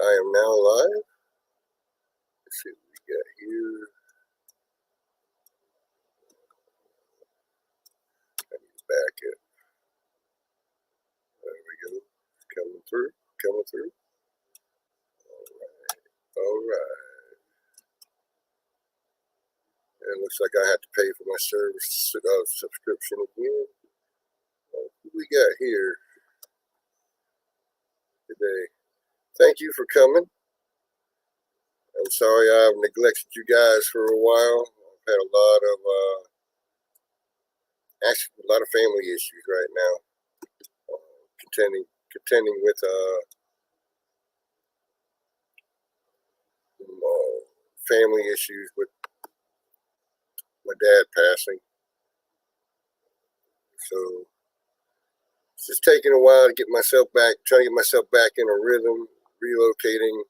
I am now live. Let's see what we got here. I need to back it. There we go. Coming through. All right. And it looks like I have to pay for my service subscription again. What we got here today? Thank you for coming. I'm sorry I've neglected you guys for a while. I've had a lot of family issues right now. Contending with family issues with my dad passing. So it's just taking a while to get myself back, trying to get myself back in a rhythm, relocating,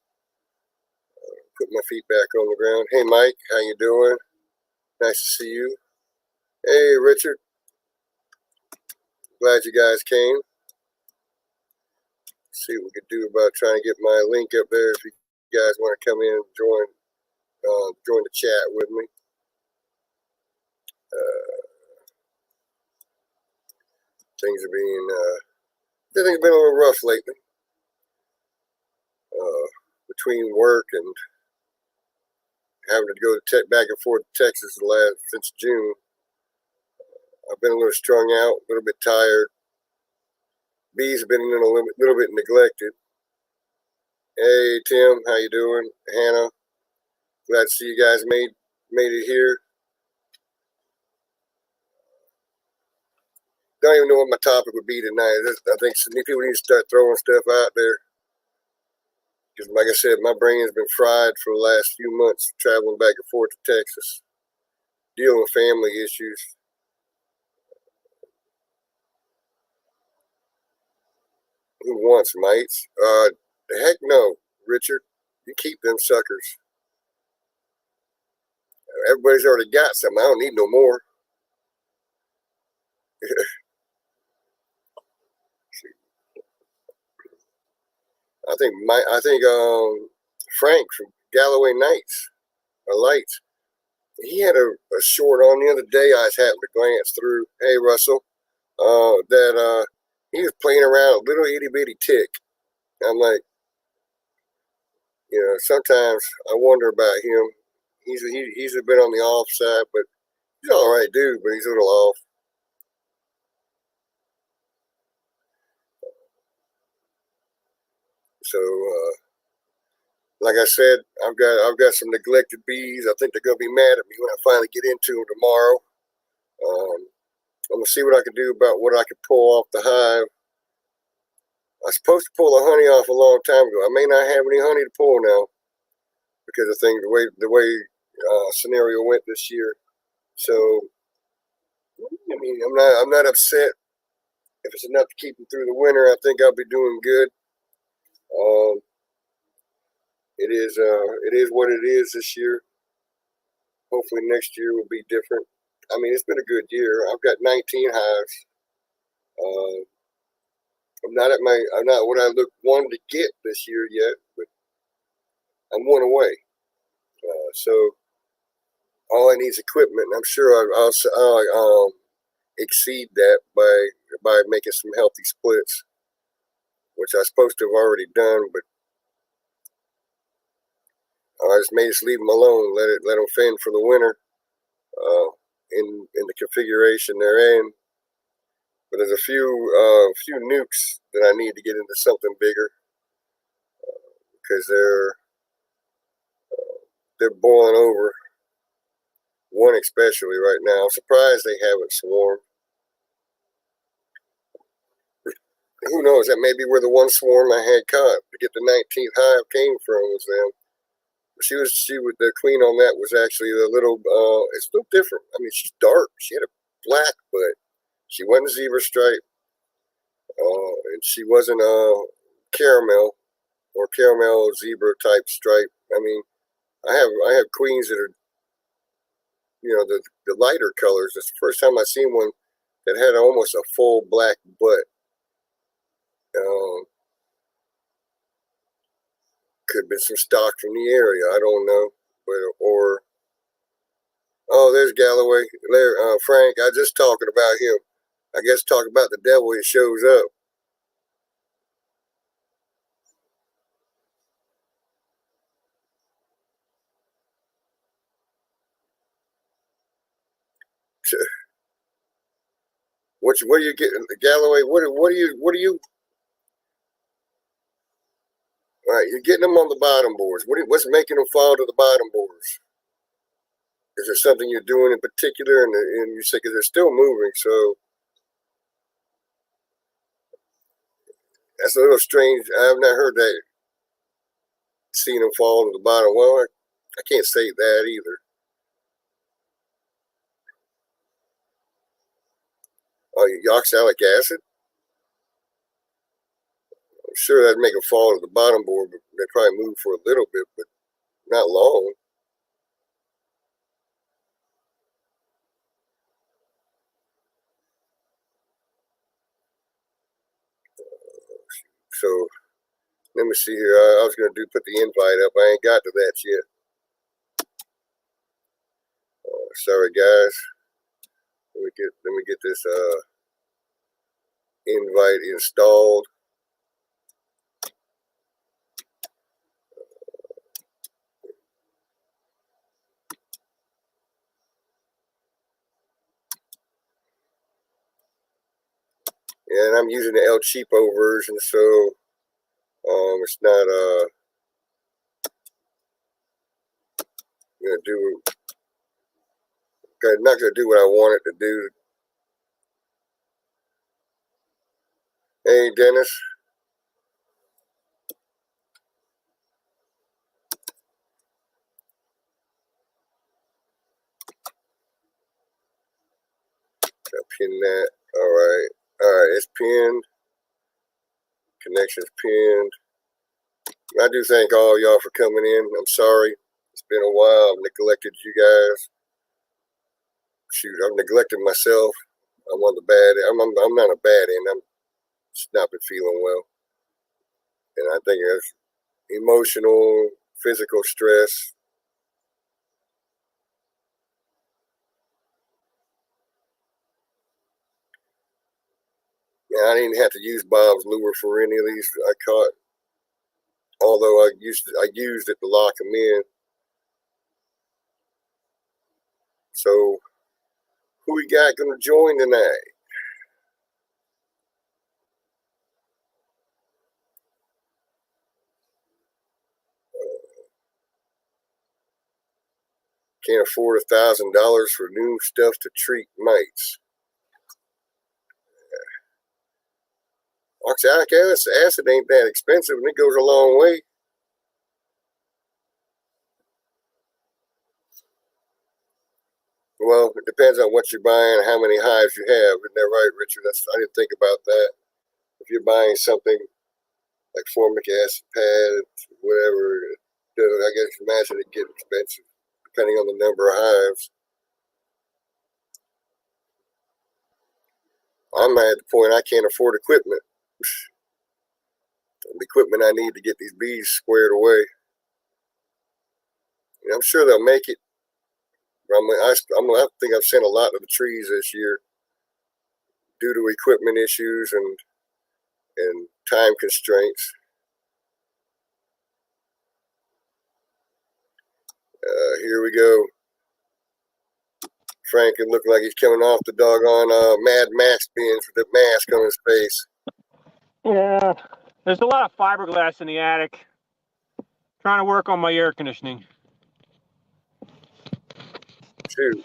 putting my feet back on the ground. Hey Mike, how you doing? Nice to see you. Hey Richard, glad you guys came. Let's see what we could do about trying to get my link up there if you guys want to come in and join the chat with me. Things have been a little rough lately. Between work and having to go back and forth to Texas since June, I've been a little strung out, a little bit tired. Bees have been a little bit neglected. Hey Tim, how you doing? Hannah, glad to see you guys made it here. Don't even know what my topic would be tonight. I think people need to start throwing stuff out there. Because like I said, my brain has been fried for the last few months traveling back and forth to Texas, dealing with family issues. Who wants mites? Heck no, Richard. You keep them suckers. Everybody's already got some. I don't need no more. I think Frank from Galloway Lights, he had a short on the other day. I just happened to glance through. Hey Russell, that he was playing around a little itty bitty tick. I'm like, sometimes I wonder about him. He's a bit on the off side, but he's all right dude, but he's a little off. So, like I said, I've got some neglected bees. I think they're gonna be mad at me when I finally get into them tomorrow. I'm gonna see what I can do about what I can pull off the hive. I was supposed to pull the honey off a long time ago. I may not have any honey to pull now because of things the way scenario went this year. So, I mean, I'm not upset. If it's enough to keep me through the winter, I think I'll be doing good. It is what it is this year. Hopefully next year will be different. I mean, it's been a good year. I've got 19 hives. I'm not what I wanted to get this year yet, but I'm one away. So all I need is equipment. I'm sure I'll exceed that by making some healthy splits, which I was supposed to have already done, but I just may just leave them alone, let them fend for the winter in the configuration they're in. But there's a few nukes that I need to get into something bigger because they're boiling over. One especially right now. I'm surprised they haven't swarmed. Who knows? That may be where the one swarm I had caught to get the 19th hive came from was them. The queen on that was actually a little. It's a little different. I mean, she's dark. She had a black butt. She wasn't zebra stripe, and she wasn't caramel or caramel zebra type stripe. I mean, I have queens that are, the lighter colors. It's the first time I've seen one that had almost a full black butt. have been some stock from the area. I don't know, or oh, there's Galloway. There, Frank. I just talking about him. I guess talk about the devil. He shows up. What are you getting, Galloway? What are you? All right, you're getting them on the bottom boards. What's making them fall to the bottom boards? Is there something you're doing in particular? And you say because they're still moving, so that's a little strange. I have not heard that. Seeing them fall to the bottom. Well, I can't say that either. Oh, oxalic acid? I'm sure that'd make them fall to the bottom board, but they probably move for a little bit, but not long. So let me see here. I was going to put the invite up. I ain't got to that yet. Sorry, guys. Let me get this invite installed. And I'm using the El Cheapo version, so it's not not gonna do what I want it to do. Hey, Dennis. I'll pin that. All right, it's pinned. Connection's pinned. I do thank all y'all for coming in. I'm sorry. It's been a while. I've neglected you guys. Shoot, I've neglected myself. I'm on the bad end. I'm not a bad end. I'm just not been feeling well. And I think it's emotional, physical stress. Yeah, I didn't have to use Bob's lure for any of these I caught. Although I used it to lock them in. So who we got going to join tonight? Can't afford $1,000 for new stuff to treat mites. Oxalic acid ain't that expensive, and it goes a long way. Well, it depends on what you're buying, how many hives you have. Isn't that right, Richard? I didn't think about that. If you're buying something like formic acid pad, whatever, I guess imagine it get expensive depending on the number of hives. I'm at the point I can't afford equipment. The equipment I need to get these bees squared away. And I'm sure they'll make it. I think I've sent a lot of the trees this year due to equipment issues and time constraints. Here we go. Frank, it looked like he's coming off the doggone Mad Max bins with the mask on his face. Yeah, there's a lot of fiberglass in the attic. Trying to work on my air conditioning. Shoot.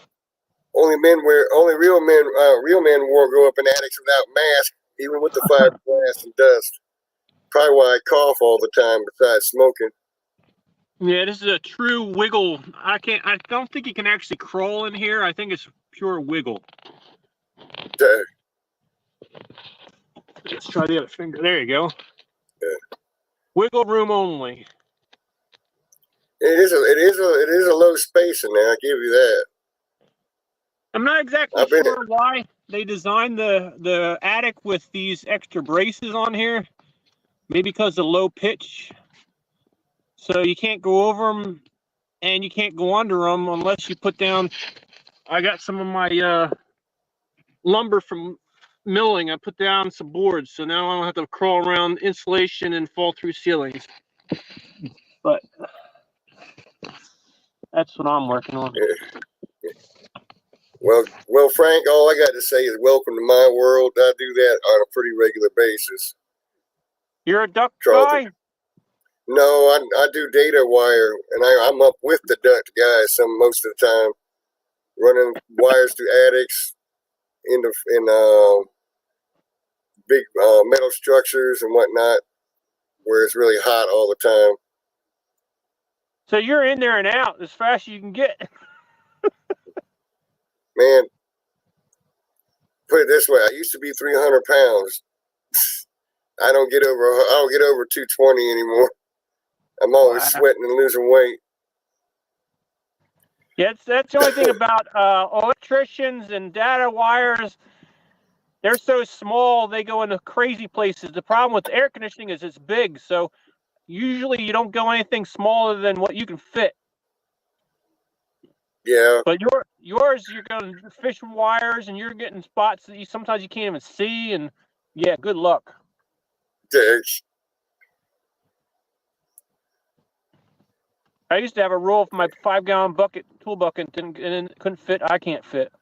Only real men won't go up in attics without masks, even with the fiberglass and dust. Probably why I cough all the time besides smoking. Yeah, this is a true wiggle. I don't think you can actually crawl in here. I think it's pure wiggle. Let's try the other finger. There you go. Yeah. Wiggle room only. It is a low space in there. I give you that. I'm not exactly sure why they designed the attic with these extra braces on here. Maybe because of low pitch. So you can't go over them and you can't go under them unless you put down. I got some of my lumber from milling. I put down some boards, so now I don't have to crawl around insulation and fall through ceilings. But that's what I'm working on. Well, Frank, all I got to say is welcome to my world. I do that on a pretty regular basis. You're a duck Charlton. guy? No, I do data wire, and I'm up with the duct guys most of the time, running wires through attics, in big metal structures and whatnot, where it's really hot all the time. So you're in there and out as fast as you can get. Man, put it this way: I used to be 300 pounds. I don't get over 220 anymore. I'm always sweating and losing weight. Yeah, that's the only thing about electricians and data wires. They're so small, they go into crazy places. The problem with air conditioning is it's big, so usually you don't go anything smaller than what you can fit. Yeah. But yours, you're going fishing wires, and you're getting spots that sometimes you can't even see, and yeah, good luck. Thanks. I used to have a roll for my 5-gallon bucket, tool bucket, and it couldn't fit. I can't fit.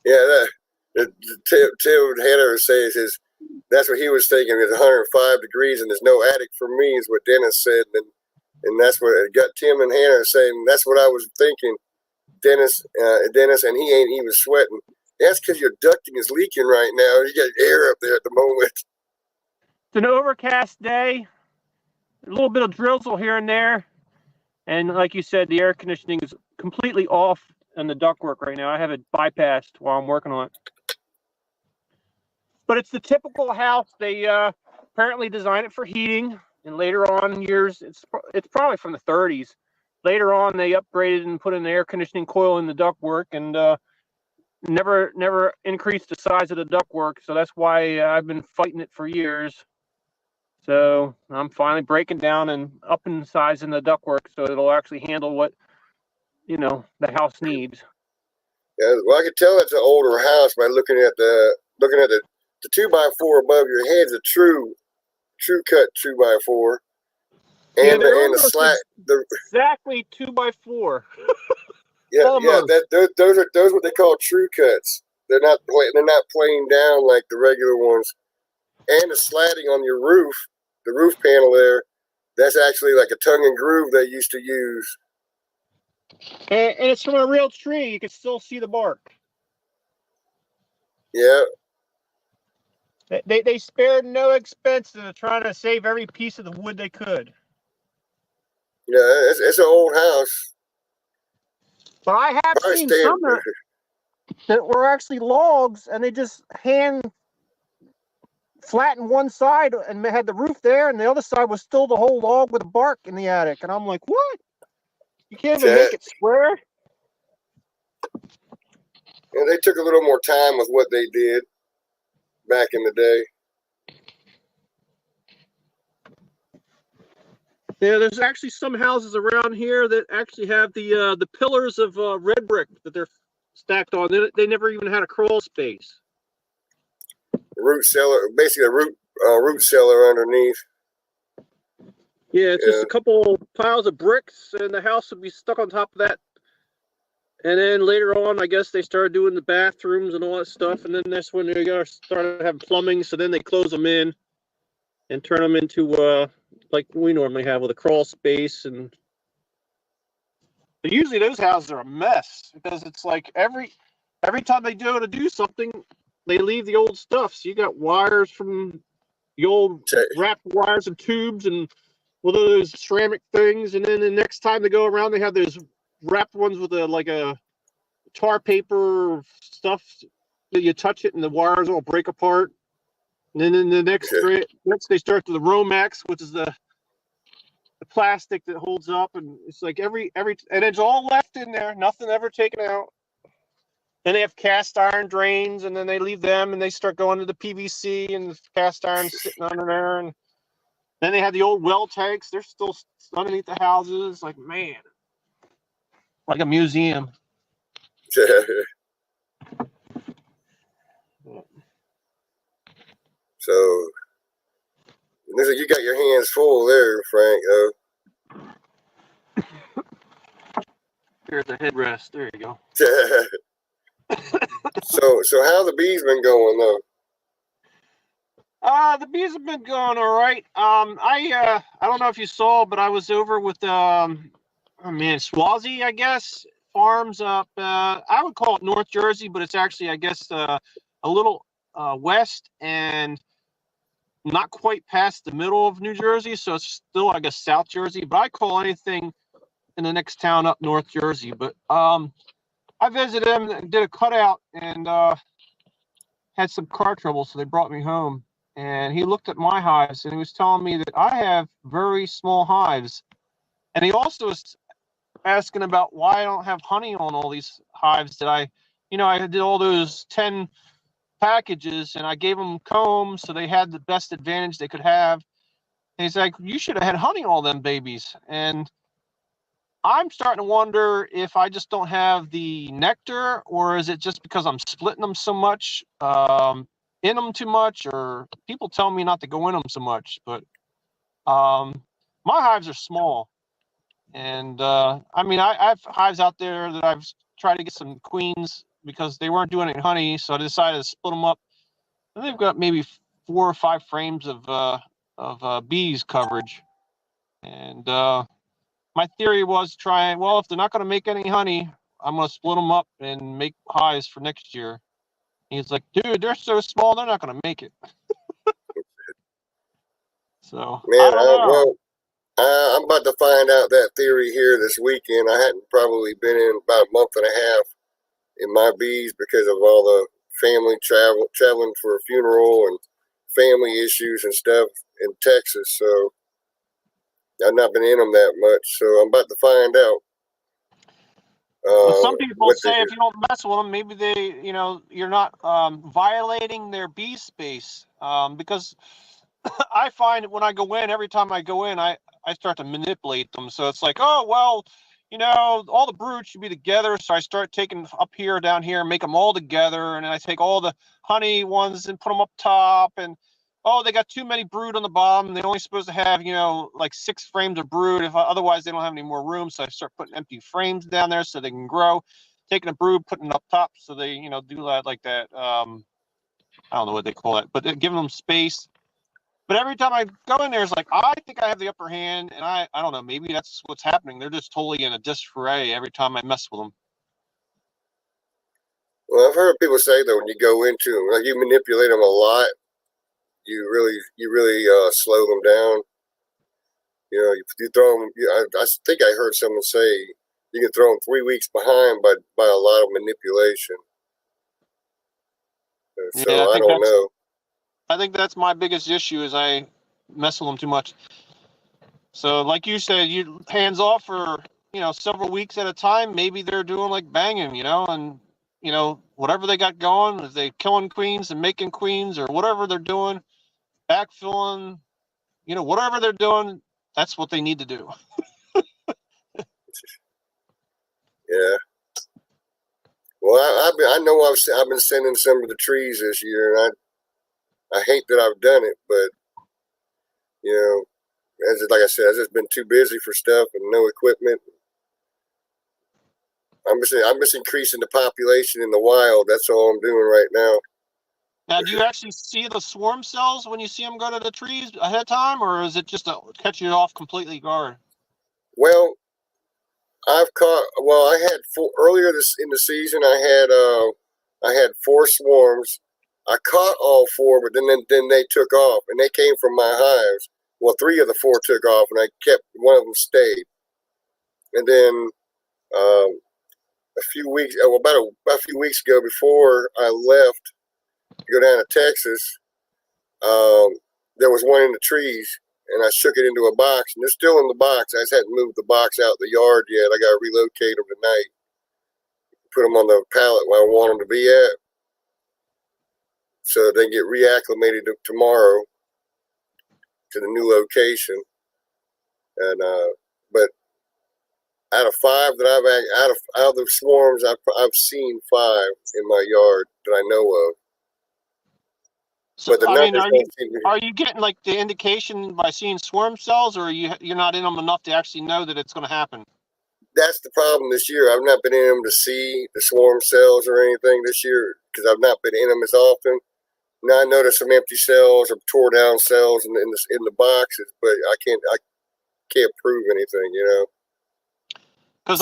Yeah, Tim Hannah says that's what he was thinking. It's 105 degrees and there's no attic for me, is what Dennis said, and that's what it got Tim and Hannah saying. That's what I was thinking, Dennis, and he ain't even sweating. That's because your ducting is leaking right now. You got air up there at the moment. It's an overcast day, a little bit of drizzle here and there, and like you said, the air conditioning is completely off in the ductwork right now. I have it bypassed while I'm working on it. But it's the typical house. They apparently designed it for heating, and later on in years, it's probably from the 30s. Later on, they upgraded and put an air conditioning coil in the ductwork, and never increased the size of the ductwork. So that's why I've been fighting it for years. So I'm finally breaking down and upping the size in the ductwork so it'll actually handle what the house needs. Yeah, well, I could tell it's an older house by looking at the 2x4 above your head is a true cut 2x4, and the slack exactly 2x4. those are what they call true cuts. They're not playing down like the regular ones. And the slatting on your roof, the roof panel there, that's actually like a tongue and groove they used to use. And it's from a real tree. You can still see the bark. Yeah. They spared no expense in trying to save every piece of the wood they could. Yeah, it's an old house. But I have seen some that were actually logs, and they just hand flattened one side and had the roof there, and the other side was still the whole log with the bark in the attic. And I'm like, what? You can't even make it square? Yeah, they took a little more time with what they did back in the day. Yeah, there's actually some houses around here that actually have the pillars of red brick that they're stacked on. They never even had a crawl space. Root cellar, basically a root cellar underneath. Yeah, it's just a couple piles of bricks, and the house would be stuck on top of that. And then later on, I guess they started doing the bathrooms and all that stuff, and then that's when they started having plumbing. So then they close them in and turn them into like we normally have with a crawl space. And but usually those houses are a mess because it's like every time they go to do something, they leave the old stuff. So you got wires from the old wrapped wires and tubes and those ceramic things, and then the next time they go around, they have those wrapped ones with a tar paper stuff that you touch it and the wires all break apart. And then in the next they start to the Romax, which is the plastic that holds up, and it's like every and it's all left in there, nothing ever taken out. And they have cast iron drains, and then they leave them, and they start going to the PVC, and the cast iron sitting under there. And then they have the old well tanks. They're still underneath the houses. Like, man, like a museum. So, looks like you got your hands full there, Frank. There's the headrest. There you go. So how the bees been going though? The bees have been going all right. I don't know if you saw, but I was over with Swazi, I guess, farms up. I would call it North Jersey, but it's actually, I guess, a little west and not quite past the middle of New Jersey, so it's still, I guess, South Jersey. But I call anything in the next town up North Jersey. But I visited him, did a cutout, and had some car trouble, so they brought me home. And he looked at my hives, and he was telling me that I have very small hives. And he also was asking about why I don't have honey on all these hives that I did all those 10 packages, and I gave them combs, so they had the best advantage they could have. And he's like, you should have had honey on all them babies. And I'm starting to wonder if I just don't have the nectar, or is it just because I'm splitting them so much, in them too much, or people tell me not to go in them so much. But my hives are small. And I have hives out there that I've tried to get some queens because they weren't doing any honey. So I decided to split them up. And they've got maybe 4 or 5 frames of bees coverage. And my theory was if they're not going to make any honey, I'm going to split them up and make hives for next year. And he's like, dude, they're so small, they're not going to make it. So, Man, I don't know. I'm about to find out that theory here this weekend. I hadn't probably been in about a month and a half in my bees because of all the family traveling for a funeral and family issues and stuff in Texas. So I've not been in them that much. So I'm about to find out. But some people say if you don't mess with them, maybe you're not violating their bee space. Because I find when I go in, every time I go in, I start to manipulate them. So it's like, oh, well, all the brood should be together. So I start taking up here, down here, make them all together. And then I take all the honey ones and put them up top. And, oh, they got too many brood on the bottom. They're only supposed to have, like 6 frames of brood. Otherwise, they don't have any more room. So I start putting empty frames down there so they can grow. Taking a brood, putting it up top so they, do that like that. I don't know what they call it, but giving them space. But every time I go in there, it's like, I think I have the upper hand, and I don't know, maybe that's what's happening. They're just totally in a disarray every time I mess with them. Well, I've heard people say that when you go into them, like you manipulate them a lot, you really slow them down. You throw them. I think I heard someone say you can throw them 3 weeks behind by a lot of manipulation. So yeah, I don't know. I think that's my biggest issue is I mess with them too much. So like you said, you hands off for, several weeks at a time. Maybe they're doing like banging, and, whatever they got going, if they killing queens and making queens or whatever they're doing, backfilling, whatever they're doing, that's what they need to do. Yeah. Well, I know I've been sending some of the trees this year, and I hate that I've done it, but like I said, I've just been too busy for stuff and no equipment. I'm just increasing the population in the wild. That's all I'm doing right now. Now, do you actually see the swarm cells when you see them go to the trees ahead of time, or is it just to catch you off completely guard? Well, I had 4 earlier in the season. I had 4 swarms. I caught all 4, but then they took off, and they came from my hives. Well, 3 of the 4 took off, and I kept one of them stayed. And then a few weeks ago, before I left to go down to Texas, there was one in the trees, and I shook it into a box, and they're still in the box. I just hadn't moved the box out the yard yet. I got to relocate them tonight, put them on the pallet where I want them to be at, so they get reacclimated tomorrow to the new location. And but out of five that out of the swarms, I've seen 5 in my yard that I know of. So, but the I mean, numbers don't seem to. are you getting like the indication by seeing swarm cells, or you're not in them enough to actually know that it's going to happen? That's the problem this year. I've not been in them to see the swarm cells or anything this year because I've not been in them as often. Now I noticed some empty cells or tore down cells in the boxes, but I can't prove anything, you know. Because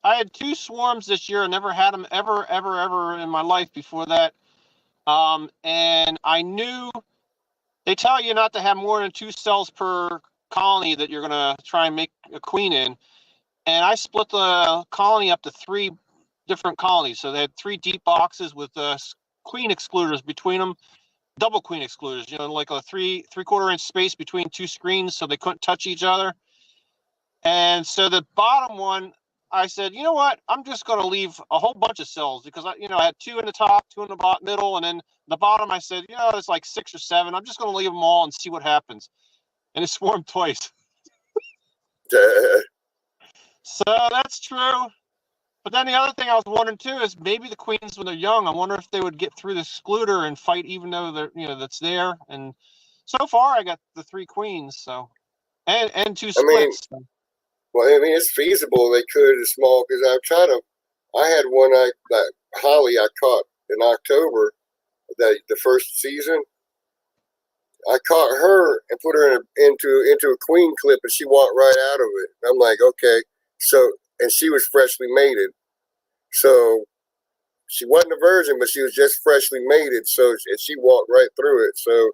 I had 2 swarms this year. I never had them ever in my life before that. And I knew they tell you not to have more than 2 cells per colony that you're going to try and make a queen in. And I split the colony up to 3 different colonies. So they had 3 deep boxes with queen excluders between them, double queen excluders, you know, like a 3/4 inch space between 2 screens so they couldn't touch each other. And so the bottom one, I said, you know what? I'm just going to leave a whole bunch of cells because I had 2 in the top, 2 in the middle, and then the bottom. I said, it's like 6 or 7. I'm just going to leave them all and see what happens. And it swarmed twice. So that's true. But then the other thing I was wondering too is maybe the queens when they're young, I wonder if they would get through the excluder and fight even though they're that's there. And so far I got the 3 queens, so and 2 splits. Well, I mean, it's feasible they could as small because I had one Holly I caught in October, the first season. I caught her and put her into a queen clip, and she walked right out of it. I'm like, okay, so and she was freshly mated, so she wasn't a virgin, but she was just freshly mated. So and she walked right through it. So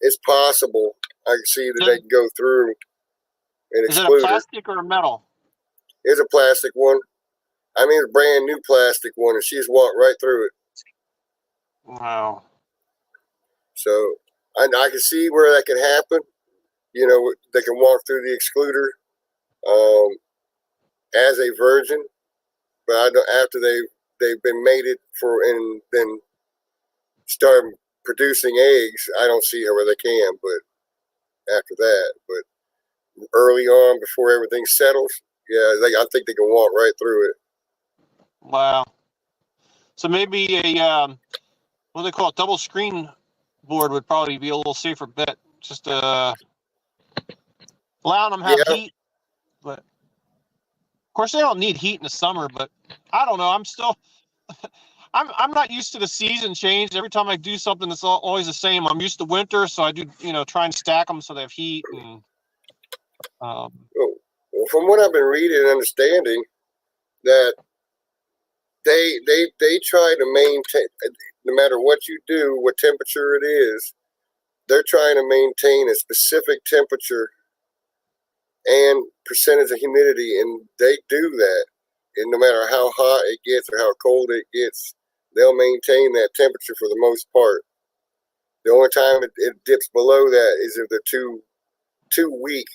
it's possible. I can see that they can go through and exclude her. Is it a plastic or a metal? It's a plastic one. I mean, it's a brand new plastic one, and she's walked right through it. Wow. So I can see where that can happen. They can walk through the excluder as a virgin, but after they've been mated and then start producing eggs, I don't see where they can. But after that, but early on, before everything settles, yeah, I think they can walk right through it. Wow. So maybe a what do they call it? Double screen board would probably be a little safer bet. Just allowing them to have heat, but of course they don't need heat in the summer. But I don't know. I'm still, I'm not used to the season change. Every time I do something, it's always the same. I'm used to winter, so I do try and stack them so they have heat. And well, from what I've been reading and understanding, that they try to maintain, no matter what you do, what temperature it is, they're trying to maintain a specific temperature and percentage of humidity, and they do that. And no matter how hot it gets or how cold it gets, they'll maintain that temperature for the most part. The only time it dips below that is if they're too weak,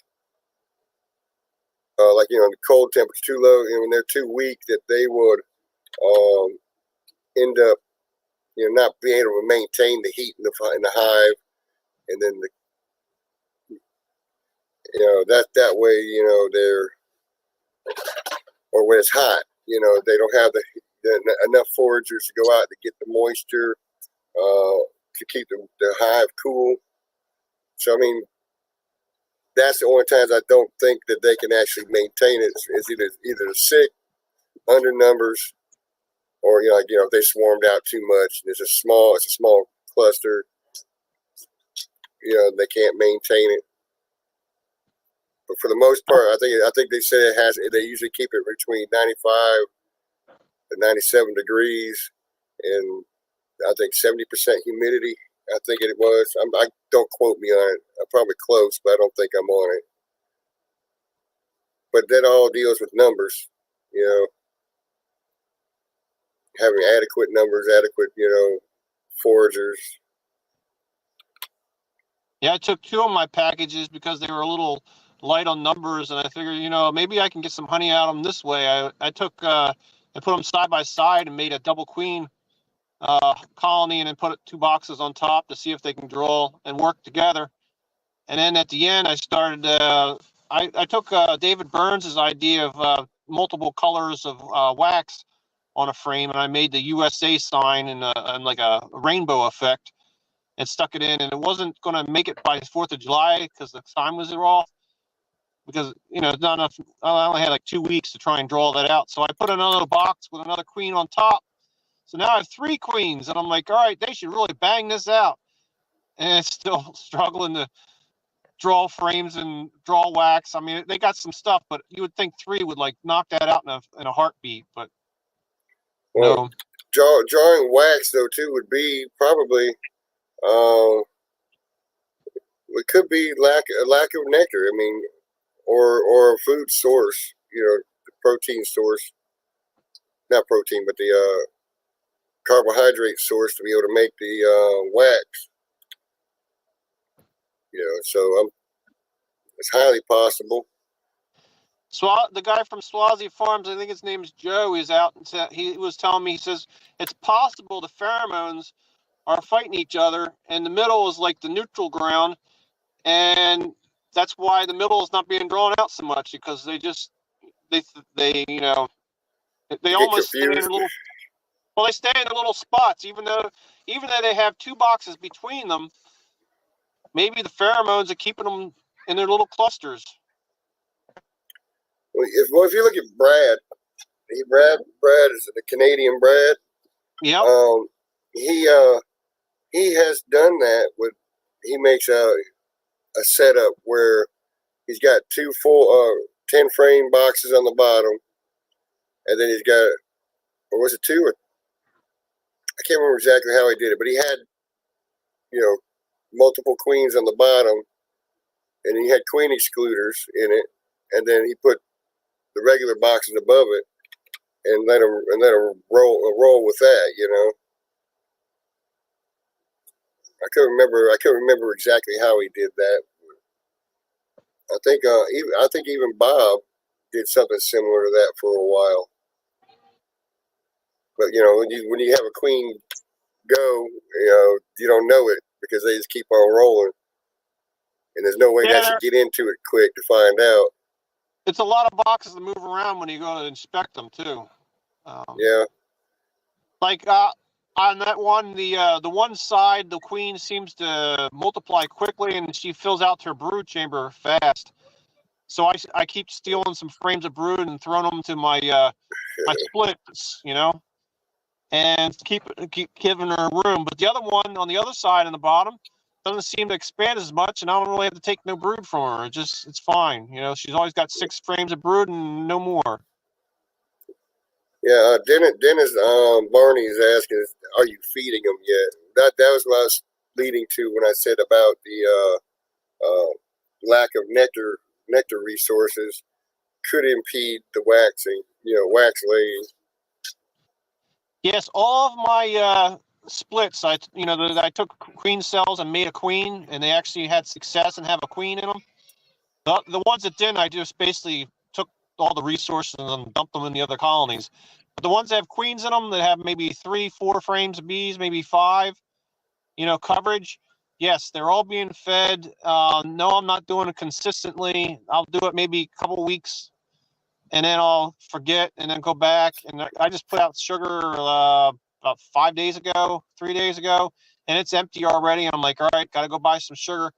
like the cold temperature too low, and when they're too weak, that they would end up not being able to maintain the heat in the hive, and then that way they're, or when it's hot, they don't have enough foragers to go out to get the moisture to keep the hive cool. So I mean, that's the only times I don't think that they can actually maintain it. Is either sick, under numbers, or if they swarmed out too much and it's a small cluster, they can't maintain it. But for the most part, I think they say they usually keep it between 95 to 97 degrees, and I think 70% humidity. I think it was. I don't quote me on it. I'm probably close, but I don't think I'm on it. But that all deals with numbers, having adequate numbers, adequate, foragers. Yeah, I took 2 of my packages because they were a little light on numbers, and I figured, maybe I can get some honey out of them this way. I took and put them side by side and made a double queen colony, and then put 2 boxes on top to see if they can draw and work together. And then at the end, I started. I took David Burns' idea of multiple colors of wax on a frame, and I made the USA sign in like a rainbow effect, and stuck it in. And it wasn't going to make it by 4th of July because the time was off. Because it's not enough. I only had like 2 weeks to try and draw that out. So I put another box with another queen on top. So now I have 3 queens, and I'm like, all right, they should really bang this out. And it's still struggling to draw frames and draw wax. I mean, they got some stuff, but you would think 3 would like knock that out in a heartbeat. But no. Drawing wax though too would be probably it could be lack of nectar. I mean, or a food source. The protein source, not protein, but the carbohydrate source to be able to make the wax. So it's highly possible. The guy from Swazi Farms, I think his name is Joe, is out and he was telling me, he says it's possible the pheromones are fighting each other, and the middle is like the neutral ground, and that's why the middle is not being drawn out so much, because they almost stay in little. Well, they stay in their little spots, even though they have 2 boxes between them. Maybe the pheromones are keeping them in their little clusters. Well, if you look at Brad is the Canadian Brad. Yeah. He has done that he makes a setup where he's got 2 full 10 frame boxes on the bottom, and then he's got, or was it 2 or I can't remember exactly how he did it, but he had multiple queens on the bottom, and he had queen excluders in it, and then he put the regular boxes above it, and let him roll with that. I couldn't remember exactly how he did that. I think even Bob did something similar to that for a while. But when you have a queen go, you don't know it because they just keep on rolling, and there's no way that you get into it quick to find out. It's a lot of boxes to move around when you go to inspect them too. Yeah. Like on that one, the one side, the queen seems to multiply quickly, and she fills out her brood chamber fast. So I keep stealing some frames of brood and throwing them to my my splits, and keep giving her room. But the other one on the other side on the bottom doesn't seem to expand as much, and I don't really have to take no brood from her. It's fine. She's always got 6 frames of brood and no more. Yeah, Dennis Barney is asking, are you feeding them yet? That was what I was leading to when I said about the lack of nectar resources could impede the waxing, wax laying. Yes, all of my splits, I took queen cells and made a queen, and they actually had success and have a queen in them. The ones that didn't, I just basically took all the resources and dumped them in the other colonies. But the ones that have queens in them that have maybe 3, 4 frames of bees, maybe 5, coverage, yes, they're all being fed. No, I'm not doing it consistently. I'll do it maybe a couple weeks, and then I'll forget, and then go back. And I just put out sugar about 5 days ago, 3 days ago, and it's empty already. I'm like, all right, got to go buy some sugar.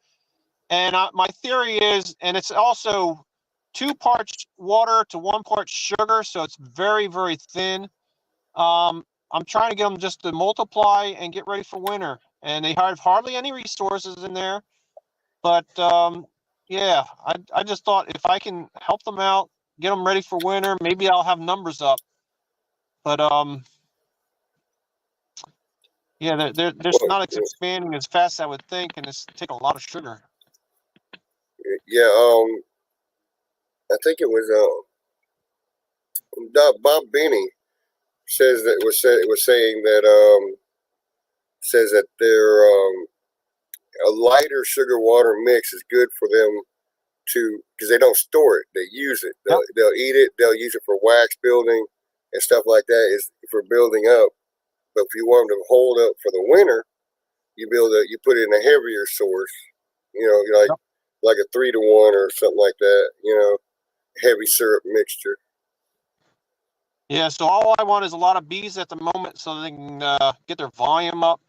And my theory is, and it's also 2 parts water to 1 part sugar, so it's very, very thin. I'm trying to get them just to multiply and get ready for winter. And they have hardly any resources in there. But yeah, I just thought if I can help them out, get them ready for winter, maybe I'll have numbers up. But yeah, they're not expanding as fast as I would think, and it's take a lot of sugar. Yeah, I think it was Bob Benny says that was saying that says that their a lighter sugar water mix is good for them because they don't store it, they use it. They'll eat it, they'll use it for wax building, and stuff like that is for building up. But if you want them to hold up for the winter, you put in a heavier source, like a 3-to-1 or something like that, heavy syrup mixture. Yeah, so all I want is a lot of bees at the moment so they can get their volume up.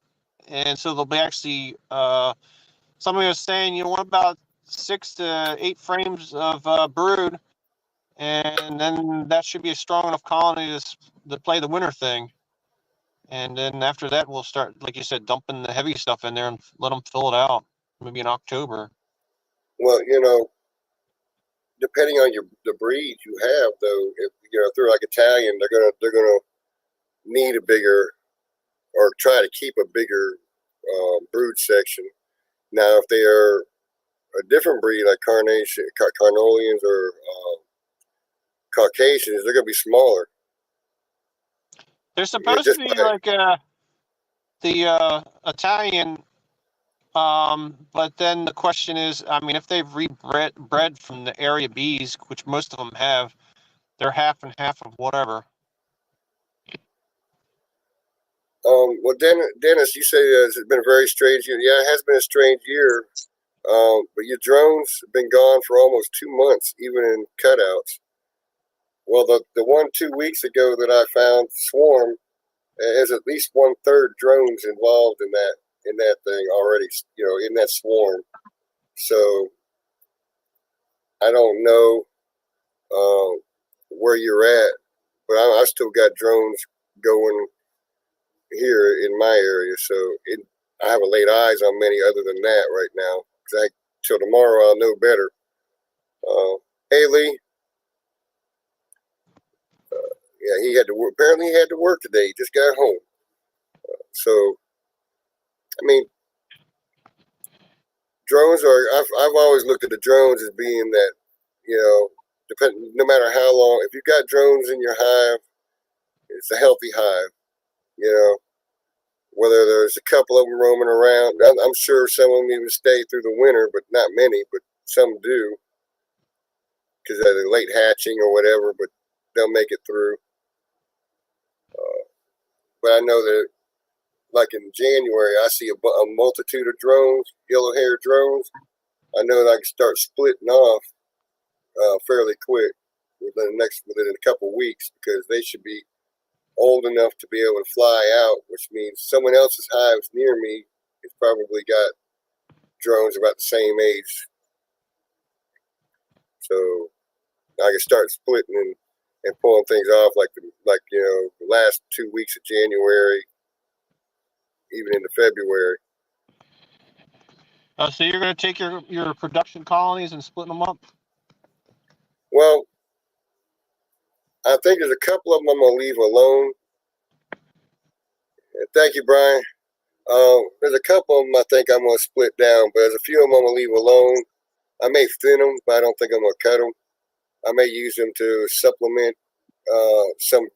And so they'll be actually, somebody was saying, what about 6 to 8 frames of brood? And then that should be a strong enough colony to play the winter thing. And then after that, we'll start, like you said, dumping the heavy stuff in there and let them fill it out, maybe in October. Well, depending on the breed you have, though, if they're like Italian, they're gonna need a bigger, or try to keep a bigger brood section. Now, if they are a different breed like Carnolians or Caucasians, they're gonna be smaller. They're supposed to be like the Italian, but then the question is, I mean, if they've bred from the area bees, which most of them have, they're half and half of whatever. Well, Dennis, you say it's been a very strange year. Yeah, it has been a strange year. But your drones have been gone for almost 2 months, even in cutouts. Well, the one 2 weeks ago that I found swarm has at least 1/3 drones involved in that thing already. In that swarm. So I don't know where you're at, but I still got drones going here in my area. So I haven't laid eyes on many other than that right now. Till tomorrow, I'll know better. Hey, Lee. Yeah, he had to work. Apparently, he had to work today. He just got home. So, I mean, drones are. I've always looked at the drones as being that, no matter how long, if you've got drones in your hive, it's a healthy hive. Whether there's a couple of them roaming around, I'm sure some of them even stay through the winter, but not many. But some do, because they're late hatching or whatever. But they'll make it through. But I know that, like in January, I see a multitude of drones, yellow-haired drones. I know that I can start splitting off fairly quick within a couple of weeks, because they should be old enough to be able to fly out, which means someone else's hives near me has probably got drones about the same age. So I can start splitting and pulling things off the last 2 weeks of January, even into February. So you're going to take your production colonies and split them up? Well, I think there's a couple of them I'm going to leave alone. Thank you, Brian. There's a couple of them I think I'm going to split down, but there's a few of them I'm going to leave alone. I may thin them, but I don't think I'm going to cut them. I may use them to supplement some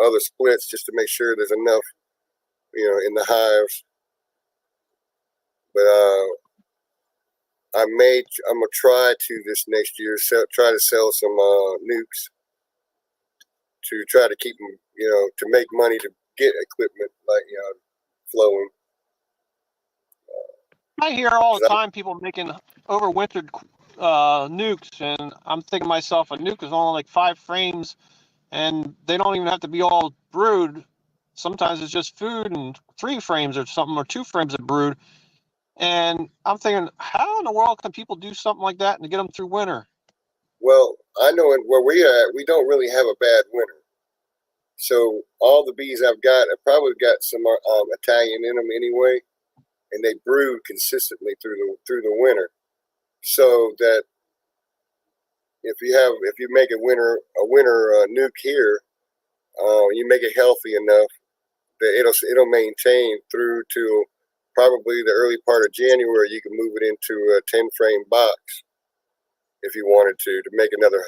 other splits, just to make sure there's enough, in the hives. But I'm going to try to this next year try to sell some nukes to try to keep them, to make money to get equipment flowing. I hear all the time people making overwintered nukes, and I'm thinking to myself, a nuke is only like 5 frames, and they don't even have to be all brood. Sometimes it's just food and 3 frames or something, or 2 frames of brood. And I'm thinking, how in the world can people do something like that and get them through winter? Well, I know where we are at, we don't really have a bad winter. So all the bees I've probably got some Italian in them anyway, and they brood consistently through the winter. So that if you make a winter nuke here, you make it healthy enough that it'll maintain through to probably the early part of January. You can move it into a 10-frame box if you wanted to make another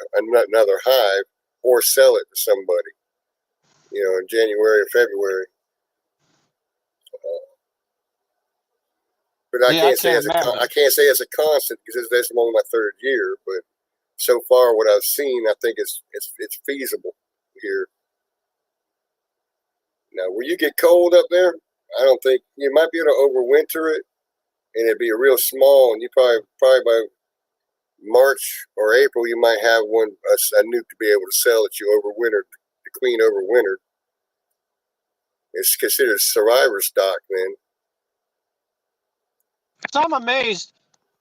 hive, or sell it to somebody, in January or February. But I can't say it's a constant, because that's only my 3rd year. But so far, what I've seen, I think it's feasible here. Now, will you get cold up there? I don't think you might be able to overwinter it, and it'd be real small, and you probably by March or April you might have one a nuke to be able to sell that you overwintered. The queen overwintered. It's considered survivor stock then. So I'm amazed.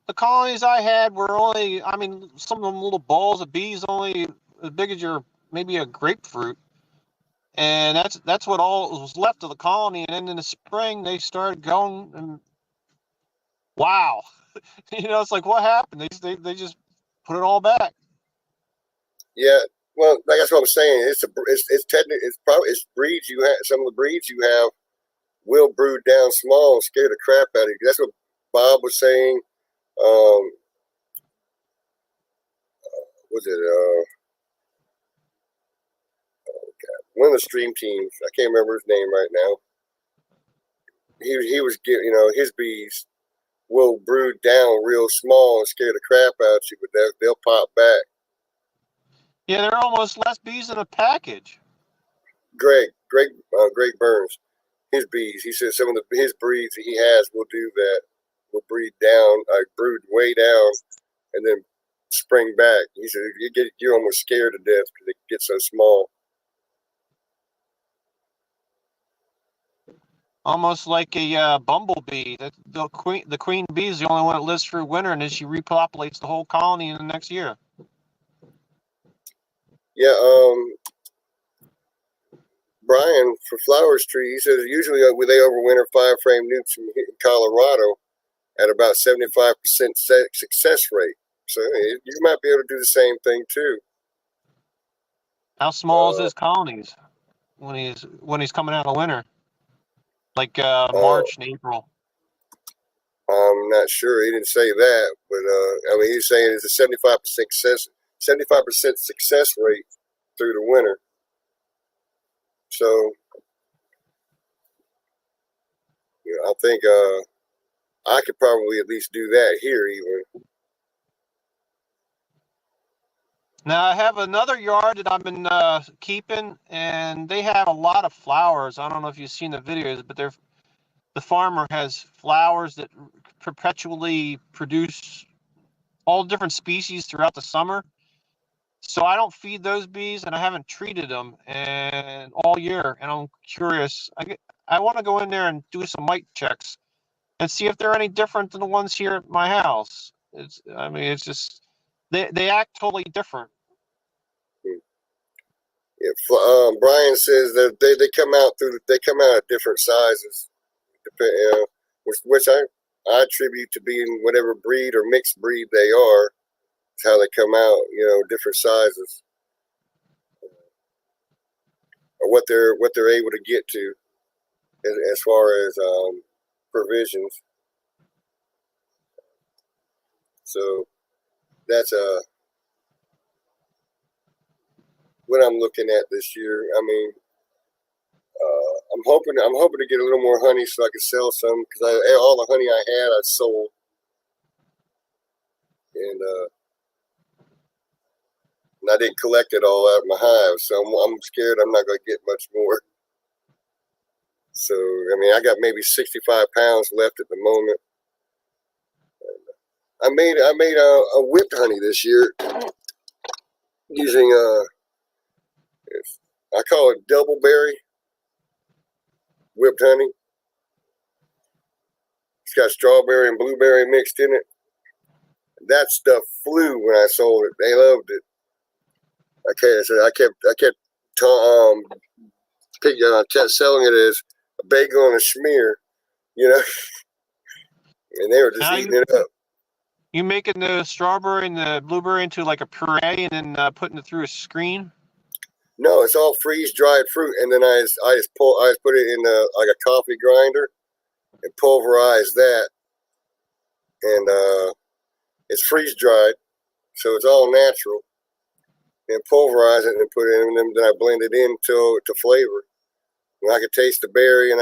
The colonies I had were only, I mean, some of them little balls of bees only as big as your maybe a grapefruit, and that's what all was left of the colony. And then in the spring they started going, and wow, it's like what happened? They just put it all back. Yeah, well, like that's what I'm saying. It's technically it's breeds you have. Some of the breeds you have will brood down small and scare the crap out of you. That's what Bob was saying. Was it one of the stream teams? I can't remember his name right now. He was his bees will brood down real small and scare the crap out of you, but they'll pop back. Yeah, they're almost less bees in a package. Greg Burns, his bees. He said some of his breeds that he has will do that. Will breed down, brood way down, and then spring back. He said you're almost scared to death because they get so small. Almost like a bumblebee. The queen bee is the only one that lives through winter, and then she repopulates the whole colony in the next year. Yeah, Brian for Flowers Tree, he says usually they overwinter 5-frame nukes in Colorado at about 75% success rate. So you might be able to do the same thing too. How small is his colonies when he's coming out of winter? Like March and April. I'm not sure. He didn't say that, but I mean he's saying it's a 75% success rate through the winter. So I think I could probably at least do that here even. Now I have another yard that I've been keeping, and they have a lot of flowers. I don't know if you've seen the videos, but the farmer has flowers that perpetually produce all different species throughout the summer. So I don't feed those bees, and I haven't treated them and all year. And I'm curious. I want to go in there and do some mite checks and see if they're any different than the ones here at my house. It's just they act totally different. Yeah, Brian says that they come out at different sizes, which I attribute to being whatever breed or mixed breed they are. It's how they come out, different sizes, or what they're able to get to as far as provisions. So that's what I'm looking at this year. I mean, I'm hoping to get a little more honey so I can sell some because all the honey I had I sold, and I didn't collect it all out of my hive, so I'm scared I'm not going to get much more. So I mean, I got maybe 65 pounds left at the moment. I made a whipped honey this year using I call it double berry whipped honey. It's got strawberry and blueberry mixed in it. That stuff flew when I sold it. They loved it. I kept selling it as a bagel and a schmear, and they were just eating it up. You making the strawberry and the blueberry into like a puree and then putting it through a screen? No, it's all freeze dried fruit, and then I just put it in like a coffee grinder and pulverize that, and it's freeze dried, so it's all natural. And pulverize it and put it in, and then I blend it in to flavor. When I could taste the berry and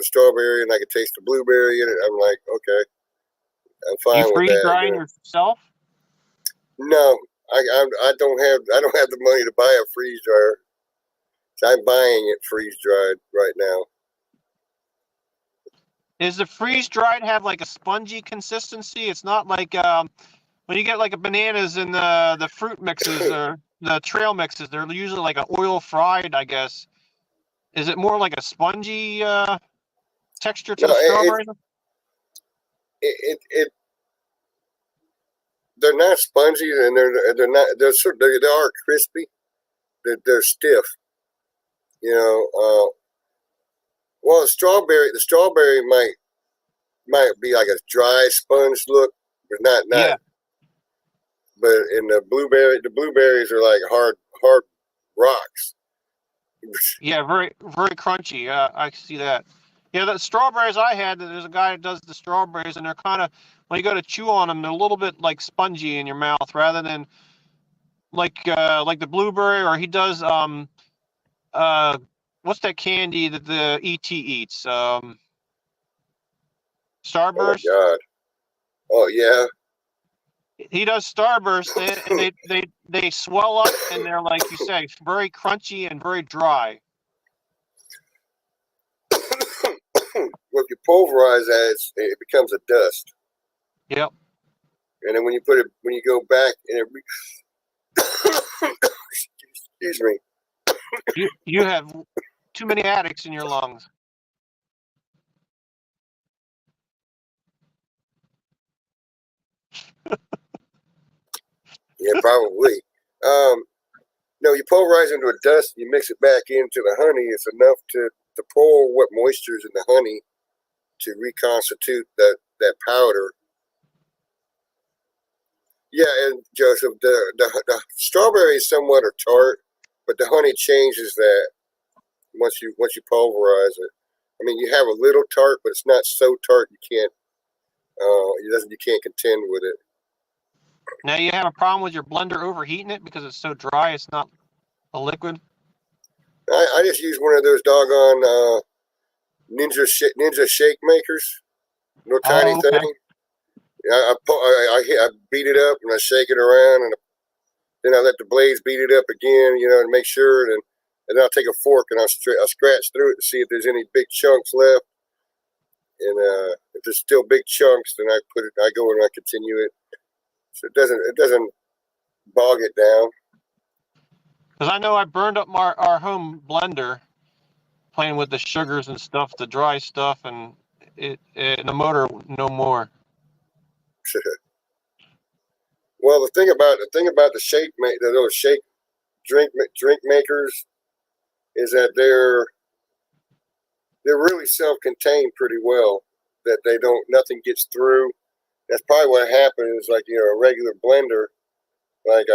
strawberry, and I could taste the blueberry in it, I'm like, okay, I'm fine with that. You freeze drying yourself? No, I don't have the money to buy a freeze dryer. So I'm buying it freeze dried right now. Is the freeze dried have like a spongy consistency? It's not like when you get like a bananas and the fruit mixes or the trail mixes, they're usually like a oil fried, I guess. Is it more like a spongy texture to No, the strawberries? it they're not spongy, and they're not they are crispy. They're stiff. You know, well, the strawberry might be like a dry sponge look, but not. Yeah, But in the blueberries are like hard rocks. yeah, very crunchy. I see that. Yeah, the strawberries I had, there's a guy that does the strawberries, and they're kind of when you go to chew on them, they're a little bit like spongy in your mouth, rather than like the blueberry, or he does uh what's that candy that the ET eats? Oh my Starburst. god! Oh yeah. He does Starburst, and they swell up, and they're like you say, very crunchy and very dry. Well, if you pulverize that, it becomes a dust, Yep. and then when you go back and excuse me. You have too many addicts in your lungs. Yeah, probably. Um, no, you pulverize into a dust, you mix it back into the honey. It's enough to pull what moisture is in the honey to reconstitute that powder. Yeah, and Joseph, the strawberries somewhat are tart, but the honey changes that once you pulverize it. I mean, you have a little tart, but it's not so tart you can't contend with it. Now you have a problem with your blender overheating it because it's so dry. It's not a liquid. I just use one of those doggone ninja shake makers, no tiny Oh, okay. thing. I beat it up and I shake it around, and then I let the blades beat it up again, and make sure. And then I'll take a fork and I'll scratch through it to see if there's any big chunks left. And if there's still big chunks, then I go and I continue it, so it doesn't bog it down. Because I know I burned up our home blender playing with the sugars and stuff, the dry stuff, and the motor no more. Well, the thing about those shake drink makers is that they're really self-contained pretty well. That nothing gets through. That's probably what happens. Like a regular blender, like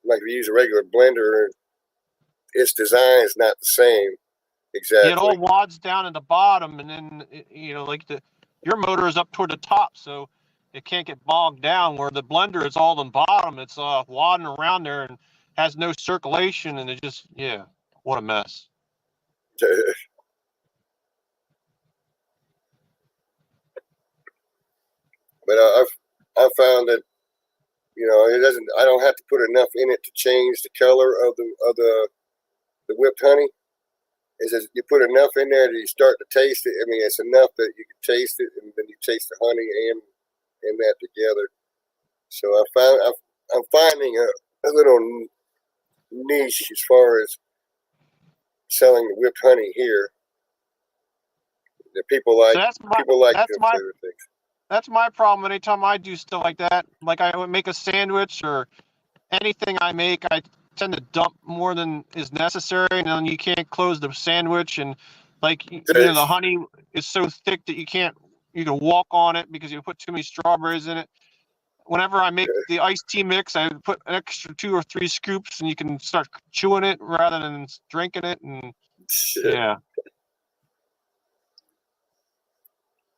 like if you use a regular blender, its design is not the same Yeah, it all exactly. wads down at the bottom, and then like your motor is up toward the top, so it can't get bogged down. Where the blender is all on bottom, it's wadding around there and has no circulation, and it just what a mess. But I've found that it doesn't. I don't have to put enough in it to change the color of the whipped honey. Is that you put enough in there that you start to taste it. I mean, it's enough that you can taste it, and then you taste the honey and that together. So I'm finding a little niche as far as selling the whipped honey here. That So people like that's them my flavor things. that's my problem. Anytime I do stuff like that, like I would make a sandwich or anything I make, I tend to dump more than is necessary, and then you can't close the sandwich, and like the honey is so thick that you can walk on it because you put too many strawberries in it. Whenever I make the iced tea mix, I put an extra 2 or 3 scoops, and you can start chewing it rather than drinking it, and yeah.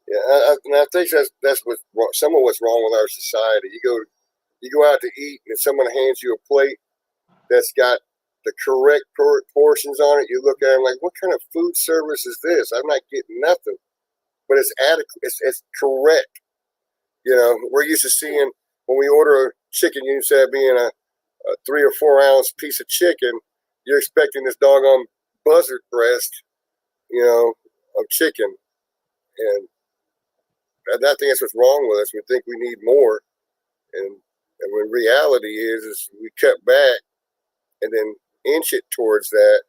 Yeah, and I think that's some of what's wrong with our society. You go out to eat, and if someone hands you a plate that's got the correct portions on it, you look at them like, what kind of food service is this? I'm not getting nothing, but it's adequate. It's correct. We're used to seeing when we order a chicken, instead of being a 3 or 4 ounce piece of chicken, you're expecting this doggone buzzard breast, of chicken, and I think that's what's wrong with us. We think we need more, and when reality is we cut back and then inch it towards that,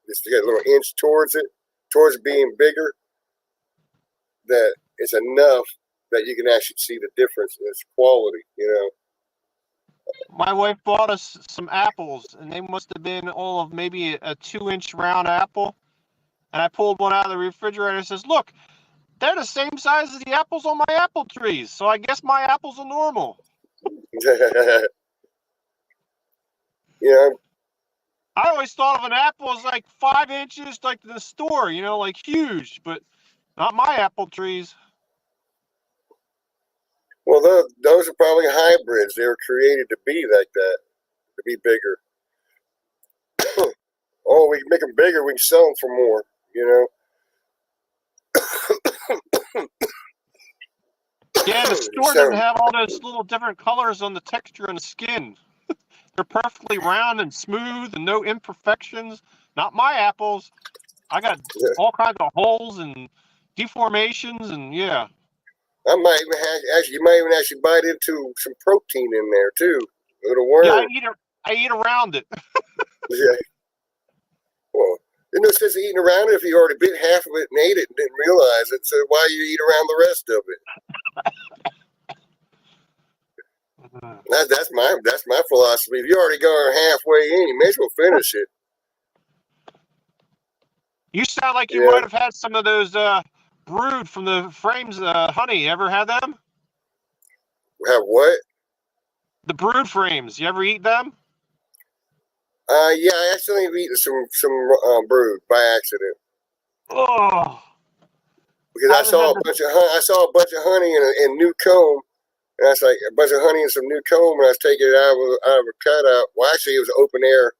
just to get a little inch towards being bigger, that it's enough that you can actually see the difference in its quality, My wife bought us some apples, and they must have been all of maybe a 2-inch round apple. And I pulled one out of the refrigerator and says, "Look, they're the same size as the apples on my apple trees. So I guess my apples are normal." I always thought of an apple as like 5 inches, like in the store, like huge, but not my apple trees. Well, those are probably hybrids. They were created to be like that, to be bigger. Oh, we can make them bigger. We can sell them for more, Yeah, the store doesn't have all those little different colors on the texture and the skin. They're perfectly round and smooth and no imperfections. Not my apples. I got all kinds of holes and deformations, and yeah. I might even you might even actually bite into some protein in there too. A little worm. Yeah, I eat around it. Yeah. Well, there's no sense of eating around it if you already bit half of it and ate it and didn't realize it. So why you eat around the rest of it? That's my philosophy. If you already gone halfway in, you may as well finish it. You sound like you might have had some of those brood from the frames honey. You ever had them? Have what? The brood frames. You ever eat them? Yeah, I accidentally eaten some brood by accident. Oh. Because I saw a bunch of honey in new comb, and I was like a bunch of honey and some new comb, and I was taking it out of a cutout. Well, actually, it was open air.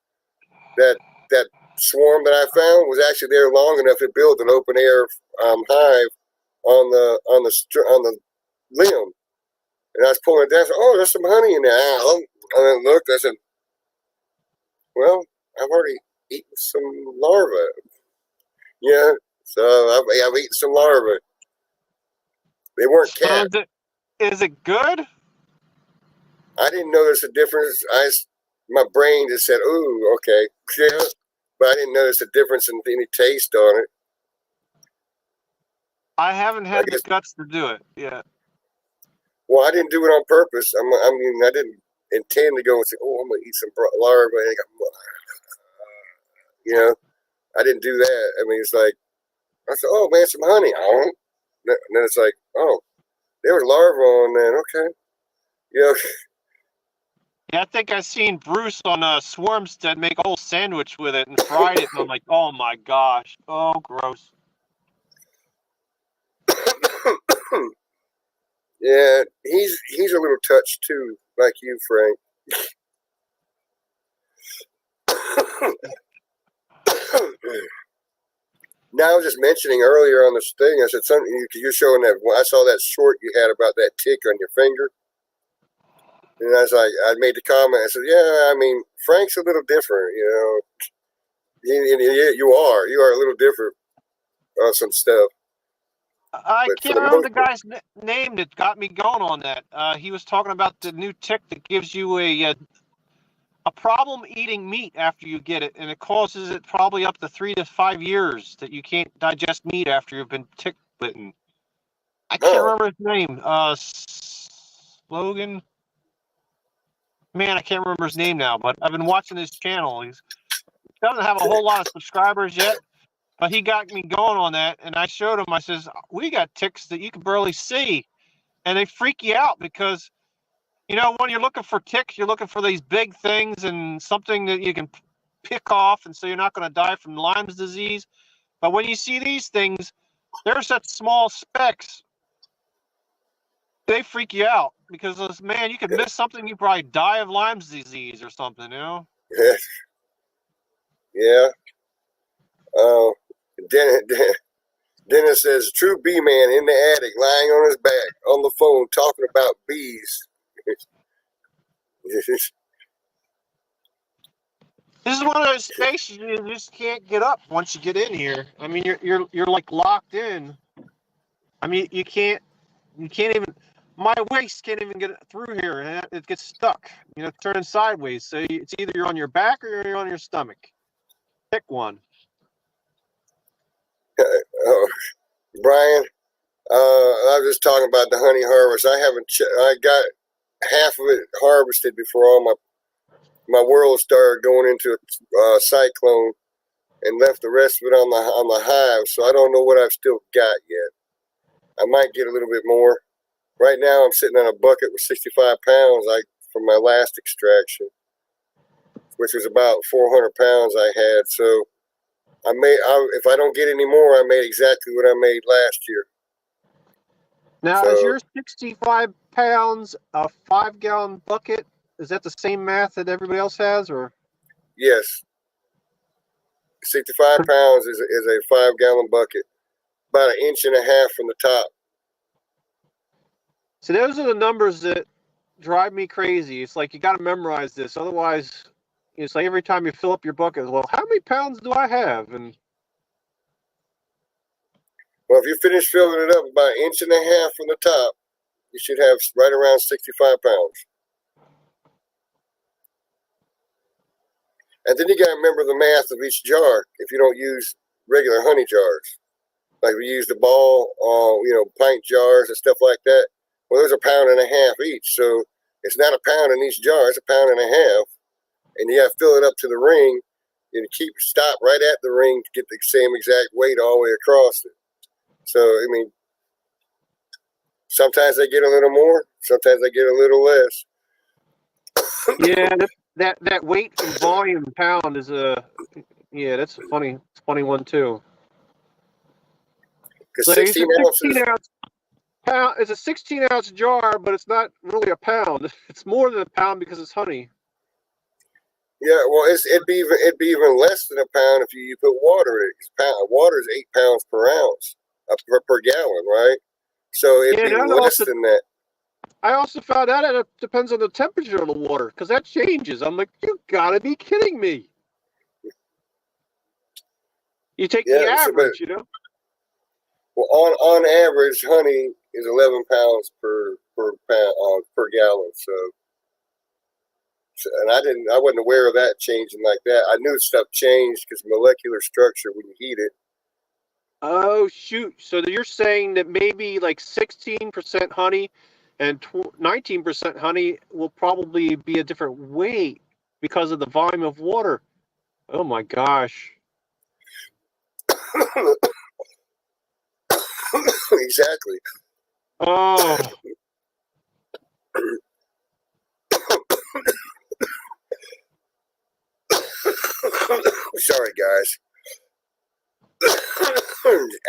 That swarm that I found was actually there long enough to build an open air hive on the limb. And I was pulling it down. I said, "Oh, there's some honey in there." And then looked. I said, "Well, I've already eaten some larvae." Yeah, so I've eaten some larvae. They weren't cats. Is it good? I didn't notice a difference. My brain just said, "Ooh, okay, yeah," but I didn't notice a difference in any taste on it. I haven't had the guts to do it yet. Well, I didn't do it on purpose. I didn't intend to go and say, "Oh, I'm gonna eat some larvae." I didn't do that. I mean, it's like I said, "Oh man, some honey." And then it's like, "Oh, there was larvae on that." Okay, yeah. Yeah, I think I seen Bruce on Swarmstead make a whole sandwich with it and fried it, and I'm like, "Oh my gosh, oh gross." Yeah, he's a little touched too, like you, Frank. Now, I was just mentioning earlier on this thing, I said something, you're showing that, I saw that short you had about that tick on your finger. And I was like, I made the comment, I said, yeah, I mean, Frank's a little different, You are a little different on some stuff. I can't remember the guy's name that got me going on that. He was talking about the new tick that gives you a problem eating meat after you get it, and it causes it probably up to 3 to 5 years that you can't digest meat after you've been tick bitten. I can't remember his name. Logan. Man, I can't remember his name now, but I've been watching his channel. He doesn't have a whole lot of subscribers yet, but he got me going on that, and I showed him. I says, "We got ticks that you can barely see, and they freak you out because, when you're looking for ticks, you're looking for these big things and something that you can pick off, and so you're not going to die from Lyme's disease. But when you see these things, they're such small specks, they freak you out because, man, you could miss something, you probably die of Lyme's disease or something, Yeah. Dennis says, "True bee man in the attic, lying on his back, on the phone, talking about bees." This is one of those spaces you just can't get up once you get in here. I mean, you're like locked in. I mean, you can't even. My waist can't even get through here, and it gets stuck. You know, turning sideways. So it's either you're on your back or you're on your stomach. Pick one. Brian, I was just talking about the honey harvest. I got half of it harvested before all my world started going into a cyclone, and left the rest of it on the hive. So I don't know what I've still got yet. I might get a little bit more. Right now, I'm sitting on a bucket with 65 pounds, from my last extraction, which was about 400 pounds I had. So if I don't get any more, I made exactly what I made last year. Now, is your 65 pounds a 5-gallon bucket? Is that the same math that everybody else has, or? Yes. 65 pounds is a 5-gallon bucket, about 1.5 inches from the top. So those are the numbers that drive me crazy. It's like you got to memorize this, otherwise, it's like every time you fill up your bucket, well, how many pounds do I have? And well, if you finish filling it up about 1.5 inches from the top, you should have right around 65 pounds. And then you got to remember the math of each jar. If you don't use regular honey jars, like we use the ball, pint jars and stuff like that. Well, those are 1.5 pounds each, so it's not a pound in each jar; it's 1.5 pounds, and you got to fill it up to the ring, and stop right at the ring to get the same exact weight all the way across it. So, I mean, sometimes they get a little more, sometimes they get a little less. Yeah, that weight and volume pound is that's a funny one too. Because 16 ounces. It's a 16-ounce jar, but it's not really a pound. It's more than a pound because it's honey. Yeah, well, it'd be even less than a pound if you put water in it. Water is 8 pounds per ounce per gallon, right? So it'd be less than that. I also found out it depends on the temperature of the water, because that changes. I'm like, you gotta be kidding me. You take the average, Well, on average, honey is 11 pounds per gallon. So, and I wasn't aware of that changing like that. I knew stuff changed because molecular structure when you heat it. Oh shoot! So you're saying that maybe like 16% honey and 19% honey will probably be a different weight because of the volume of water. Oh my gosh! Exactly. Oh. Sorry, guys.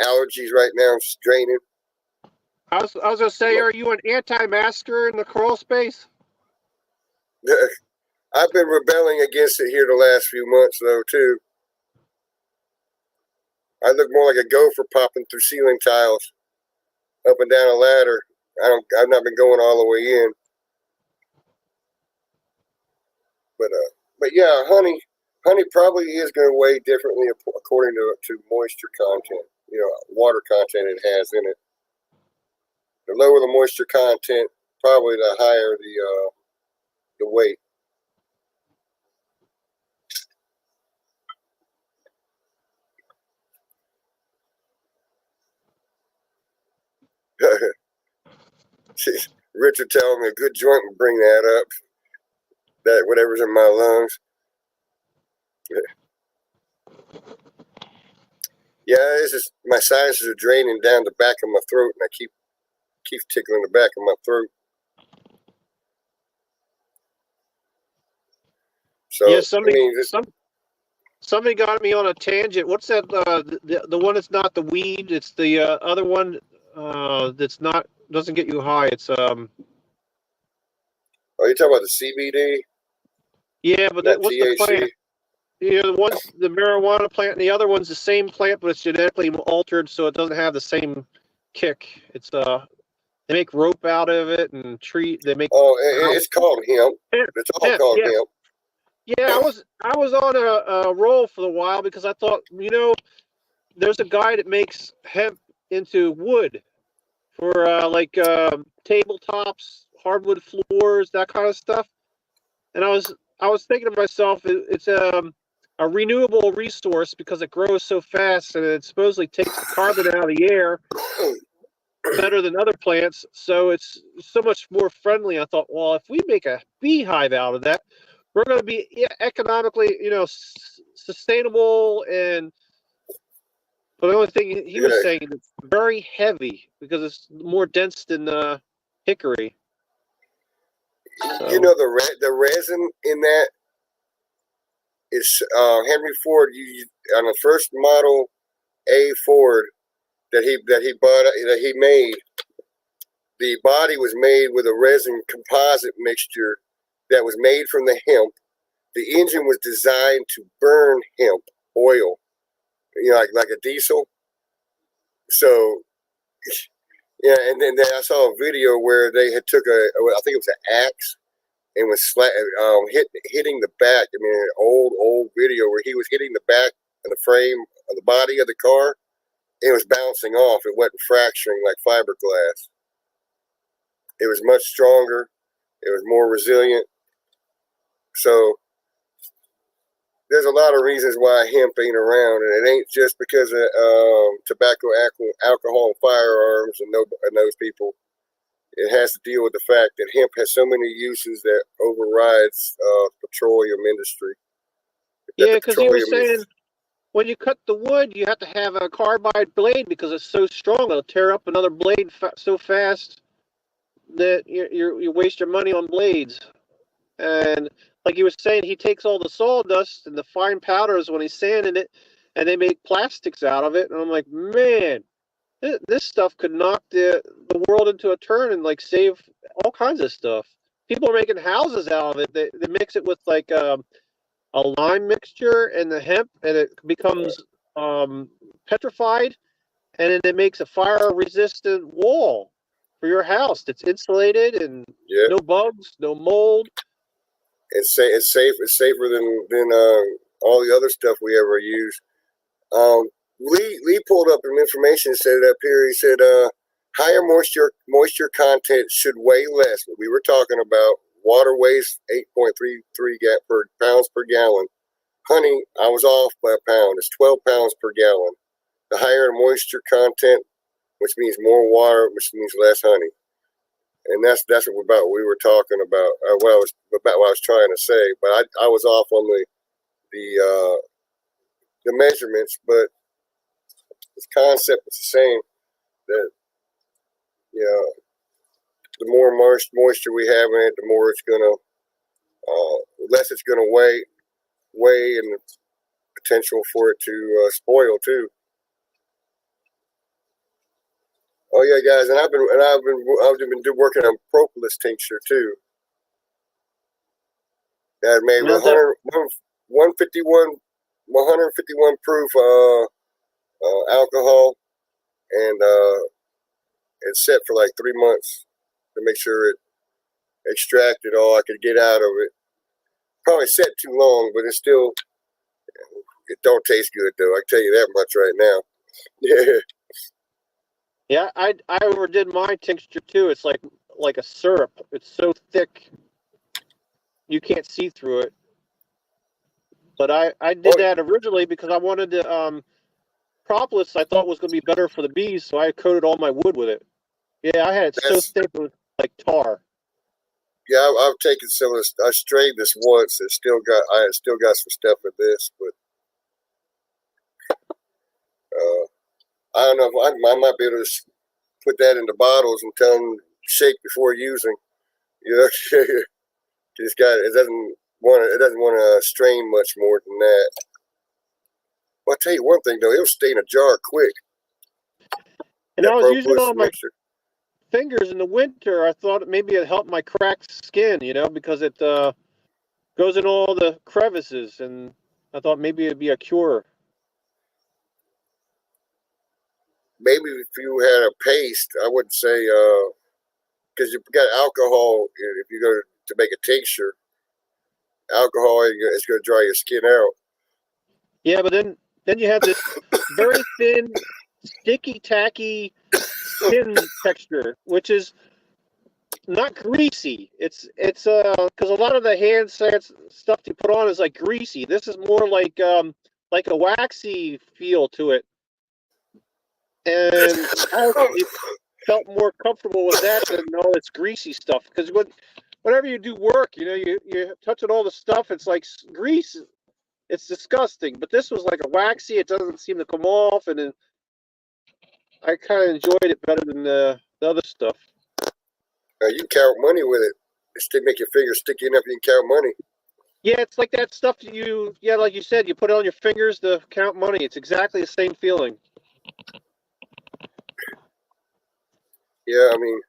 Allergies right now, I'm straining. I was gonna say, are you an anti-masker in the crawl space? I've been rebelling against it here the last few months, though, too. I look more like a gopher popping through ceiling tiles, up and down a ladder. I've not been going all the way in. But yeah, honey probably is going to weigh differently according to moisture content, water content it has in it. The lower the moisture content, probably the higher the weight. Richard telling me a good joint would bring that up. That whatever's in my lungs. Yeah, it's just my sinuses are draining down the back of my throat, and I keep tickling the back of my throat. So yeah, somebody got me on a tangent. What's that? The one that's not the weed. It's the other one that's doesn't get you high. It's Oh, you're talking about the CBD? Yeah, but what's THC? The plant? The one's the marijuana plant, and the other one's the same plant, but it's genetically altered, so it doesn't have the same kick. It's they make rope out of it and they make. Oh, it's called hemp. It's all called hemp. Yeah, I was on a roll for a while because I thought, there's a guy that makes hemp into wood for tabletops, hardwood floors, that kind of stuff. And I was thinking to myself, it's a renewable resource because it grows so fast and it supposedly takes the carbon out of the air better than other plants, so it's so much more friendly. I thought, well, if we make a beehive out of that, we're going to be economically, sustainable. And but the only thing he was Yeah, saying, it's very heavy because it's more dense than hickory. you So know the resin in that is Henry Ford. On the first Model A Ford that he bought that he made, the body was made with a resin composite mixture that was made from the hemp. The engine was designed to burn hemp oil, like a diesel. So yeah, and then I saw a video where they had took I think it was an axe and was hitting the back. I mean, an old video where he was hitting the back of the frame of the body of the car. It was bouncing off. It wasn't fracturing like fiberglass. It was much stronger. It was more resilient. So there's a lot of reasons why hemp ain't around, and it ain't just because of tobacco, alcohol, and firearms, and those people. It has to deal with the fact that hemp has so many uses that overrides the petroleum industry. That yeah, the because he was petroleum saying is, when you cut the wood, you have to have a carbide blade because it's so strong. It'll tear up another blade so fast that you waste your money on blades. And like he was saying, he takes all the sawdust and the fine powders when he's sanding it, and they make plastics out of it. And I'm like, man, this stuff could knock the world into a turn and like save all kinds of stuff. People are making houses out of it. They mix it with like a lime mixture and the hemp, and it becomes petrified, and then it makes a fire-resistant wall for your house that's insulated and yeah, no bugs, no mold. it's safe. It's safer than all the other stuff we ever used. Lee pulled up some information and said it up here. He said higher moisture content should weigh less. What we were talking about, water weighs 8.33 per pounds per gallon. Honey, I was off by a pound. It's 12 pounds per gallon. The higher the moisture content, which means more water, which means less honey. And that's what we were talking about. What I was trying to say, but I was off on the measurements, but this concept is the same. That you know, the more moisture we have in it, the more it's gonna, less it's gonna weigh, and the potential for it to spoil too. Oh yeah, guys, and I've been working on propolis tincture too. That made How's that? 151 151 proof alcohol, and it's set for like 3 months to make sure it extracted all I could get out of it. Probably set too long, but it don't taste good though. I can tell you that much right now. Yeah, Yeah, I overdid my tincture too. It's like a syrup. It's so thick you can't see through it. But I did oh that originally because I wanted to propolis. I thought was going to be better for the bees, so I coated all my wood with it. Yeah, I had it so that's thick it was like tar. yeah. I've taken some of this. I strayed this once. I still got some stuff in this, but uh, I don't know. If I might be able to put that into bottles and tell them shake before using. You know, it's got it doesn't want to strain much more than that. Well, I'll tell you one thing though, it'll stay in a jar quick. And That I was using it propolis on my mixture. fingers in the winter. I thought maybe it helped my cracked skin, because it goes in all the crevices, and I thought maybe it'd be a cure. Maybe if you had a paste, I wouldn't say because you've got alcohol. If you go to make a tincture, alcohol, it's going to dry your skin out. Yeah, but then you have this very thin, sticky, tacky skin texture, which is not greasy. It's because a lot of the hand stuff you put on is like greasy. This is more like a waxy feel to it, and I felt more comfortable with that than all this greasy stuff. Because whenever you do work, you're touching all the stuff. It's like grease. It's disgusting. But this was like a waxy. It doesn't seem to come off, and then I kind of enjoyed it better than the other stuff. You can count money with it. Make your fingers sticky enough you can count money. Yeah, it's like that stuff like you said, you put it on your fingers to count money. It's exactly the same feeling. Yeah, I mean,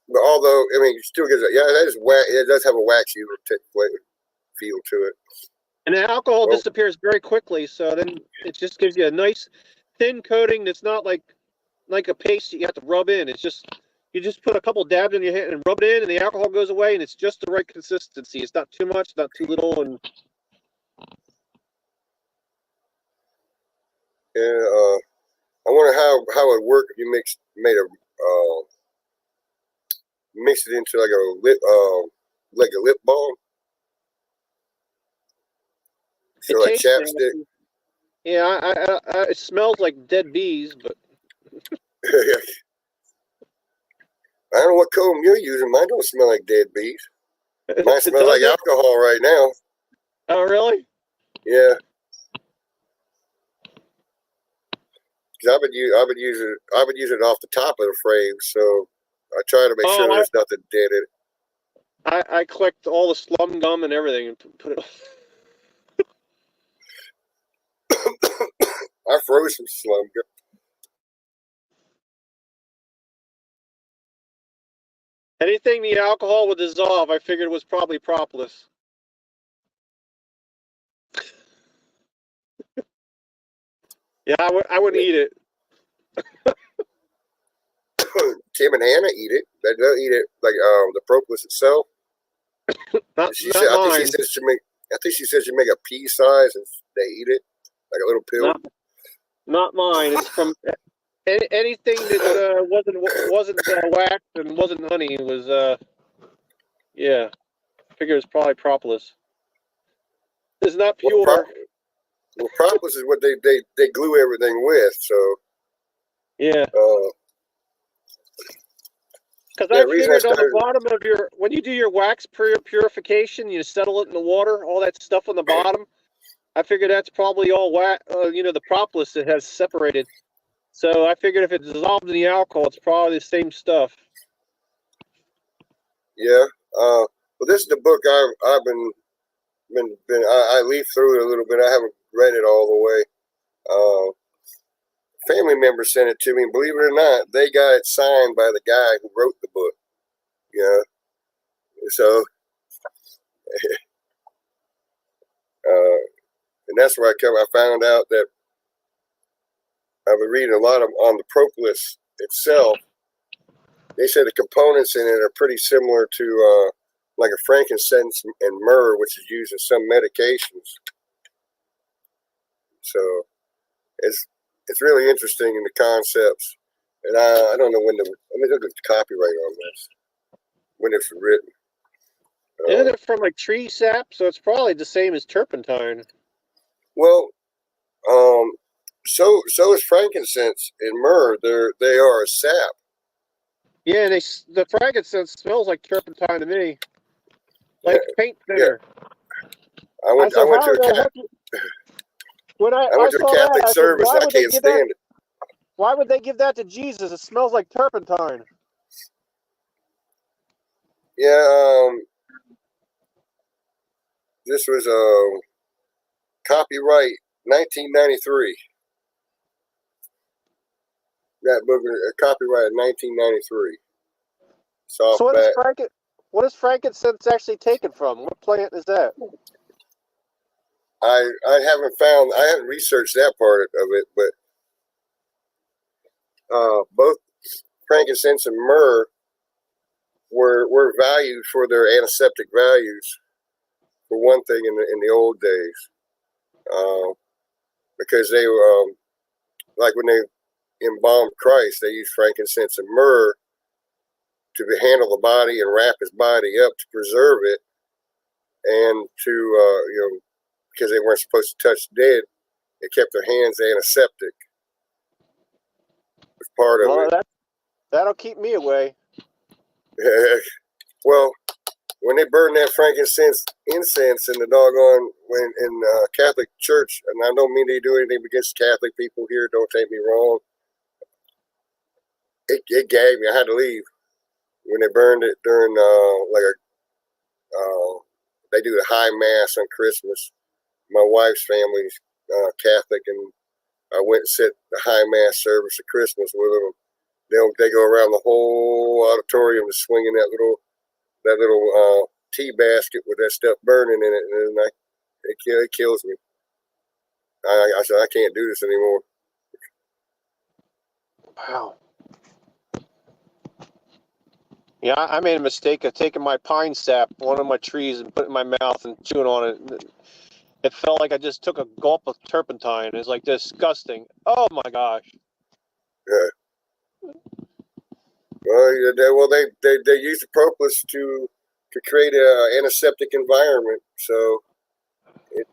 but although, I mean, it still gives it, it does have a waxy feel to it. And the alcohol disappears very quickly, so then it just gives you a nice thin coating that's not like a paste that you have to rub in. It's just, you just put a couple dabs in your hand and rub it in, and the alcohol goes away, and it's just the right consistency. It's not too much, not too little, and yeah, I wonder how it would work if you mix it into like a lip balm. So like chapstick. Yeah, it smells like dead bees, but I don't know what comb you're using. Mine don't smell like dead bees. Mine smells like alcohol right now. Oh, really? Yeah. Because I would use it off the top of the frame, so I try to make sure there's nothing dead in it. I collect all the slum gum and everything and put it. I froze some slum gum. Anything the alcohol would dissolve, I figured was probably propolis. Yeah, I wouldn't eat it. Tim and Hannah eat it. They don't eat it like the propolis itself. not I think she said she make a pea size and they eat it like a little pill. Not mine. It's from anything that wasn't wax and wasn't honey was yeah. I figure it's probably propolis. It's not pure. Well, propolis is what they glue everything with. So yeah. Because I figured on the bottom of when you do your wax purification, you settle it in the water, all that stuff on the bottom. I figured that's probably all the propolis that has separated. So I figured if it's dissolved in the alcohol, it's probably the same stuff. Yeah. Well, this is the book I've been I leafed through it a little bit. I haven't read it all the way. Family member sent it to me, and believe it or not, they got it signed by the guy who wrote the book. Yeah. So, and that's where I found out that I've been reading a lot on the propolis itself. They said the components in it are pretty similar to like a frankincense and myrrh, which is used in some medications. So it's really interesting in the concepts. And I don't know let me look at the copyright on this, when it's written. Isn't it from like tree sap? So it's probably the same as turpentine. Well, so is frankincense and myrrh. They are a sap. Yeah, and the frankincense smells like turpentine to me, like paint thinner. Yeah. I went to a Catholic service. I can't stand it. Why would they give that to Jesus? It smells like turpentine. Yeah. This was copyright 1993. That book is copyright 1993. So what is frankincense actually taken from? What plant is that? I haven't researched that part of it, but both frankincense and myrrh were valued for their antiseptic values. one thing in the old days, because they like when they embalmed Christ, they used frankincense and myrrh to handle the body and wrap his body up to preserve it, and to because they weren't supposed to touch the dead, they kept their hands antiseptic. As part of it. That'll keep me away. Well, when they burn that frankincense incense in the doggone in Catholic Church, and I don't mean to do anything against Catholic people here, don't take me wrong. It gagged me. I had to leave when they burned it during they do the high mass on Christmas. My wife's family's Catholic, and I went and sit the high mass service at Christmas with them. They go around the whole auditorium and swinging that little tea basket with that stuff burning in it, and it kills me. I said I can't do this anymore. Wow. Yeah, I made a mistake of taking my pine sap, one of my trees, and putting it in my mouth and chewing on it. It felt like I just took a gulp of turpentine. It's like disgusting. Oh my gosh. Yeah. Well, they use the propolis to create an antiseptic environment, so it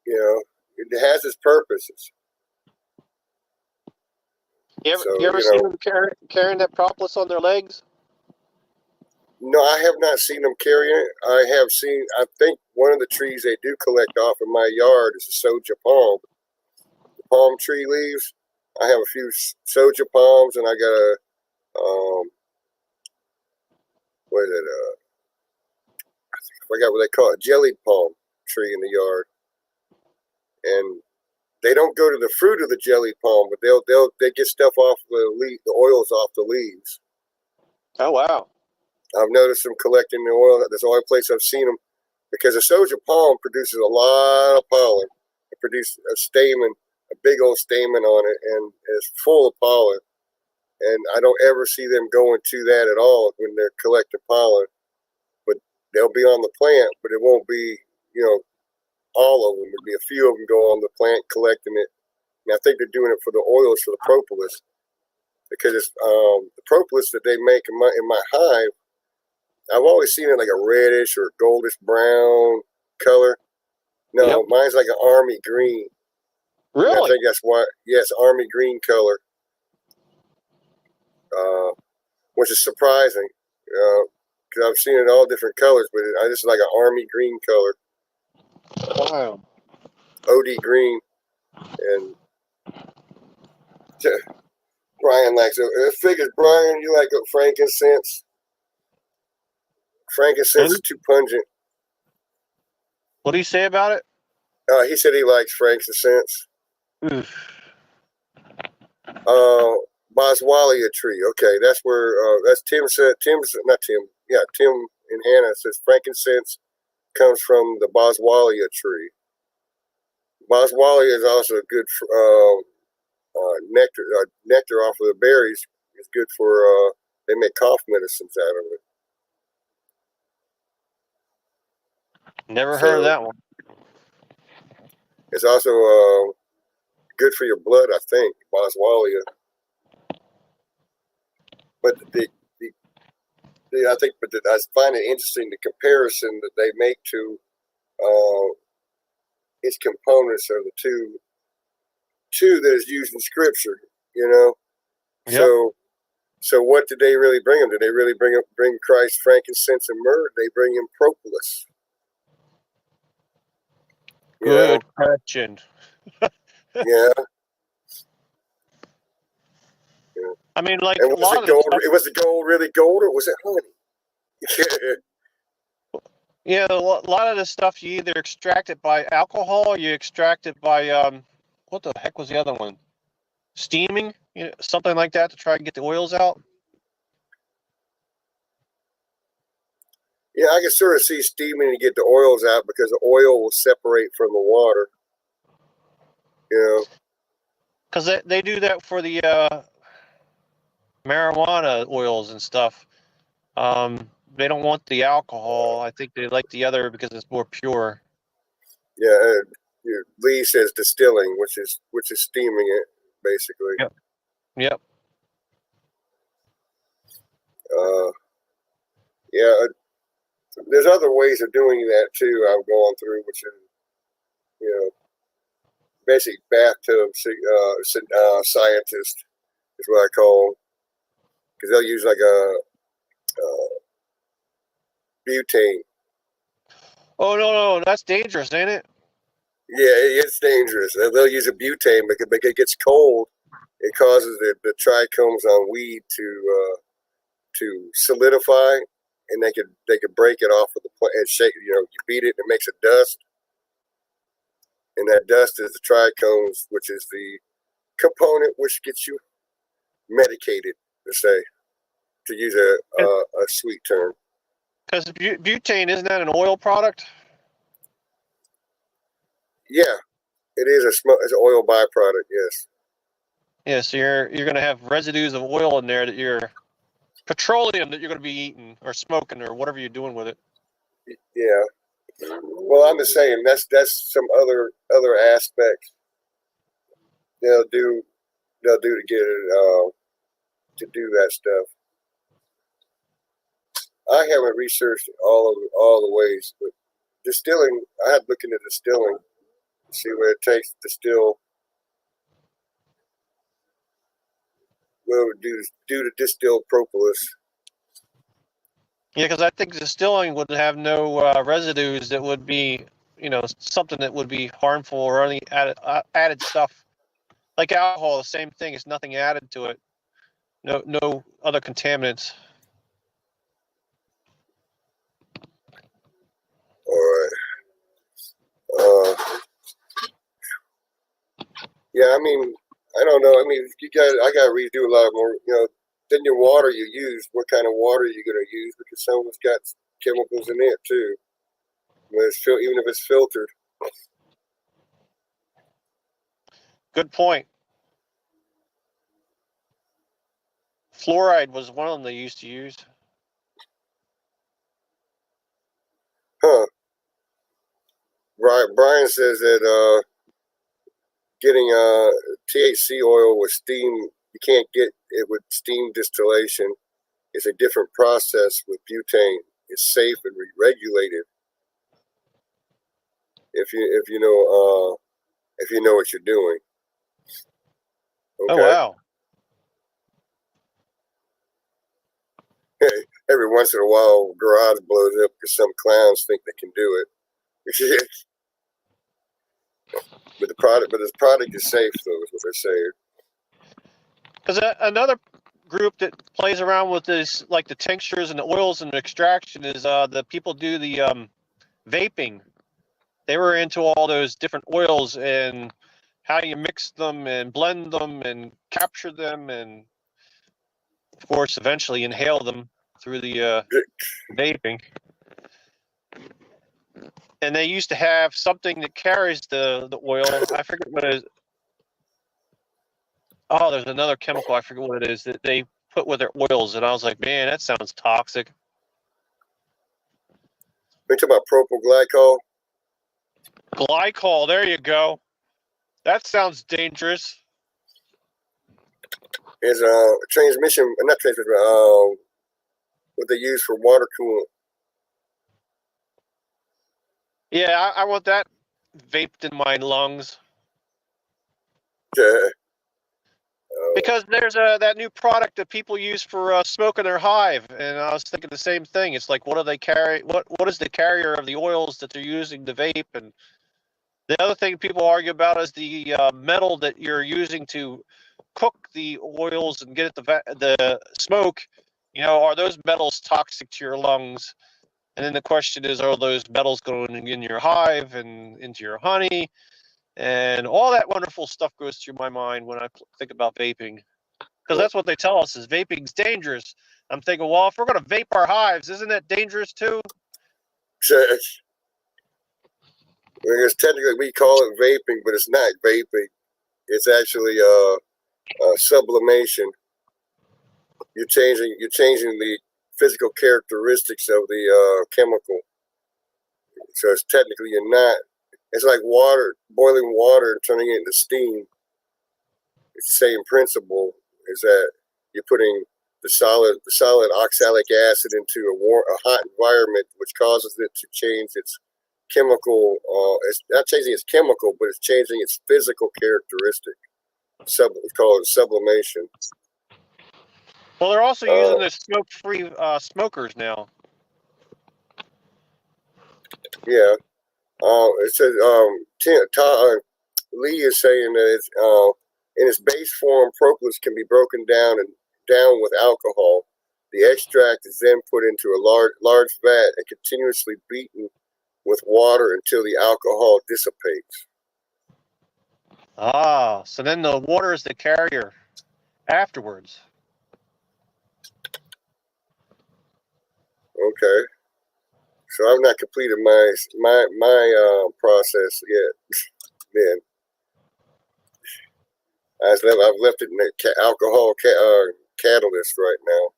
it has its purposes. You ever seen them carrying that propolis on their legs? No, I have not seen them carrying it. I think one of the trees they do collect off in my yard is a soja palm. The palm tree leaves. I have a few soja palms, and I got a what is it? I forgot what they call it. Jellied palm tree in the yard, and they don't go to the fruit of the jellied palm, but they get stuff off the oils off the leaves. Oh wow! I've noticed them collecting the oil. That's the only place I've seen them, because a soja palm produces a lot of pollen. It produces a stamen, a big old stamen on it, and it's full of pollen. And I don't ever see them going to that at all when they're collecting pollen. But they'll be on the plant, but it won't be, all of them. There'll be a few of them go on the plant collecting it. And I think they're doing it for the oils for the propolis, because it's the propolis that they make in my hive. I've always seen it like a reddish or goldish brown color. No, yep. Mine's like an army green. Really? And I think that's why. Yes, army green color, which is surprising, because I've seen it all different colors, but this is like an army green color. Wow. OD green, and Brian likes it. It figures, Brian, you like frankincense. Frankincense is too pungent. What do you say about it? He said he likes frankincense. Boswellia tree. Okay, that's where that's Tim said. Not Tim. Yeah, Tim and Hannah says frankincense comes from the Boswellia tree. Boswellia is also a good nectar. Nectar off of the berries is good for. They make cough medicines out of it. Never heard of that one. It's also good for your blood, I think, Boswellia. But I find it interesting the comparison that they make to its components are the two that is used in Scripture. Yep. So what did they really bring them? Did they really bring Christ frankincense and myrrh? They bring him propolis. Good question. Yeah. I mean, like and was it gold really gold, or was it honey? Yeah, a lot of this stuff you either extract it by alcohol, or you extract it by what the heck was the other one? Steaming, something like that, to try and get the oils out. Yeah, I can sort of see steaming to get the oils out, because the oil will separate from the water. Because they do that for the marijuana oils and stuff. they don't want the alcohol. I think they like the other because it's more pure. Yeah, Lee says distilling, which is steaming it basically. Yep. Yep. Yeah, there's other ways of doing that too. I've gone through, which is basically bathtub scientist is what I call them, because they'll use like a butane. Oh no, that's dangerous, ain't it? Yeah, it's dangerous. They'll use a butane because it gets cold. It causes the trichomes on weed to solidify, and they could break it off of the plant and shake. You beat it and it makes a dust, and that dust is the trichomes, which is the component which gets you medicated, to use a sweet term. Because butane, isn't that an oil product? Yeah, it is it's an oil byproduct. Yes. Yeah, so you're going to have residues of oil in there petroleum that you're going to be eating or smoking or whatever you're doing with it. Yeah. Well, I'm just saying that's some other aspects they'll do to get it to do that stuff. I haven't researched all the ways, but distilling, I had to look into distilling to see what it takes to distill. What it would do to distill propolis. Yeah, because I think distilling would have no residues that would be, something that would be harmful or any added stuff. Like alcohol, the same thing. It's nothing added to it. No other contaminants. All right. Yeah, I mean, I don't know. I mean, I got to redo a lot more. Then your water you use, what kind of water are you going to use? Because some of it's got chemicals in it too. When even if it's filtered. Good point. Fluoride was one of them they used to use. Huh. Brian says that getting THC oil with steam, you can't get it with steam distillation. It's a different process with butane. It's safe and regulated if you know what you're doing. Okay. Oh wow. Every once in a while, garage blows up because some clowns think they can do it. But this product is safe, though, is what they're saying. Because another group that plays around with this, like the tinctures and the oils and the extraction, is the people do the vaping. They were into all those different oils and how you mix them and blend them and capture them and, of course, eventually inhale them through the vaping. And they used to have something that carries the oil. I forget what it is. Oh, there's another chemical. I forget what it is that they put with their oils. And I was like, man, that sounds toxic. We talk about propylglycol. Glycol. There you go. That sounds dangerous. Is transmission, not transmission, what they use for water coolant. Yeah, I want that vaped in my lungs. Because there's that new product that people use for smoke in their hive, and I was thinking the same thing. It's like, what do they carry? What is the carrier of the oils that they're using to vape? And the other thing people argue about is the metal that you're using to cook the oils and get it the smoke. Are those metals toxic to your lungs? And then the question is, are those metals going in your hive and into your honey? And all that wonderful stuff goes through my mind when I think about vaping. Because that's what they tell us is vaping's dangerous. I'm thinking, well, if we're going to vape our hives, isn't that dangerous too? Because technically we call it vaping, but it's not vaping. It's actually sublimation. You're changing the physical characteristics of the chemical. So it's technically you're not. It's like water, boiling water and turning it into steam. It's the same principle. Is that you're putting the solid oxalic acid into a hot environment, which causes it to change its chemical. It's not changing its chemical, but it's changing its physical characteristic. It's called sublimation. Well, they're also using the smoke-free smokers now. Yeah. It says Lee is saying that it's in its base form, propolis can be broken down with alcohol. The extract is then put into a large vat and continuously beaten with water until the alcohol dissipates. Ah, so then the water is the carrier afterwards. Okay. So I've not completed my process yet. Then I've left it in the alcohol catalyst right now.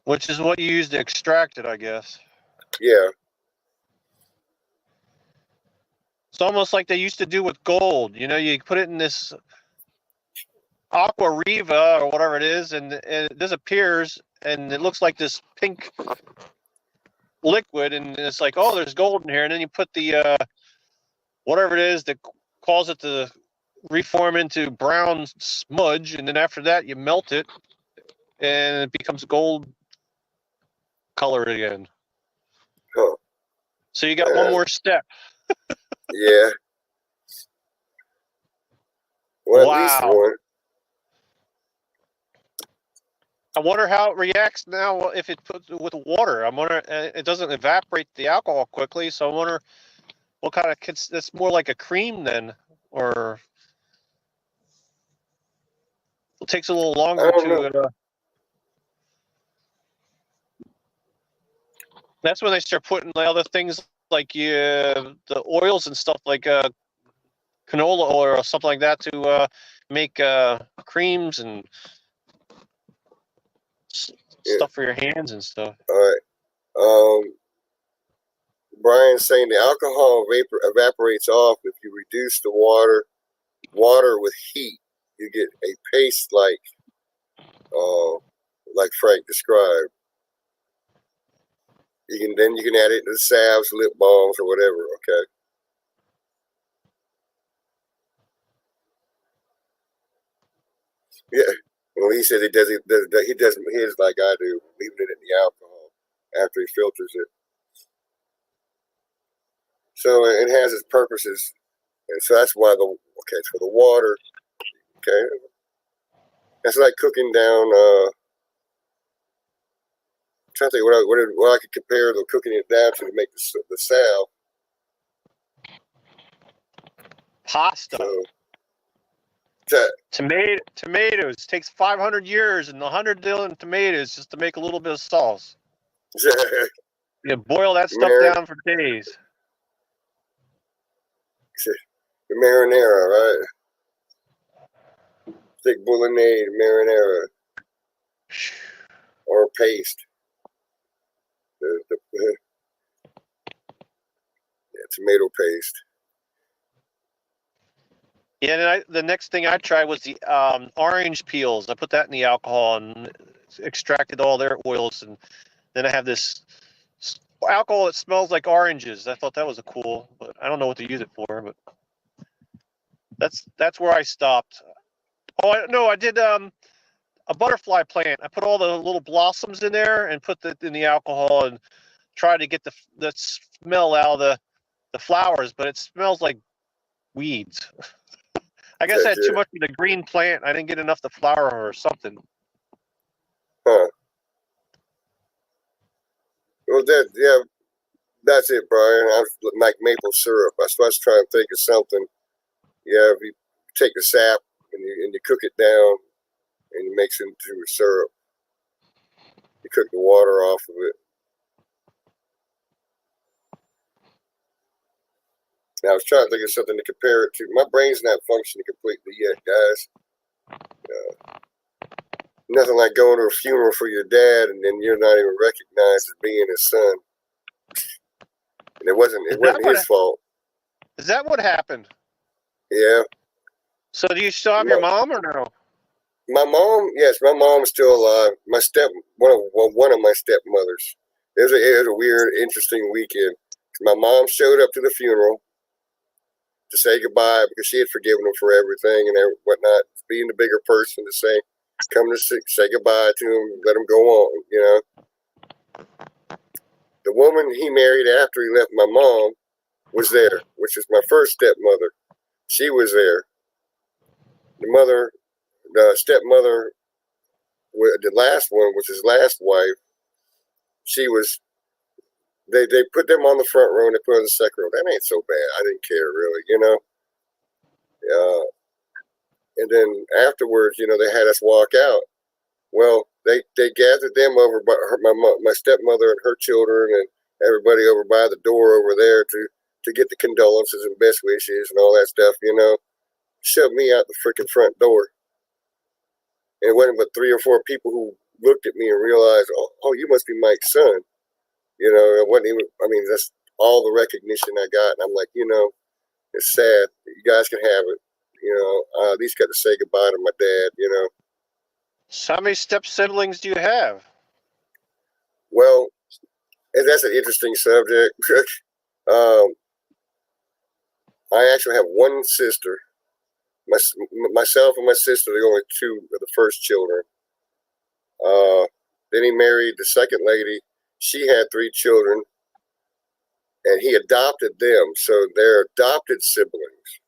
Which is what you use to extract it, I guess. Yeah. It's almost like they used to do with gold. You know, you put it in this aqua riva or whatever it is, and it disappears, and it looks like this pink liquid, and it's like, oh, there's gold in here, and then you put the whatever it is that causes it to reform into brown smudge, and then after that you melt it, and it becomes gold color again. Huh. So you got one more step. Yeah. Well, wow. At least one. I wonder how it reacts now if it puts with water. I wonder it doesn't evaporate the alcohol quickly, so I wonder what kind of it's more like a cream then, or it takes a little longer to. That's when they start putting the other things like the oils and stuff like canola oil or something like that to make creams and stuff for your hands and stuff. All right. Brian's saying the alcohol evaporates off if you reduce the water with heat. You get a paste like Frank described. You can add it to salves, lip balms, or whatever. Okay. Yeah. Well, he said he does his like I do, leaving it in the alcohol after he filters it. So it has its purposes, and so that's why it's for the water. Okay. That's like cooking down. I'm trying to think what I could compare the cooking it down to make the salve. Pasta. Tomatoes takes 500 years and 100 million tomatoes just to make a little bit of sauce. You boil that stuff down for days. The marinara, right? Thick bolognese marinara or paste. Tomato paste. Yeah, and the next thing I tried was the orange peels. I put that in the alcohol and extracted all their oils, and then I have this alcohol that smells like oranges. I thought that was cool, but I don't know what to use it for. But that's where I stopped. Oh no, I did a butterfly plant. I put all the little blossoms in there and put that in the alcohol and tried to get the smell out of the flowers, but it smells like weeds. I guess I had too much of the green plant. I didn't get enough the flower or something. Huh. Well, that's it, Brian. I like maple syrup. I was trying to think of something. Yeah, if you take the sap and you cook it down and you mix it into a syrup. You cook the water off of it. Now, I was trying to think of something to compare it to. My brain's not functioning completely yet, guys. nothing like going to a funeral for your dad and then you're not even recognized as being his son. And it wasn't his fault. Is that what happened? Yeah. So do you still have your mom or no? My mom, yes, my mom is still alive. One of my stepmothers. It was a weird, interesting weekend. My mom showed up to the funeral to say goodbye because she had forgiven him for everything and whatnot. Being the bigger person to say, come to say goodbye to him, let him go on, you know. The woman he married after he left my mom was there, which is my first stepmother. She was there. The stepmother, the last one was his last wife. She was. They put them on the front row and they put her on the second row. That ain't so bad. I didn't care really, you know. And then afterwards, you know, they had us walk out. Well, they gathered them over by my stepmother and her children and everybody over by the door over there to get the condolences and best wishes and all that stuff, you know. Shoved me out the freaking front door. And it wasn't but 3 or 4 people who looked at me and realized, oh, you must be Mike's son. You know, it wasn't even, I mean, that's all the recognition I got. And I'm like, you know, it's sad. You guys can have it. You know, I at least got to say goodbye to my dad, you know. So how many step siblings do you have? Well, and that's an interesting subject. I actually have one sister. Myself and my sister are the only 2 of the first children. Then he married the second lady. She had 3 children, and he adopted them. So they're adopted siblings,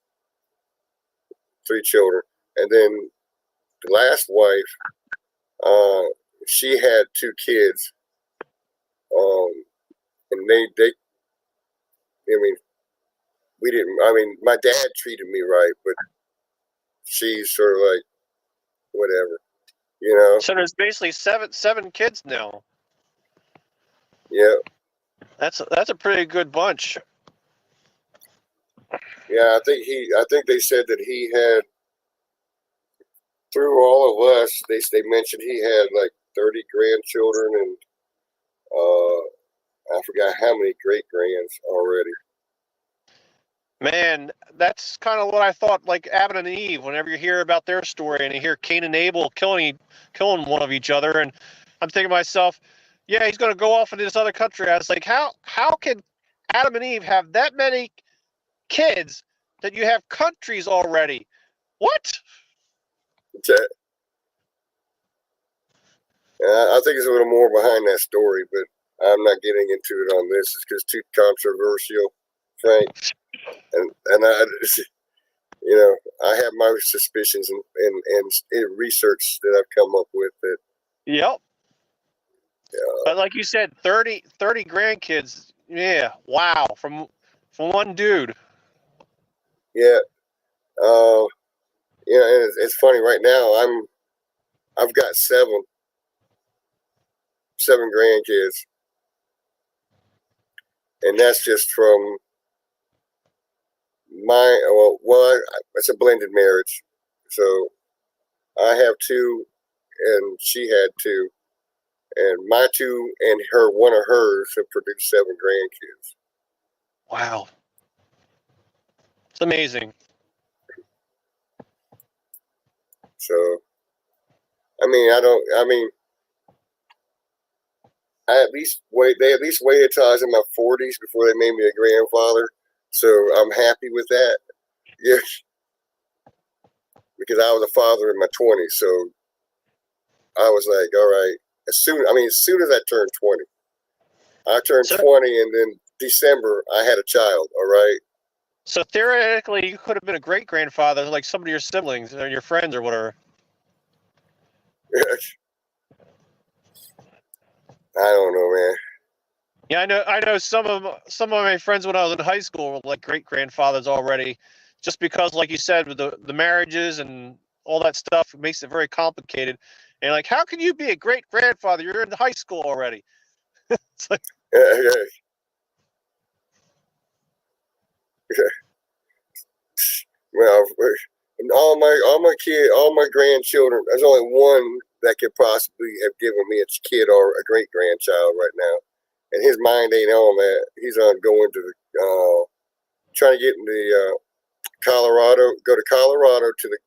3 children. And then the last wife, she had 2 kids. And they, I mean, we didn't, I mean, my dad treated me right, but she's sort of like, whatever, you know? So there's basically seven kids now. Yeah. That's a pretty good bunch. Yeah, I think they said that he had, through all of us, they mentioned he had like 30 grandchildren and I forgot how many great grands already. Man, that's kind of what I thought, like Adam and Eve, whenever you hear about their story and you hear Cain and Abel killing one of each other, and I'm thinking to myself, yeah, he's going to go off into this other country. I was like, how can Adam and Eve have that many kids that you have countries already? What? I think there's a little more behind that story, but I'm not getting into it on this. It's because too controversial, Frank. And I, you know, I have my suspicions and research that I've come up with that. Yep. But like you said, 30 grandkids. Yeah. Wow. From one dude. Yeah. You know, and it's funny right now. I've got seven grandkids, and that's just from it's a blended marriage. So I have 2, and she had 2, and my 2 and one of hers have produced 7 grandkids. Wow. It's amazing. So, I mean, they at least waited till I was in my 40s before they made me a grandfather. So I'm happy with that. Yeah. Because I was a father in my 20s. So I was like, all right, as soon as I turned 20, I turned 20 and then December I had a child. All right. So theoretically, you could have been a great grandfather, like some of your siblings or your friends or whatever. I don't know, man. Yeah, I know some of my friends when I was in high school were like great grandfathers already, just because, like you said, with the marriages and all that stuff, it makes it very complicated. And like, how can you be a great grandfather? You're in high school already. It's like, well, all my grandchildren. There's only one that could possibly have given me a kid or a great grandchild right now. And his mind ain't on that. He's on going to the trying to get in the Colorado, go to Colorado to the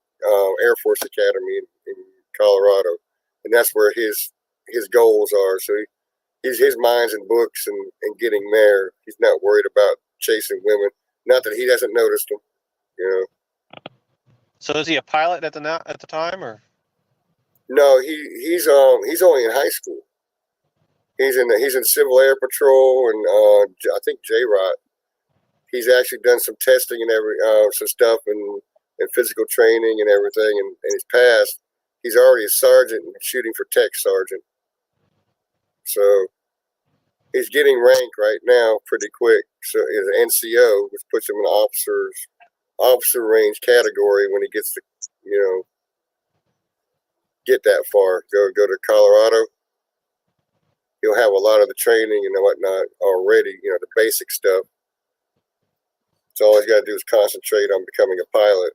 Air Force Academy in Colorado, and that's where his goals are. So his mind's in books and getting there. He's not worried about chasing women. Not that he hasn't noticed them, you know. So is he a pilot at the time, or? No, he's only in high school. He's in Civil Air Patrol and I think JROT. He's actually done some testing and some stuff and physical training and everything, and he's passed. He's already a sergeant and shooting for tech sergeant. So he's getting rank right now pretty quick. So his NCO, which puts him in the officer range category when he gets to, get that far. Go to Colorado. He'll have a lot of the training and whatnot already, the basic stuff. So all he's got to do is concentrate on becoming a pilot.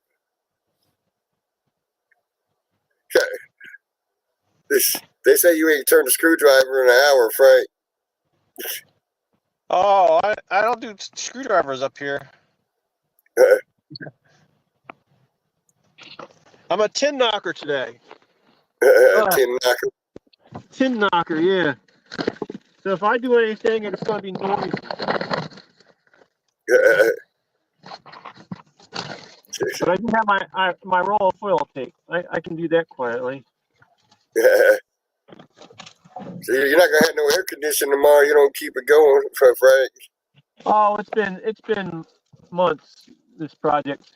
They say you ain't turned a screwdriver in an hour, Frank. Oh, I don't do screwdrivers up here. I'm a tin knocker today. Tin knocker. Tin knocker, yeah. So if I do anything, it's going to be noisy. But I do have my roll of foil tape. I can do that quietly. So you're not gonna have no air conditioning tomorrow. You don't keep it going, Frank. Oh, it's been months, this project.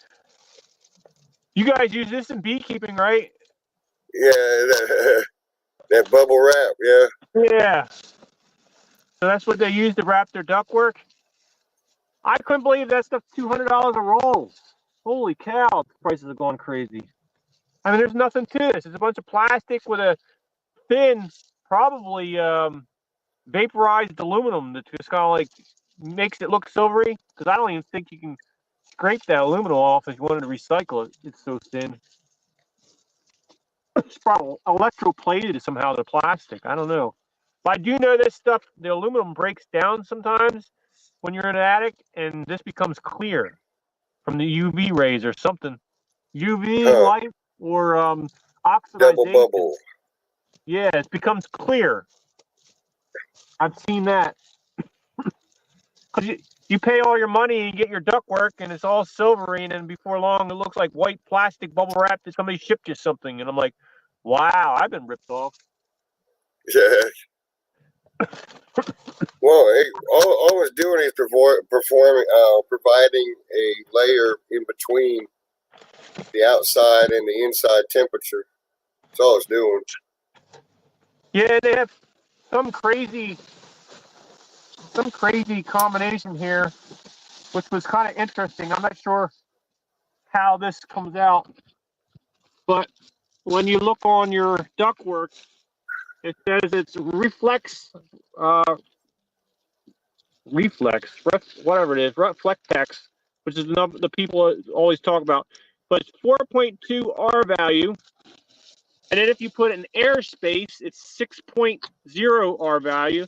You guys use this in beekeeping, right? Yeah, that bubble wrap. Yeah. Yeah. So that's what they use to wrap their ductwork. I couldn't believe that stuff's $200 a roll. Holy cow! Prices are going crazy. I mean, there's nothing to this. It's a bunch of plastic with a thin, probably vaporized aluminum that just kind of like makes it look silvery. Because I don't even think you can scrape that aluminum off if you wanted to recycle it. It's so thin. It's probably electroplated somehow to plastic. I don't know. But I do know this stuff, the aluminum breaks down sometimes when you're in an attic, and this becomes clear from the UV rays or something. UV light or oxidization. Double bubble. Yeah, it becomes clear. I've seen that. Because you pay all your money and you get your ductwork, and it's all silvery, and then before long, it looks like white plastic bubble wrap that somebody shipped you something. And I'm like, wow, I've been ripped off. Yeah. Well, all it's doing is providing a layer in between the outside and the inside temperature. That's all it's doing. Yeah, they have some crazy combination here, which was kind of interesting. I'm not sure how this comes out, but when you look on your ductwork, it says it's whatever it is, Reflectex, which is the number the people always talk about. But it's 4.2 R value, and then if you put an airspace, it's 6.0 R value.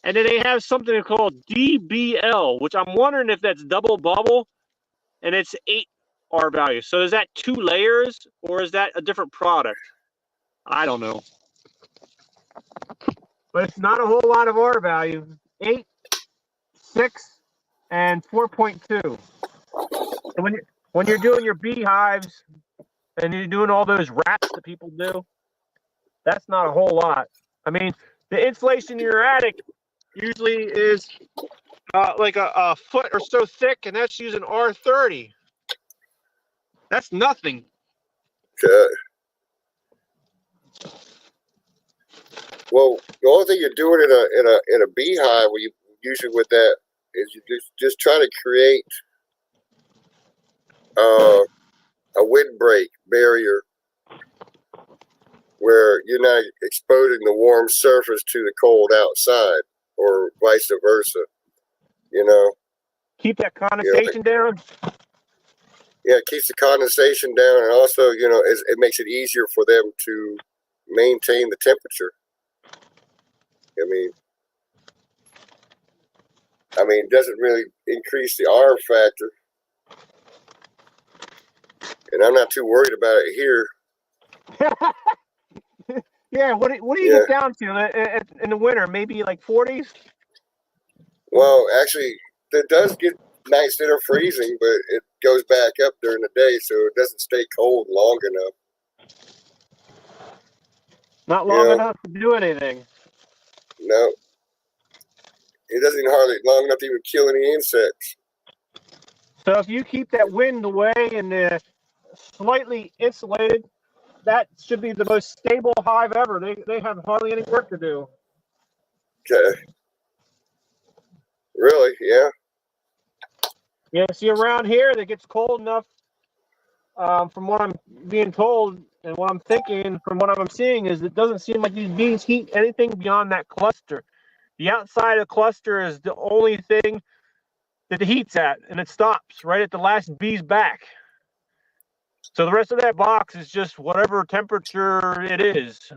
And then they have something called DBL, which I'm wondering if that's double bubble, and it's 8 R value. So is that 2 layers, or is that a different product? I don't know. But it's not a whole lot of R value. 8, 6, and 4.2. And when you're doing your beehives and you're doing all those wraps that people do, that's not a whole lot. I mean, the insulation in your attic usually is like a foot or so thick, and that's using R30. That's nothing. Okay. Well, the only thing you're doing in a beehive, where you usually with that is you just try to create a windbreak barrier where you're not exposing the warm surface to the cold outside, or vice versa. Keep that condensation down. Yeah, it keeps the condensation down, and also, it makes it easier for them to maintain the temperature. It doesn't really increase the R factor, and I'm not too worried about it here. Yeah, what do you get down to in the winter? Maybe like 40s? Well, actually, it does get nights that are freezing, but it goes back up during the day, so it doesn't stay cold long enough. Not long enough to do anything. No. It doesn't even hardly long enough to even kill any insects. So if you keep that wind away and slightly insulated, that should be the most stable hive ever. They have hardly any work to do. Okay. Really? Yeah. Yeah. See, around here, it gets cold enough. From what I'm being told and what I'm thinking, from what I'm seeing, is it doesn't seem like these bees heat anything beyond that cluster. The outside of the cluster is the only thing that the heat's at, and it stops right at the last bee's back. So the rest of that box is just whatever temperature it is.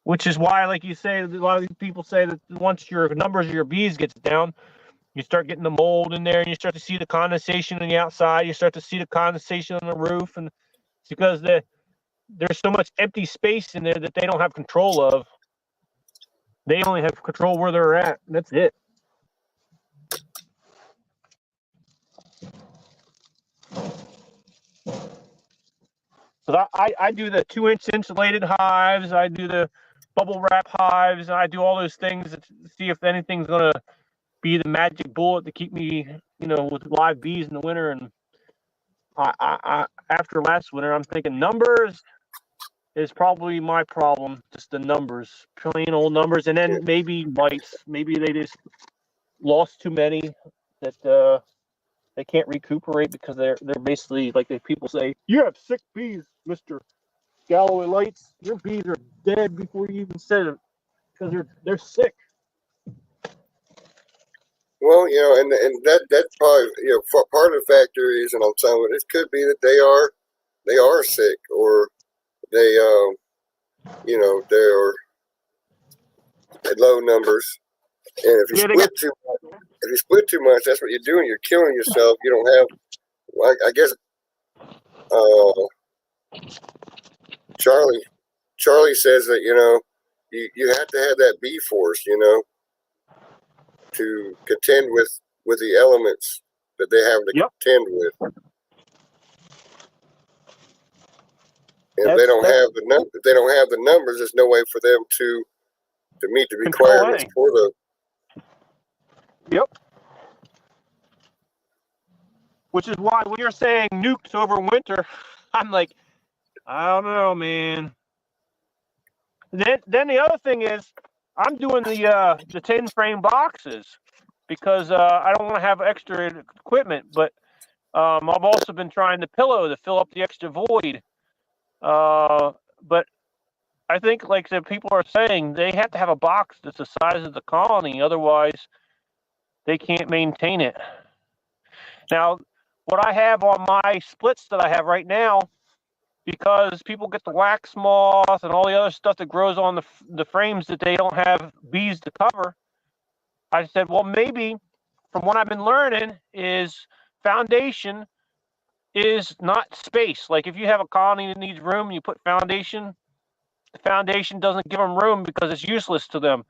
Which is why, like you say, a lot of these people say that once your numbers of your bees gets down, you start getting the mold in there, and you start to see the condensation on the outside. You start to see the condensation on the roof, and it's because there's so much empty space in there that they don't have control of. They only have control where they're at, and that's it. So I do the 2-inch insulated hives. I do the bubble wrap hives. And I do all those things to see if anything's going to be the magic bullet to keep me, with live bees in the winter. And I after last winter, I'm thinking numbers is probably my problem. Just the numbers, plain old numbers, and then maybe mites. Maybe they just lost too many that they can't recuperate because they're basically, like the people say, you have sick bees, Mr. Galloway Lights. Your bees are dead before you even said it because they're sick. Well, and that's probably part of the factor is, and I'm telling you, it could be that they are sick, or they they're at low numbers, and if you split too much, that's what you're doing. You're killing yourself. You don't have. Well, I guess Charlie says that you have to have that bee force, to contend with the elements that they have to contend with. And if they don't have the numbers, there's no way for them to meet the requirements for the. Yep. Which is why when you're saying nukes over winter, I'm like, I don't know, man. Then the other thing is, I'm doing the 10 frame boxes because I don't want to have extra equipment, but I've also been trying the pillow to fill up the extra void. But I think, like the people are saying, they have to have a box that's the size of the colony, otherwise they can't maintain it. Now, what I have on my splits that I have right now, because people get the wax moth and all the other stuff that grows on the frames that they don't have bees to cover, I said, well, maybe from what I've been learning is foundation is not space. Like if you have a colony that needs room and you put foundation, the foundation doesn't give them room because it's useless to them.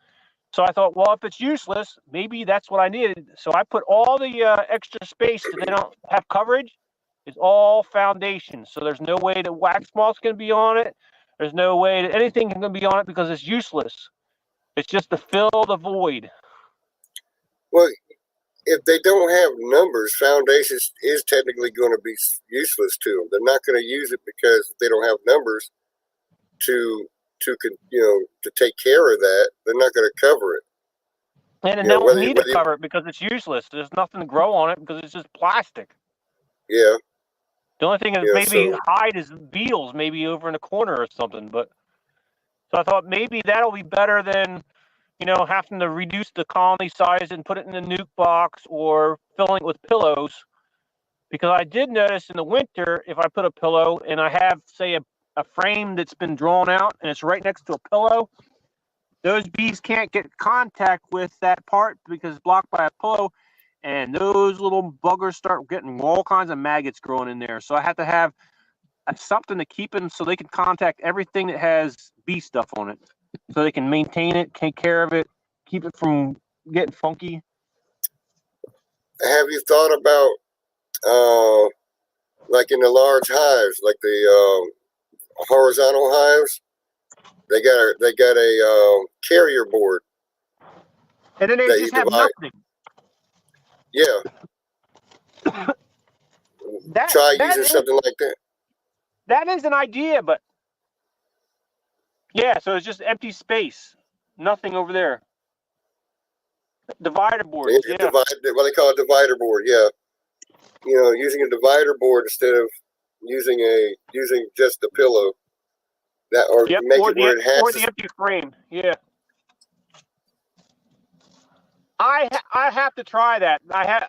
So I thought, well, if it's useless, maybe that's what I needed. So I put all the extra space that they don't have coverage is all foundation. So there's no way that wax moths can be on it. There's no way that anything can be on it because it's useless. It's just to fill the void. Well, if they don't have numbers, foundation is technically going to be useless to them. They're not going to use it because they don't have numbers to take care of that. They're not going to cover it. And they don't need to cover it because it's useless. There's nothing to grow on it because it's just plastic. Yeah. The only thing is maybe hide is beetles, maybe over in the corner or something. But so I thought maybe that'll be better than having to reduce the colony size and put it in a nuke box or filling it with pillows. Because I did notice in the winter, if I put a pillow and I have, say, a frame that's been drawn out and it's right next to a pillow, those bees can't get contact with that part because it's blocked by a pillow, and those little buggers start getting all kinds of maggots growing in there. So I have to have something to keep them so they can contact everything that has bee stuff on it, so they can maintain it, take care of it, keep it from getting funky. Have you thought about like in the large hives, like the horizontal hives? They got a carrier board And then they that you just have divide. nothing. Yeah. Try using something like that. That is an idea, but yeah, so it's just empty space, nothing over there. Divider boards, yeah. What they call a divider board, yeah. Using a divider board instead of using just the pillow. That or yep. make or it where it has or the empty frame, yeah. I have to try that. I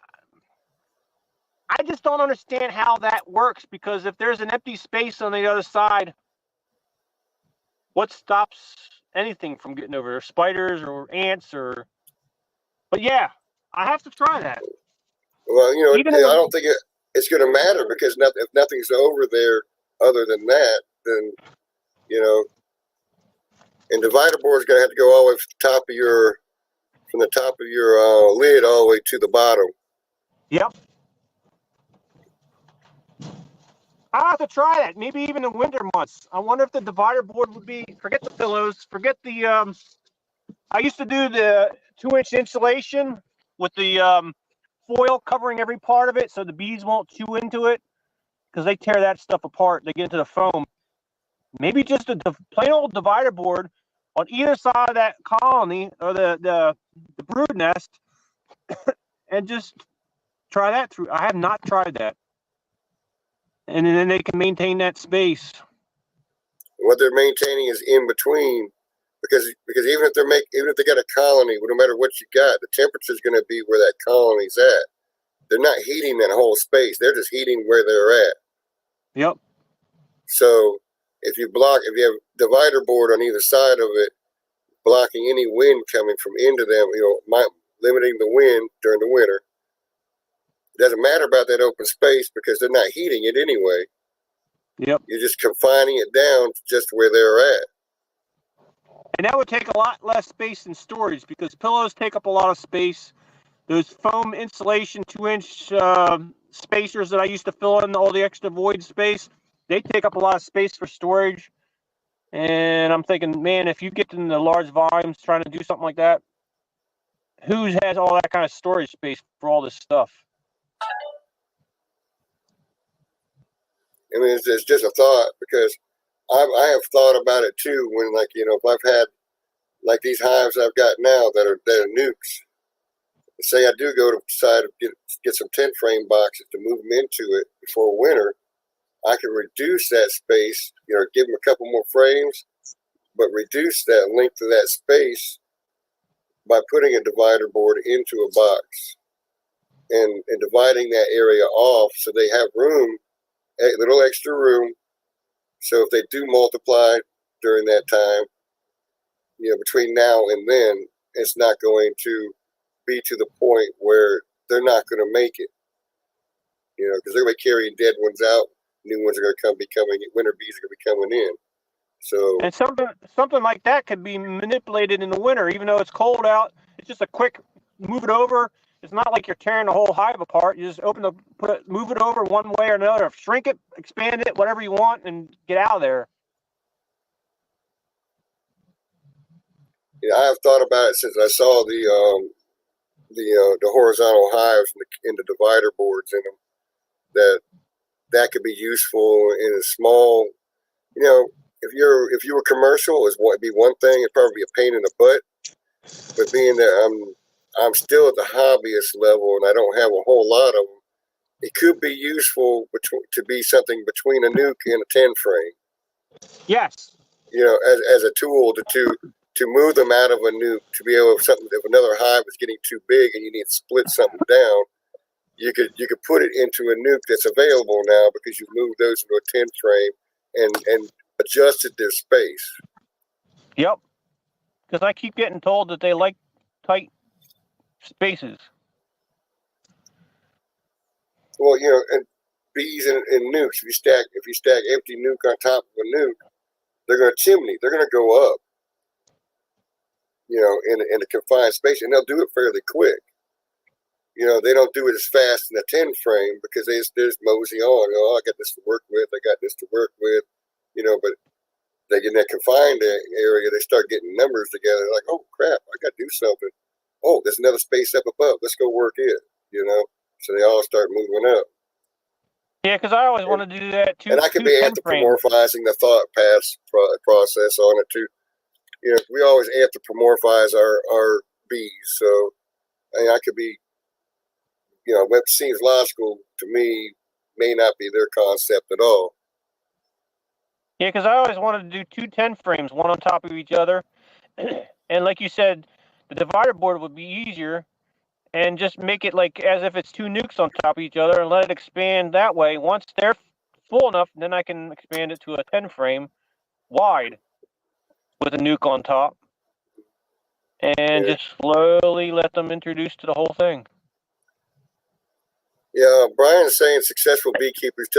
just don't understand how that works, because if there's an empty space on the other side, what stops anything from getting over there? Spiders or ants or? But yeah, I have to try that. Well, I don't think it's going to matter, because if nothing's over there other than that, then and divider board is going to have to go all the way from the top of your lid all the way to the bottom. Yep. I'll have to try that. Maybe even in winter months. I wonder if the divider board would be. Forget the pillows. Forget the. I used to do the 2-inch insulation with the foil covering every part of it, so the bees won't chew into it, because they tear that stuff apart. They get into the foam. Maybe just a plain old divider board on either side of that colony or the brood nest, and just try that through. I have not tried that. And then they can maintain that space. What they're maintaining is in between, because even if they got a colony, no matter what you got, the temperature is going to be where that colony's at. They're not heating that whole space; they're just heating where they're at. Yep. So if you have divider board on either side of it, blocking any wind coming from into them, limiting the wind during the winter. It doesn't matter about that open space because they're not heating it anyway. Yep. You're just confining it down to just where they're at. And that would take a lot less space in storage, because pillows take up a lot of space. Those foam insulation 2-inch spacers that I used to fill in all the extra void space, they take up a lot of space for storage. And I'm thinking, man, if you get in the large volumes trying to do something like that, who has all that kind of storage space for all this stuff? I mean, it's just a thought, because I have thought about it too. When if I've had like these hives I've got now that are nukes. Say I do go to decide to get some tent frame boxes to move them into it before winter, I can reduce that space, give them a couple more frames, but reduce that length of that space by putting a divider board into a box and dividing that area off so they have room, a little extra room. So if they do multiply during that time, between now and then, it's not going to be to the point where they're not going to make it. Because they're going to be carrying dead ones out, new ones are going to be coming. Winter bees are going to be coming in. So, and something like that could be manipulated in the winter, even though it's cold out. It's just a quick move it over. It's not like you're tearing the whole hive apart. You just move it over one way or another, shrink it, expand it, whatever you want, and get out of there. I have thought about it since I saw the horizontal hives and the divider boards in them. That could be useful in a small. If you were commercial, it'd be one thing. It'd probably be a pain in the butt. But being that I'm still at the hobbyist level and I don't have a whole lot of them, it could be useful to be something between a nuke and a 10 frame. Yes. As a tool to move them out of a nuke, to be able if another hive is getting too big and you need to split something down, you could put it into a nuke that's available now because you've moved those into a 10 frame and adjusted their space. Yep. Because I keep getting told that they like tight spaces. Well, and bees and nukes, if you stack empty nuke on top of a nuke, they're going to chimney. They're going to go up, in a confined space, and they'll do it fairly quick. They don't do it as fast in a 10 frame because they just mosey on. I got this to work with. But they get in that confined area, they start getting numbers together. Like, oh crap, I got to do something. Oh, there's another space up above. Let's go work it. So they all start moving up. Yeah, because I always wanted to do that too. And I could be anthropomorphizing the thought path process on it too. We always anthropomorphize our bees. So I could be, what seems logical to me may not be their concept at all. Yeah, because I always wanted to do 2 10 frames, one on top of each other. And like you said, the divider board would be easier, and just make it like as if it's 2 nukes on top of each other and let it expand that way. Once they're full enough, then I can expand it to a 10 frame wide with a nuke on top, and just slowly let them introduce to the whole thing. Yeah, Brian's saying successful beekeepers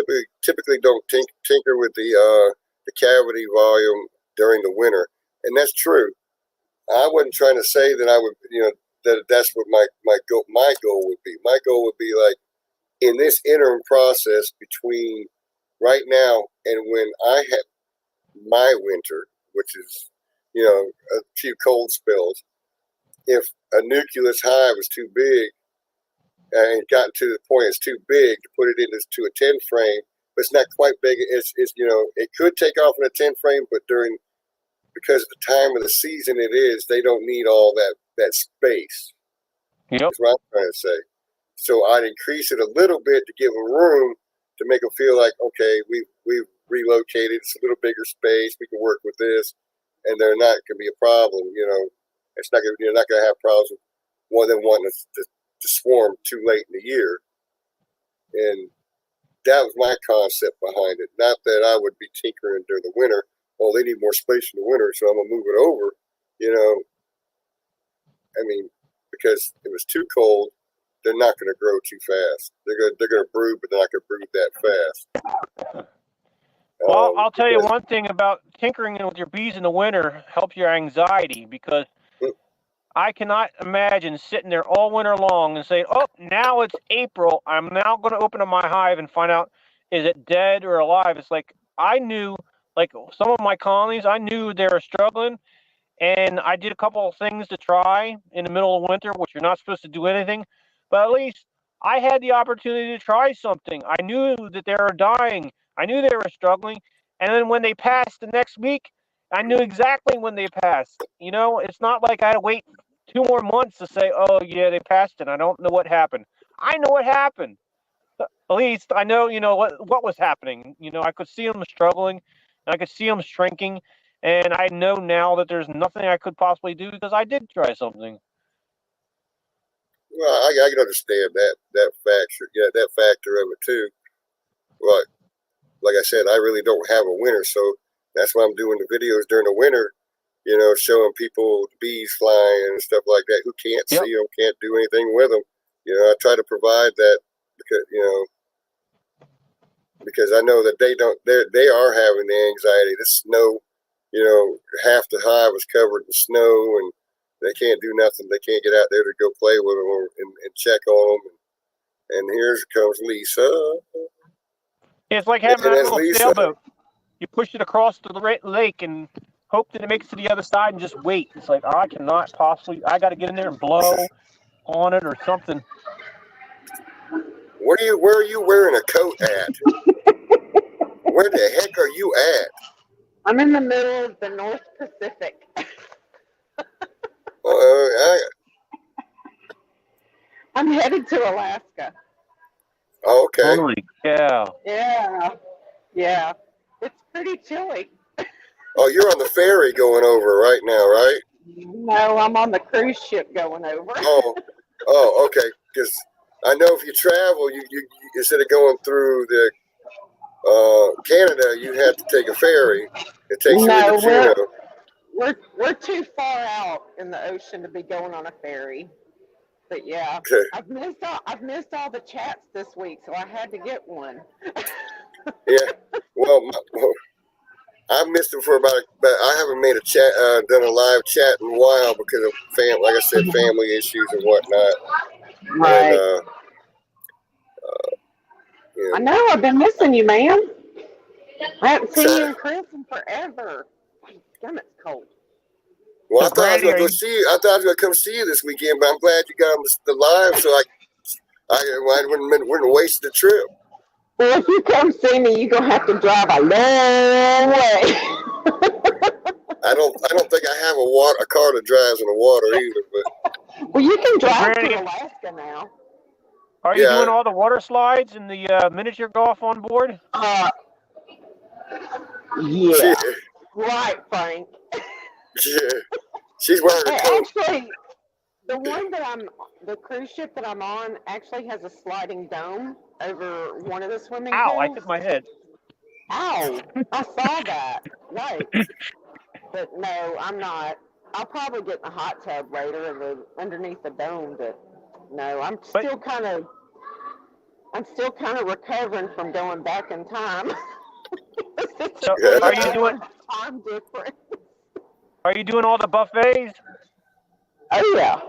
typically don't tinker with the cavity volume during the winter, and that's true. I wasn't trying to say that I would, that's what my goal would be. My goal would be like in this interim process between right now and when I had my winter, which is a few cold spells. If a nucleus hive was too big and gotten to the point it's too big to put it into a 10 frame, but it's not quite big. It's it could take off in a 10 frame, but because of the time of the season it is, they don't need all that space. Yep. That's what I'm trying to say. So I'd increase it a little bit to give them room to make them feel like, okay, we've relocated. It's a little bigger space. We can work with this, and they're not going to be a problem. It's not going. You're not going to have problems with more than wanting to swarm too late in the year. And that was my concept behind it. Not that I would be tinkering during the winter. Oh, they need more space in the winter, so I'm gonna move it over. Because it was too cold, they're not going to grow too fast. They're going to brood, but they're not going to brood that fast. Well, I'll tell you one thing about tinkering with your bees in the winter helps your anxiety, because I cannot imagine sitting there all winter long and saying, oh, now it's April. I'm now going to open up my hive and find out, is it dead or alive? It's like I knew, like some of my colonies, I knew they were struggling. And I did a couple of things to try in the middle of winter, which you're not supposed to do anything. But at least I had the opportunity to try something. I knew that they were dying. I knew they were struggling. And then when they passed the next week, I knew exactly when they passed. It's not like I had to wait 2 more months to say, oh, yeah, they passed and I don't know what happened. I know what happened. At least I know, what was happening. I could see them struggling, and I could see them shrinking. And I know now that there's nothing I could possibly do because I did try something. Well, I can understand that factor. Yeah, that factor of it too. But like I said, I really don't have a winter, so that's why I'm doing the videos during the winter. Showing people bees flying and stuff like that who can't see them, can't do anything with them. I try to provide that because I know that they are having the anxiety. The snow. Half the hive was covered in snow, and they can't do nothing. They can't get out there to go play with them and check on them. And here comes Lisa. It's like having a little sailboat. You push it across the lake and hope that it makes it to the other side and just wait. It's like, I cannot possibly, I got to get in there and blow on it or something. Where are you wearing a coat at? Where the heck are you at? I'm in the middle of the North Pacific. I'm headed to Alaska. Okay. Holy cow. Yeah. It's pretty chilly. Oh, you're on the ferry going over right now, right? No, I'm on the cruise ship going over. Oh, okay. Because I know if you travel, you instead of going through the Canada, you have to take a ferry. It takes you into No, Juneau. we're too far out in the ocean to be going on a ferry. But yeah, Okay. I've missed all the chats this week, so I had to get one. Yeah. Well, I missed them for but I haven't made a chat, done a live chat in a while because of like I said, family issues and whatnot. Right. And I know, I've been missing you, man. I haven't seen try, you and Chris in forever. Damn, it's cold. well, So, I thought I was Granny, gonna go see you. I thought I was gonna come see you this weekend, but I'm glad you got on the live, so I wouldn't waste the trip. Well, if you come see me, you're gonna have to drive a long way. I don't think I have a car that drives in the water either. But Well, you can so drive Granny, to Alaska now. are you yeah, doing all the water slides and the miniature golf on board? Yeah. Right, Frank. she's wearing a Hey, coat. actually, the cruise ship that I'm on actually has a sliding dome over one of the swimming Ow! I pools. hit my head. Ow! I saw that. Right. But no, I'm not. I'll probably get in the hot tub later underneath the dome, but no, I'm still kind of recovering from going back in time. So, are you doing? Time difference. Are you doing all the buffets? Oh yeah,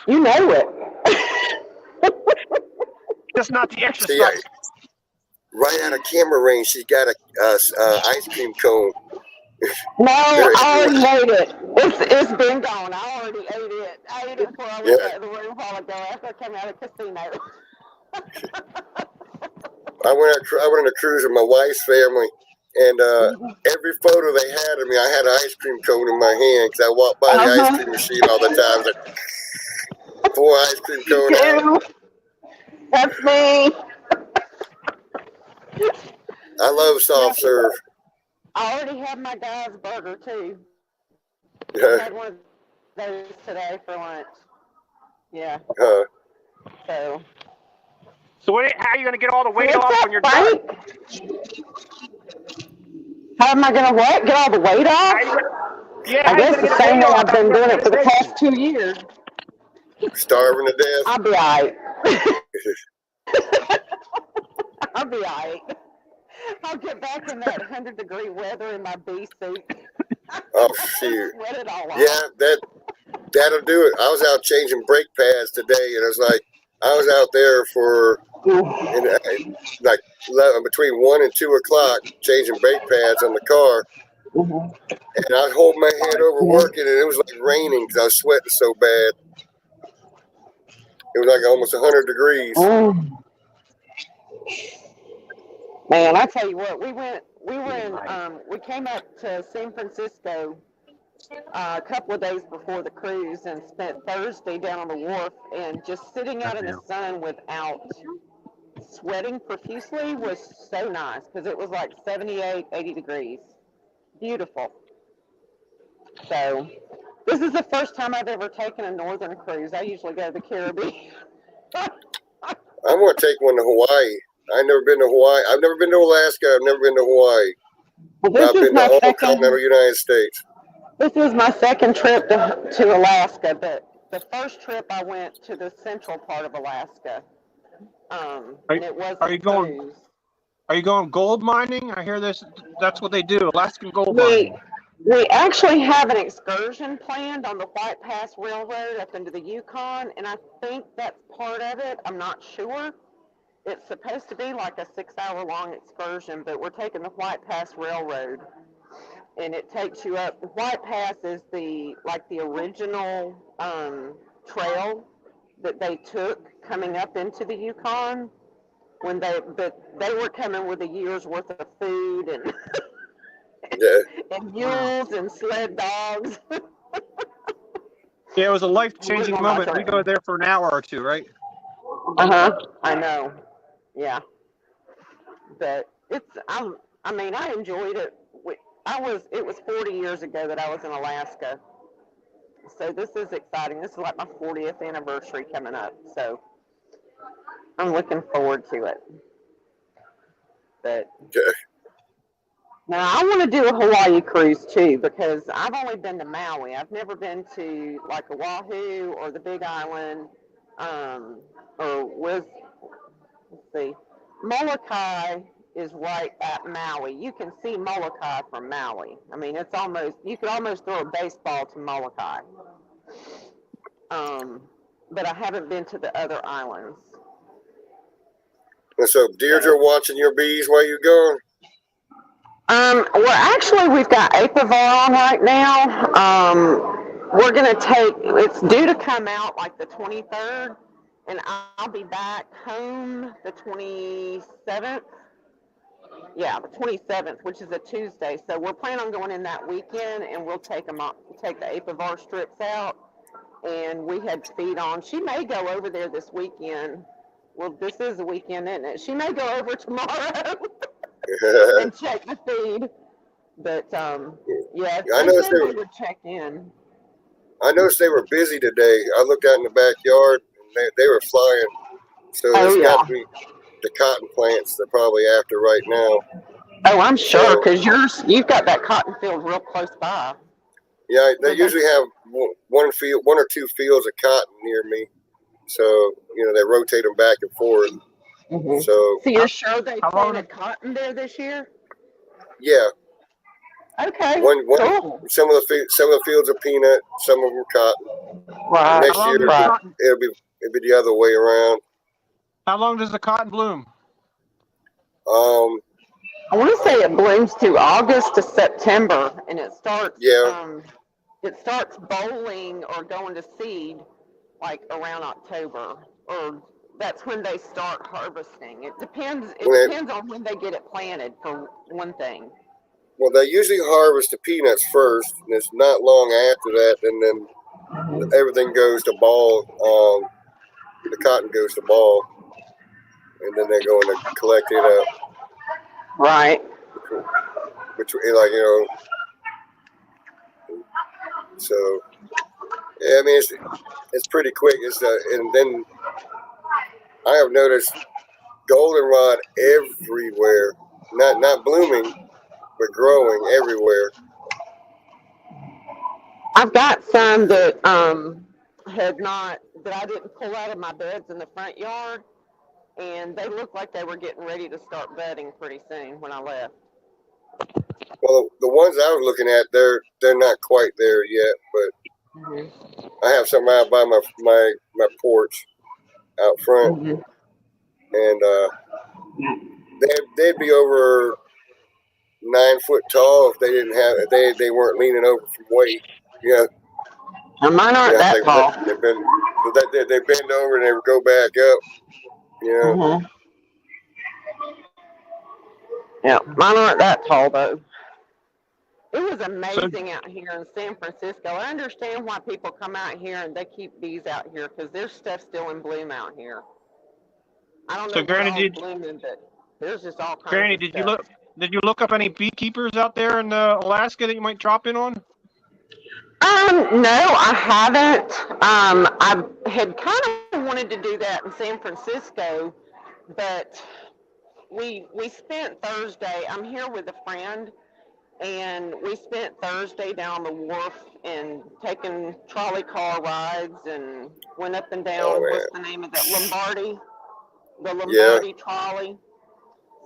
you know it. Just not the exercise. See, right out of camera range, she's got a ice cream cone. No, I already ate it. It's been gone. I already ate it. I ate it before I went out of the room a while ago after I came out of the casino. I went on a cruise with my wife's family, and every photo they had of me, I had an ice cream cone in my hand because I walked by the ice cream machine all the time. Like, pour ice cream cone out. That's me. I love soft serve. I already had my guy's burger too. I had one of those today for lunch. Yeah. So how are you going to get all the weight off when you're done? How am I going to what? Get all the weight off? Yeah, I guess the same way I've been doing it for the past 2 years. Starving to death. I'll be all right. I'll be all right. I'll get back in that 100-degree weather in my bee suit. Oh shoot! Sweat it all off. Yeah, that'll do it. I was out changing brake pads today, and it was like I was out there for like between 1 and 2 o'clock changing brake pads on the car, and I'd hold my head over working, and it was like raining because I was sweating so bad. It was like almost 100 degrees. Man, I tell you what, we came up to San Francisco a couple of days before the cruise and spent Thursday down on the wharf, and just sitting out in the sun without sweating profusely was so nice because it was like 78, 80 degrees. Beautiful. So this is the first time I've ever taken a northern cruise. I usually go to the Caribbean. I'm going to take one to Hawaii. I've never been to Hawaii. I've never been to Alaska. I've never been to Hawaii. Well, I've been to all continental United States. This is my second trip to Alaska, but the first trip I went to the central part of Alaska. And it wasn't Are you going? cruise. Are you going gold mining? I hear that's what they do, Alaskan gold mining. We actually have an excursion planned on the White Pass Railroad up into the Yukon, and I think that's part of it. I'm not sure. It's supposed to be like a 6-hour-long excursion, but we're taking the White Pass Railroad, and it takes you up. The White Pass is the original trail that they took coming up into the Yukon when they were coming with a year's worth of food and and mules and sled dogs. Yeah, it was a life-changing moment. We go there for an hour or two, right? I know. Yeah. But I enjoyed it. It was 40 years ago that I was in Alaska. So this is exciting. This is like my 40th anniversary coming up. So I'm looking forward to it. But Okay. now I want to do a Hawaii cruise too because I've only been to Maui. I've never been to like Oahu or the Big Island, or let's see, Molokai is right at Maui. You can see Molokai from Maui. I mean, it's almost, you could almost throw a baseball to Molokai. But I haven't been to the other islands. And so Deirdre watching your bees while you're gone? Well, actually, we've got Apivar on right now. We're going to take, it's due to come out like the 23rd, and I'll be back home the 27th. Yeah, the 27th, which is a Tuesday. So we're planning on going in that weekend, and we'll take the Apivar strips out, and we had feed on. She may go over there this weekend. Well, this is a weekend, isn't it? She may go over tomorrow and check the feed. But yeah, I noticed we would check in. I noticed they were busy today. I looked out in the backyard, and they were flying. So Oh, it's yeah. got to be the cotton plants they're probably after right now. Oh, I'm sure, because you've got that cotton field real close by. Yeah, they usually have one or two fields of cotton near me. So, you know, they rotate them back and forth. Mm-hmm. So you're sure they planted cotton there this year? Yeah. Okay. Cool. Some of the fields are peanut, some of them cotton. Right. Next year it'll be the other way around. How long does the cotton bloom? I want to say it blooms to August to September, and it starts. Yeah. It starts bowling or going to seed like around October, or that's when they start harvesting. It depends. It depends on when they get it planted, for one thing. Well, they usually harvest the peanuts first, and it's not long after that, and then everything goes to ball. The cotton goes to ball, and then they're going to collect it up. Right. Which, like, you know, so yeah, I mean it's pretty quick. And then I have noticed goldenrod everywhere, not blooming, but growing everywhere. I've got some that that I didn't pull out of my beds in the front yard, and they looked like they were getting ready to start budding pretty soon when I left. Well, the ones I was looking at, they're not quite there yet, but I have some out by my porch out front, and they'd be over 9 foot tall if they didn't have they weren't leaning over from weight. Yeah. And mine aren't that tall. They bend over and they go back up. Yeah. Yeah, mine aren't that tall though. It was amazing out here in San Francisco. I understand why people come out here and they keep bees out here, because there's stuff still in bloom out here. I don't know what all blooming, but there's just all kinds of stuff. Did you look up any beekeepers out there in Alaska that you might drop in on? No, I haven't. I had kind of wanted to do that in San Francisco, but we spent Thursday. I'm here with a friend, and we spent Thursday down the wharf and taking trolley car rides and went up and down. What's the name of that? The Lombardi trolley.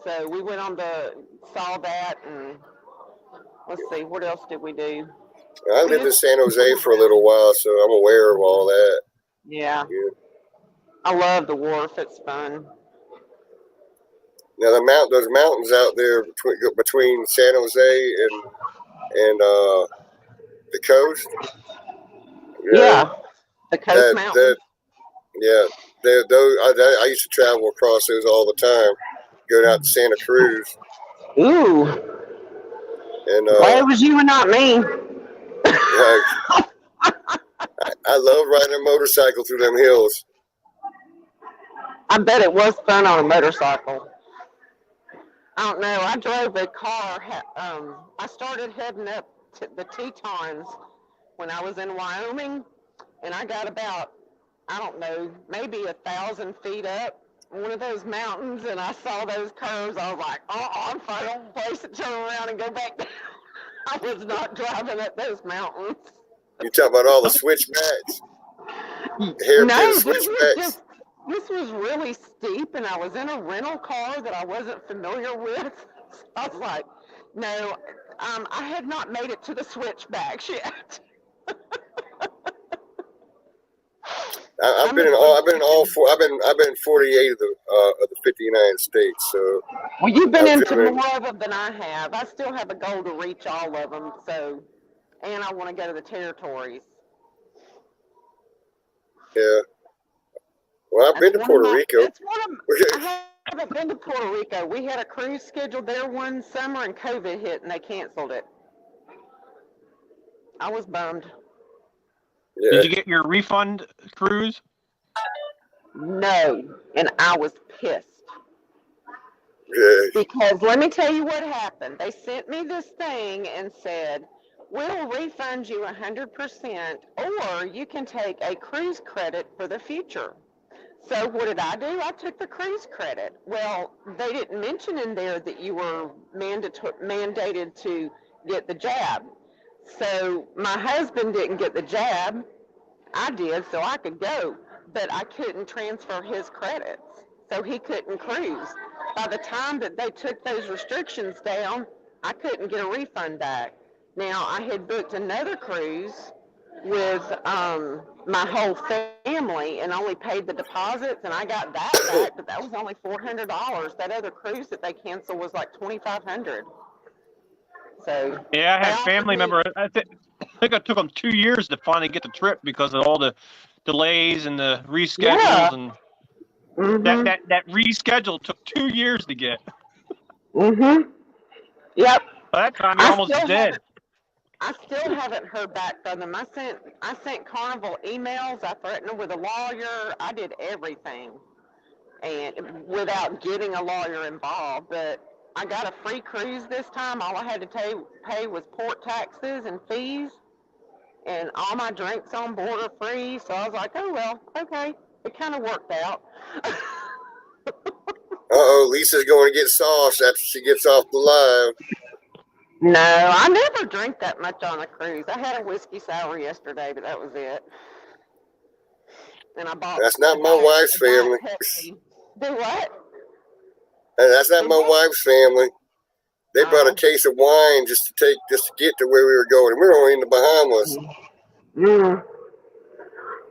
So we went saw that, and let's see, what else did we do? I lived in San Jose for a little while, so I'm aware of all that. Yeah. I love the wharf. It's fun. Now those mountains out there between San Jose and the coast. Yeah, the coast mountains. I used to travel across those all the time, going out to Santa Cruz. Ooh. And why it was you and not me? I love riding a motorcycle through them hills. I bet it was fun on a motorcycle. I don't know. I drove a car. I started heading up to the Tetons when I was in Wyoming, and I got about, I don't know, maybe 1,000 feet up, one of those mountains and I saw those curves, I was like, I'm fine, I'll place it, turn around and go back down. I was not driving up those mountains. You talk about all the switchbacks, hairpin No, switchbacks. this was really steep, and I was in a rental car that I wasn't familiar with. So I was like, no, I had not made it to the switchbacks yet. I've been in all four. I've been in 48 of the 50 United States. So Well, you've been I've into driven- more of them than I have. I still have a goal to reach all of them. So, and I want to go to the territories. Yeah. Well, I've been to That's Puerto one of my- Rico. That's one of, I haven't been to Puerto Rico. We had a cruise scheduled there one summer, and COVID hit, and they canceled it. I was bummed. Yeah. Did you get your refund cruise? No, and I was pissed. Yeah. Because let me tell you what happened. They sent me this thing and said, we'll refund you 100%, or you can take a cruise credit for the future. So what did I do? I took the cruise credit. Well, they didn't mention in there that you were mandated to get the jab. So my husband didn't get the jab. I did, so I could go, but I couldn't transfer his credits, so he couldn't cruise. By the time that they took those restrictions down, I couldn't get a refund back. Now, I had booked another cruise with my whole family and only paid the deposits, and I got that back, but that was only $400. That other cruise that they canceled was like $2,500. So Yeah, I they had offered family me- member. I think it took them 2 years to finally get the trip because of all the delays and the reschedules, Yeah. and Mhm. that reschedule took 2 years to get. Mhm. Yep. By that time, you're almost dead. I still haven't heard back from them. I sent Carnival emails. I threatened them with a lawyer. I did everything, and without getting a lawyer involved. But I got a free cruise this time. All I had to pay was port taxes and fees, and all my drinks on board are free. So I was like, oh well, okay. It kind of worked out. Lisa's going to get sauce after she gets off the live. No, I never drink that much on a cruise. I had a whiskey sour yesterday, but that was it. And I bought. That's not a my Diet- wife's a Diet family. Pepsi. Do what? And that's not my wife's family. They brought a Oh. case of wine just to get to where we were going. We were only in the Bahamas. Mm.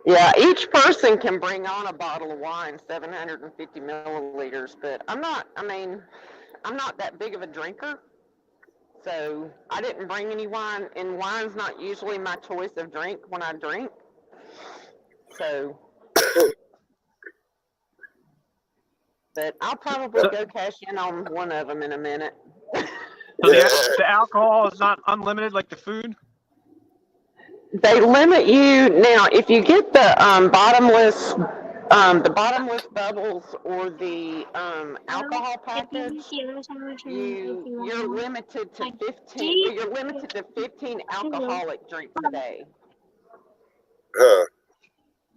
Yeah, each person can bring on a bottle of wine, 750 milliliters, but I'm not that big of a drinker. So I didn't bring any wine, and wine's not usually my choice of drink when I drink. So, but I'll probably go cash in on one of them in a minute. So Yeah. the alcohol is not unlimited like the food? They limit you now if you get the bottomless bubbles or the alcohol package. You're limited to 15. Well, you're limited to 15 alcoholic drinks a day.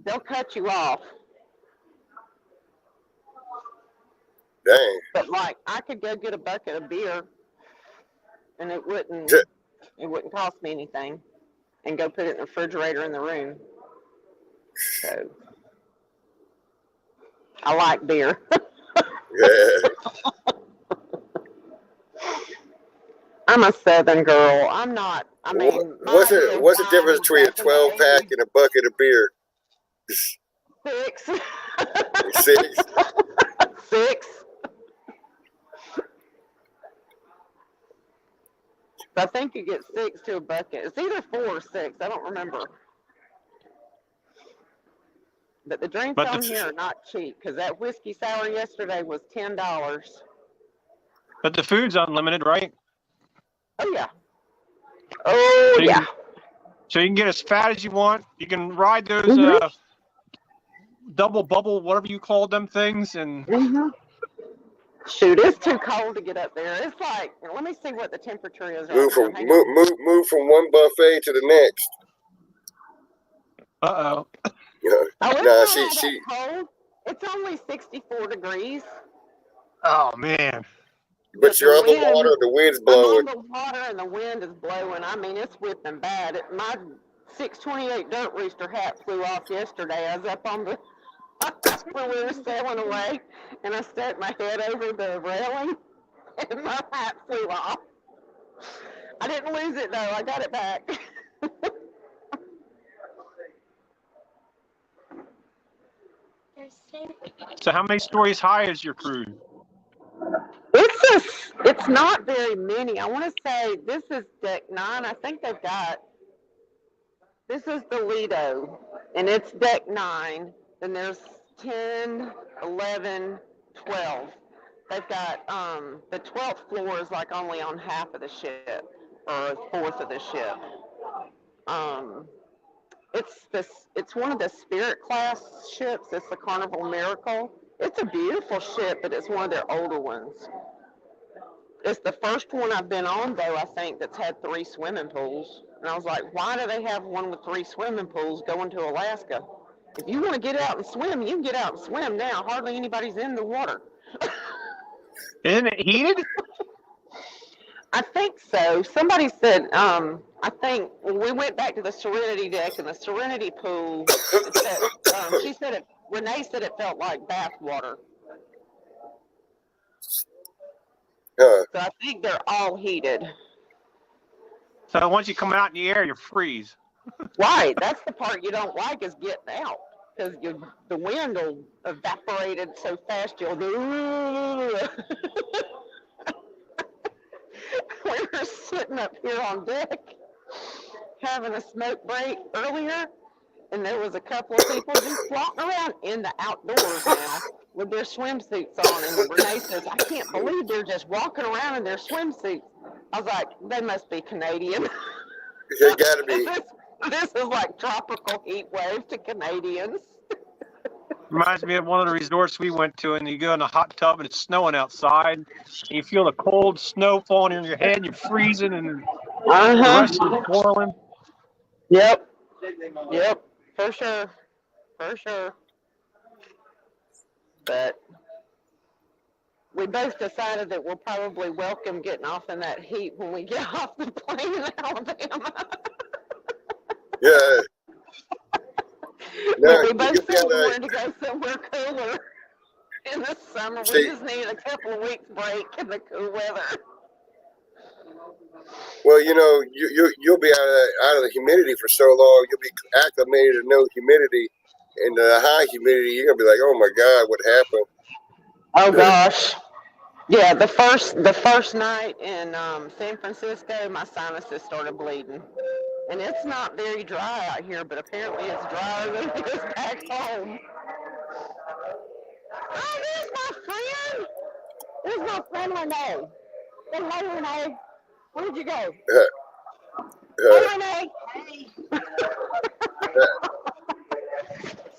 They'll cut you off. Dang. But like, I could go get a bucket of beer, and it wouldn't cost me anything, and go put it in the refrigerator in the room. So I like beer. Yeah. I'm a Southern girl. I'm not. I mean, What's the difference between a 12-pack and a bucket of beer? 6. 6. 6. I think you get 6 to a bucket. It's either 4 or 6. I don't remember. But the drinks on here are not cheap, because that whiskey sour yesterday was $10. But the food's unlimited, right? Oh yeah. Oh yeah. So you can get as fat as you want. You can ride those Mhm. Double bubble, whatever you call them things, and Shoot, it's too cold to get up there. It's like, let me see what the temperature is right Move now. from Hang on. move from one buffet to the next. uh-oh. Yeah. Oh, it's Nah, not she all that cold. It's only 64 degrees. Oh man. But you're on the water, the wind's blowing. I'm on the water and the wind is blowing. I mean, it's whipping bad. My 628 dirt rooster hat flew off yesterday. I was up on the when we were sailing away, and I stuck my head over the railing, and my hat flew off. I didn't lose it though. I got it back. So how many stories high is your cruise? It's not very many. I want to say this is deck 9. I think they've got, this is the Lido, and it's deck 9. And there's 10, 11, 12. They've got, the 12th floor is like only on half of the ship, or a fourth of the ship. It's one of the Spirit class ships. It's the Carnival Miracle. It's a beautiful ship, but it's one of their older ones. It's the first one I've been on, though, I think, that's had 3 swimming pools. And I was like, why do they have one with 3 swimming pools going to Alaska? If you want to get out and swim, you can get out and swim now. Hardly anybody's in the water. Isn't it heated? I think so. Somebody said, I think when we went back to the Serenity deck and the Serenity pool, Renee said it felt like bath water. So I think they're all heated. So once you come out in the air, you freeze. Right. That's the part you don't like is getting out. Because the wind will evaporate it so fast you'll do. We were sitting up here on deck having a smoke break earlier, and there was a couple of people just walking around in the outdoors now with their swimsuits on. And Renee says, I can't believe they're just walking around in their swimsuits. I was like, they must be Canadian. They gotta be. This is like tropical heat wave to Canadians. Reminds me of one of the resorts we went to, and you go in a hot tub and it's snowing outside, and you feel the cold snow falling on your head, and you're freezing, and the rest is boiling. Yep, for sure. But we both decided that we'll probably welcome getting off in that heat when we get off the plane in Alabama. Yeah. But we both said we wanted to go somewhere cooler in the summer. We just needed a couple of weeks break in the cool weather. Well, you know, you'll be out of the humidity for so long. You'll be acclimated to no humidity, and the high humidity. You're gonna be like, oh my God, what happened? Oh gosh. Yeah, the first night in San Francisco, my sinuses started bleeding. And it's not very dry out here, but apparently it's drier than it is back home. Oh, there's my friend! There's my friend Renee. Hello, Renee. Where'd you go? Hey, Renee. Hey.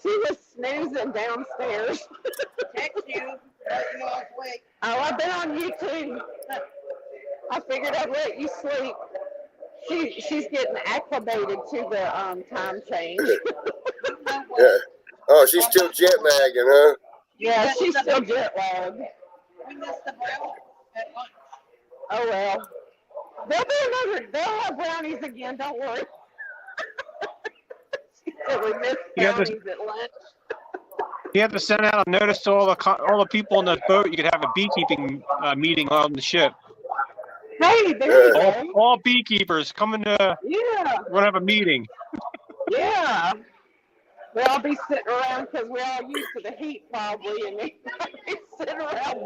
She was snoozing downstairs. Text you. You off wait. Oh, I've been on YouTube. I figured I'd let you sleep. She's getting acclimated to the time change. Yeah. Oh, she's still jet lagging, huh? Yeah, she's still jet lagged. We missed the brownies at lunch. Oh well. They'll have brownies again, don't worry. She said we missed brownies at lunch. You have to send out a notice to all the people on the boat. You could have a beekeeping meeting on the ship. Hey, there you go. All beekeepers coming to. Yeah. We're gonna have a meeting. Yeah. We'll all be sitting around because we're all used to the heat probably, and they be sitting around.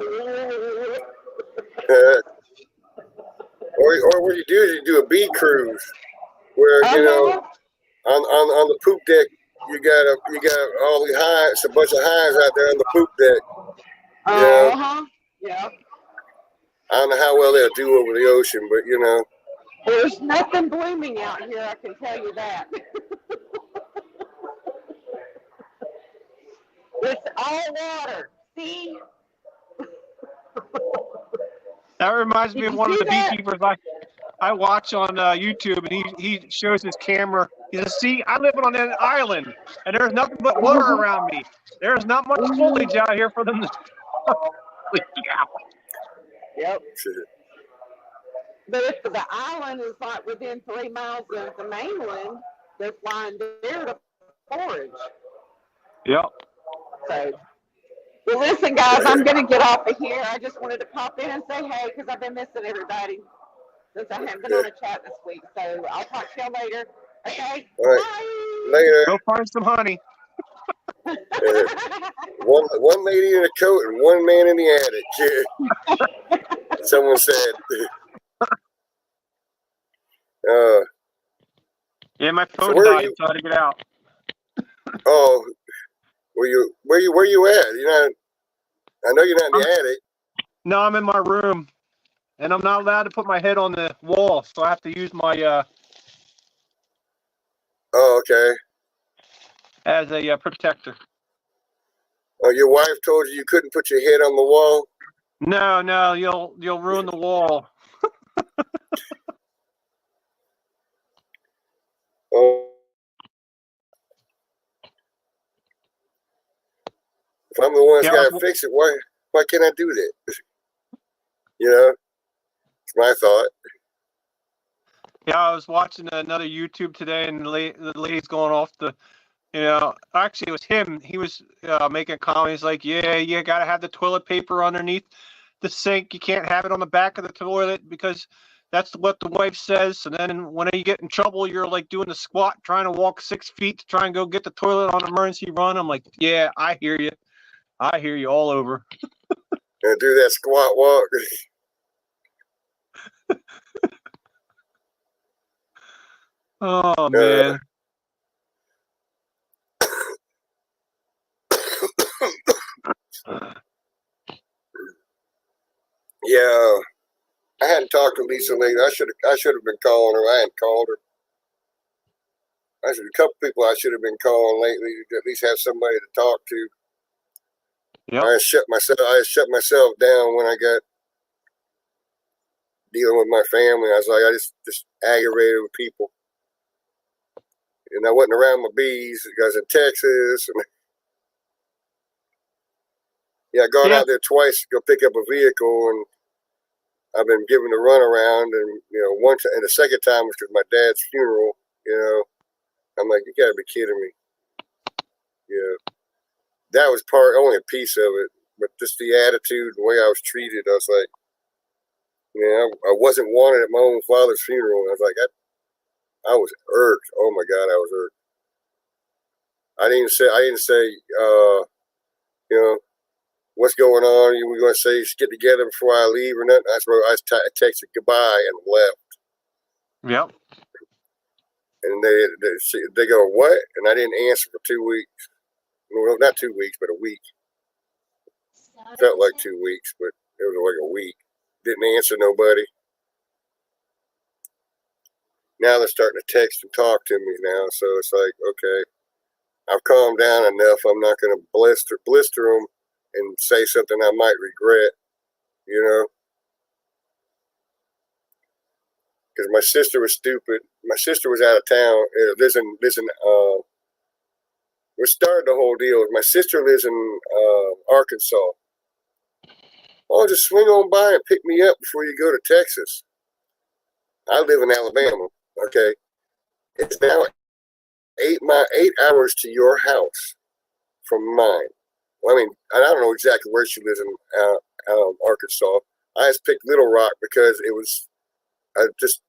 Or what you do is you do a bee cruise, where you know on the poop deck you got all the hives, a bunch of hives out there on the poop deck. Yeah. I don't know how well they'll do over the ocean, but you know. There's nothing blooming out here, I can tell you that. It's all water. See? That reminds me of one of the beekeepers I watch on YouTube, and he shows his camera He says, see, I live on an island, and there's nothing but water around me. There's not much foliage out here for them to sleep out. Yep. But if the island is like within 3 miles of the mainland, they're flying there to forage. Yep. So, well, listen, guys, I'm going to get off of here. I just wanted to pop in and say hey because I've been missing everybody since I haven't been on a chat this week. So I'll talk to y'all later. Okay? All right. Bye. Later. Go find some honey. One lady in a coat and one man in the attic. Someone said. Yeah, my phone where died, so I had to get out. Oh, where you at? You're not. I know you're not in the attic. No, I'm in my room, and I'm not allowed to put my head on the wall, so I have to use my Oh, okay. as a protector. Oh, your wife told you couldn't put your head on the wall? No, you'll ruin the wall. Oh. If I'm the one that's got to fix it, why can't I do that? You know, it's my thought. Yeah, I was watching another YouTube today, and the lady's going off actually it was him. He was making a comment. He's like, yeah, you got to have the toilet paper underneath the sink. You can't have it on the back of the toilet because that's what the wife says. And then when you get in trouble, you're like doing the squat, trying to walk 6 feet to try and go get the toilet on emergency run. I'm like, yeah, I hear you. I hear you all over. And do that squat walk. Oh, man. Yeah, I hadn't talked to Lisa lately. I should have been calling her. I hadn't called her. A couple people I should have been calling lately to at least have somebody to talk to. Yep. I shut myself down when I got dealing with my family. I was like, I just aggravated with people. And I wasn't around my bees because in Texas. And yeah, I gone out there twice to go pick up a vehicle, and I've been given the runaround. And once, and the second time was because my dad's funeral. I'm like, you gotta be kidding me. That was only a piece of it, but just the attitude, the way I was treated, I was like, I wasn't wanted at my own father's funeral. I was like, I was irked. Oh my God, I was irked. I didn't say, what's going on? You were going to say, get together before I leave or nothing. I texted goodbye and left. Yep. And they go, what? And I didn't answer for 2 weeks. Well, not 2 weeks, but a week. Felt like 2 weeks, but it was like a week. Didn't answer nobody. Now they're starting to text and talk to me now. So it's like, okay, I've calmed down enough. I'm not going to blister them and say something I might regret, Because my sister was stupid. My sister was out of town. What started the whole deal is my sister lives in Arkansas. Oh, just swing on by and pick me up before you go to Texas. I live in Alabama. Okay, it's now 8 hours to your house from mine. Well, I mean, I don't know exactly where she lives in Arkansas. I just picked Little Rock because it was just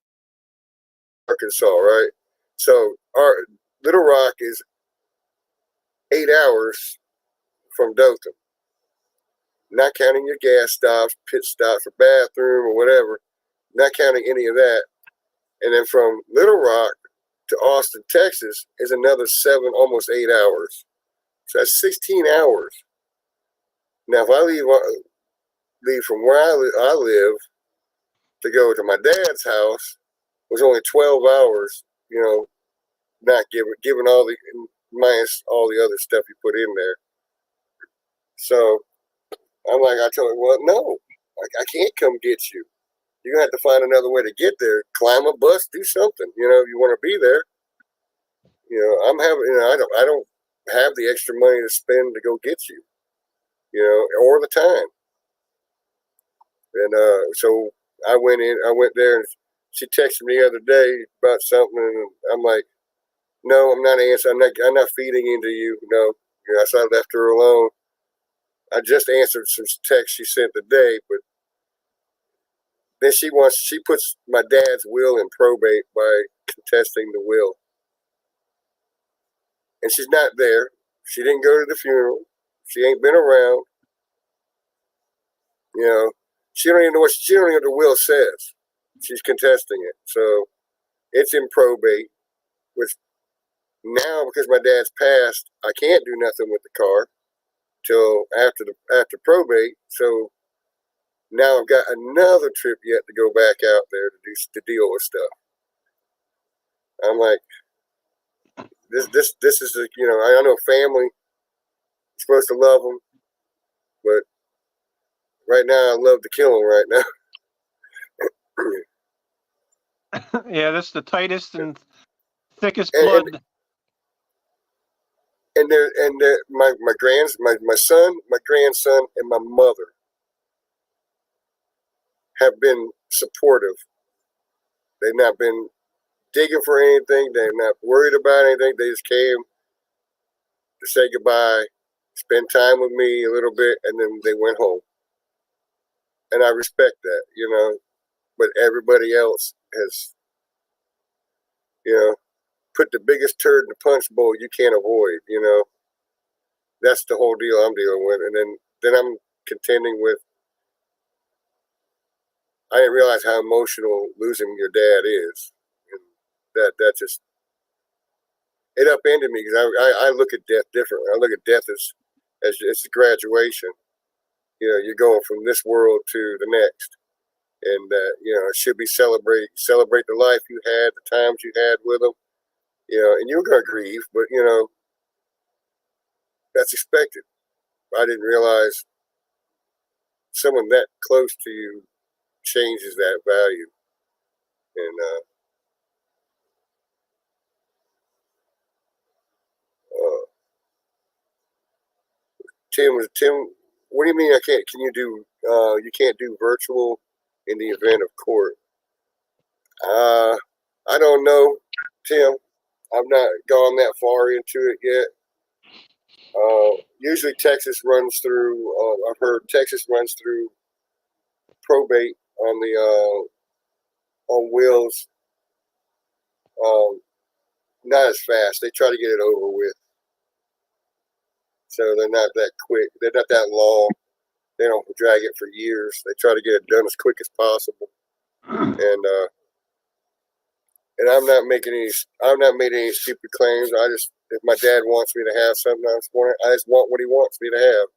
Arkansas, right? So our Little Rock is 8 hours from Dothan. Not counting your gas stops, pit stops, or bathroom or whatever. Not counting any of that. And then from Little Rock to Austin, Texas is another 7, almost 8 hours. So that's 16 hours. Now, if I leave from where I live to go to my dad's house, was only 12 hours, not given all the, minus all the other stuff you put in there. So I'm like, I told her, well, no, I can't come get you. You're going to have to find another way to get there. Climb a bus, do something. You want to be there. I'm having, I don't have the extra money to spend to go get you, or the time. And so I went there, and she texted me the other day about something, and I'm like, no, I'm not answering. I'm not feeding into you. No, so I left her alone. I just answered some text she sent today, but then she puts my dad's will in probate by contesting the will. And she's not there. She didn't go to the funeral. She ain't been around. She don't even know what the will says. She's contesting it. So it's in probate, which now, because my dad's passed, I can't do nothing with the car till after probate. So now I've got another trip yet to go back out there to deal with stuff. I'm like, this is I know family. You're supposed to love them, but right now I love to kill them right now. Yeah, that's the tightest and thickest blood. My son, my grandson, and my mother have been supportive. They've not been digging for anything. They're not worried about anything. They just came to say goodbye, spend time with me a little bit, and then they went home. And I respect that, but everybody else has, put the biggest turd in the punch bowl you can't avoid, That's the whole deal I'm dealing with. And then I'm contending with, I didn't realize how emotional losing your dad is. And that just, it upended me, because I look at death differently. I look at death as it's a graduation. You're going from this world to the next. And, it should be celebrate the life you had, the times you had with them, and you're going to grieve, but, that's expected. I didn't realize someone that close to you changes that value. And, Tim, what do you mean can you can't do virtual in the event of court? I don't know, Tim. I've not gone that far into it yet. Usually Texas runs through, I've heard Texas runs through probate on the, on wills, not as fast. They try to get it over with. So they're not that quick. They're not that long. They don't drag it for years. They try to get it done as quick as possible. And I'm not made any stupid claims. If my dad wants me to have something, I just want what he wants me to have.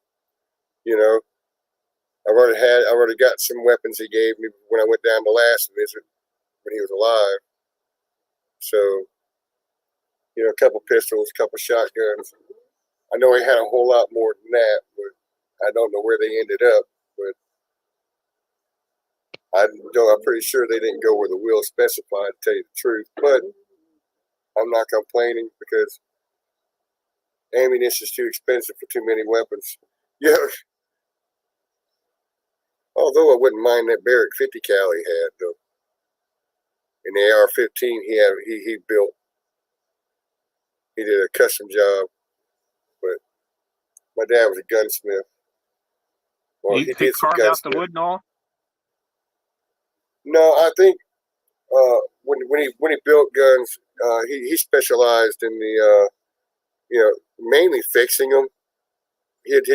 I've already got some weapons he gave me when I went down the last visit when he was alive. So, a couple pistols, a couple shotguns. I know he had a whole lot more than that, but I don't know where they ended up. But I'm pretty sure they didn't go where the will specified, to tell you the truth. But I'm not complaining, because ammunition is too expensive for too many weapons. Yeah. Although I wouldn't mind that Barrett 50 cal he had, though. In the AR-15 he built. He did a custom job. But my dad was a gunsmith. Well, he did some carve out the wood and all? No, I think when he built guns, he specialized in the mainly fixing them. He had an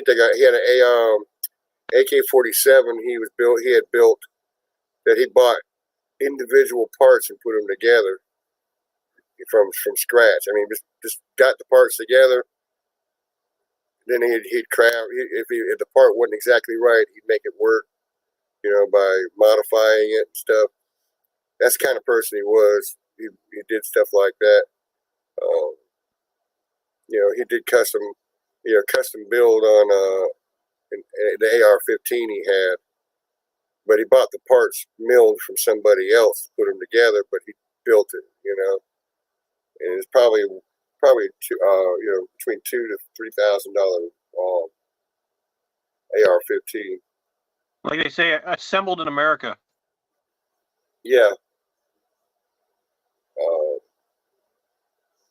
AK-47 he had built that he bought individual parts and put them together from scratch. I mean, just got the parts together. Then he'd craft. If the part wasn't exactly right, he'd make it work. By modifying it and stuff. That's the kind of person he was. He did stuff like that. He did custom build on the AR-15 he had. But he bought the parts milled from somebody else, put them together, but he built it, And it's probably probably between $2,000 to $3,000 AR-15. Like they say, assembled in America. Yeah,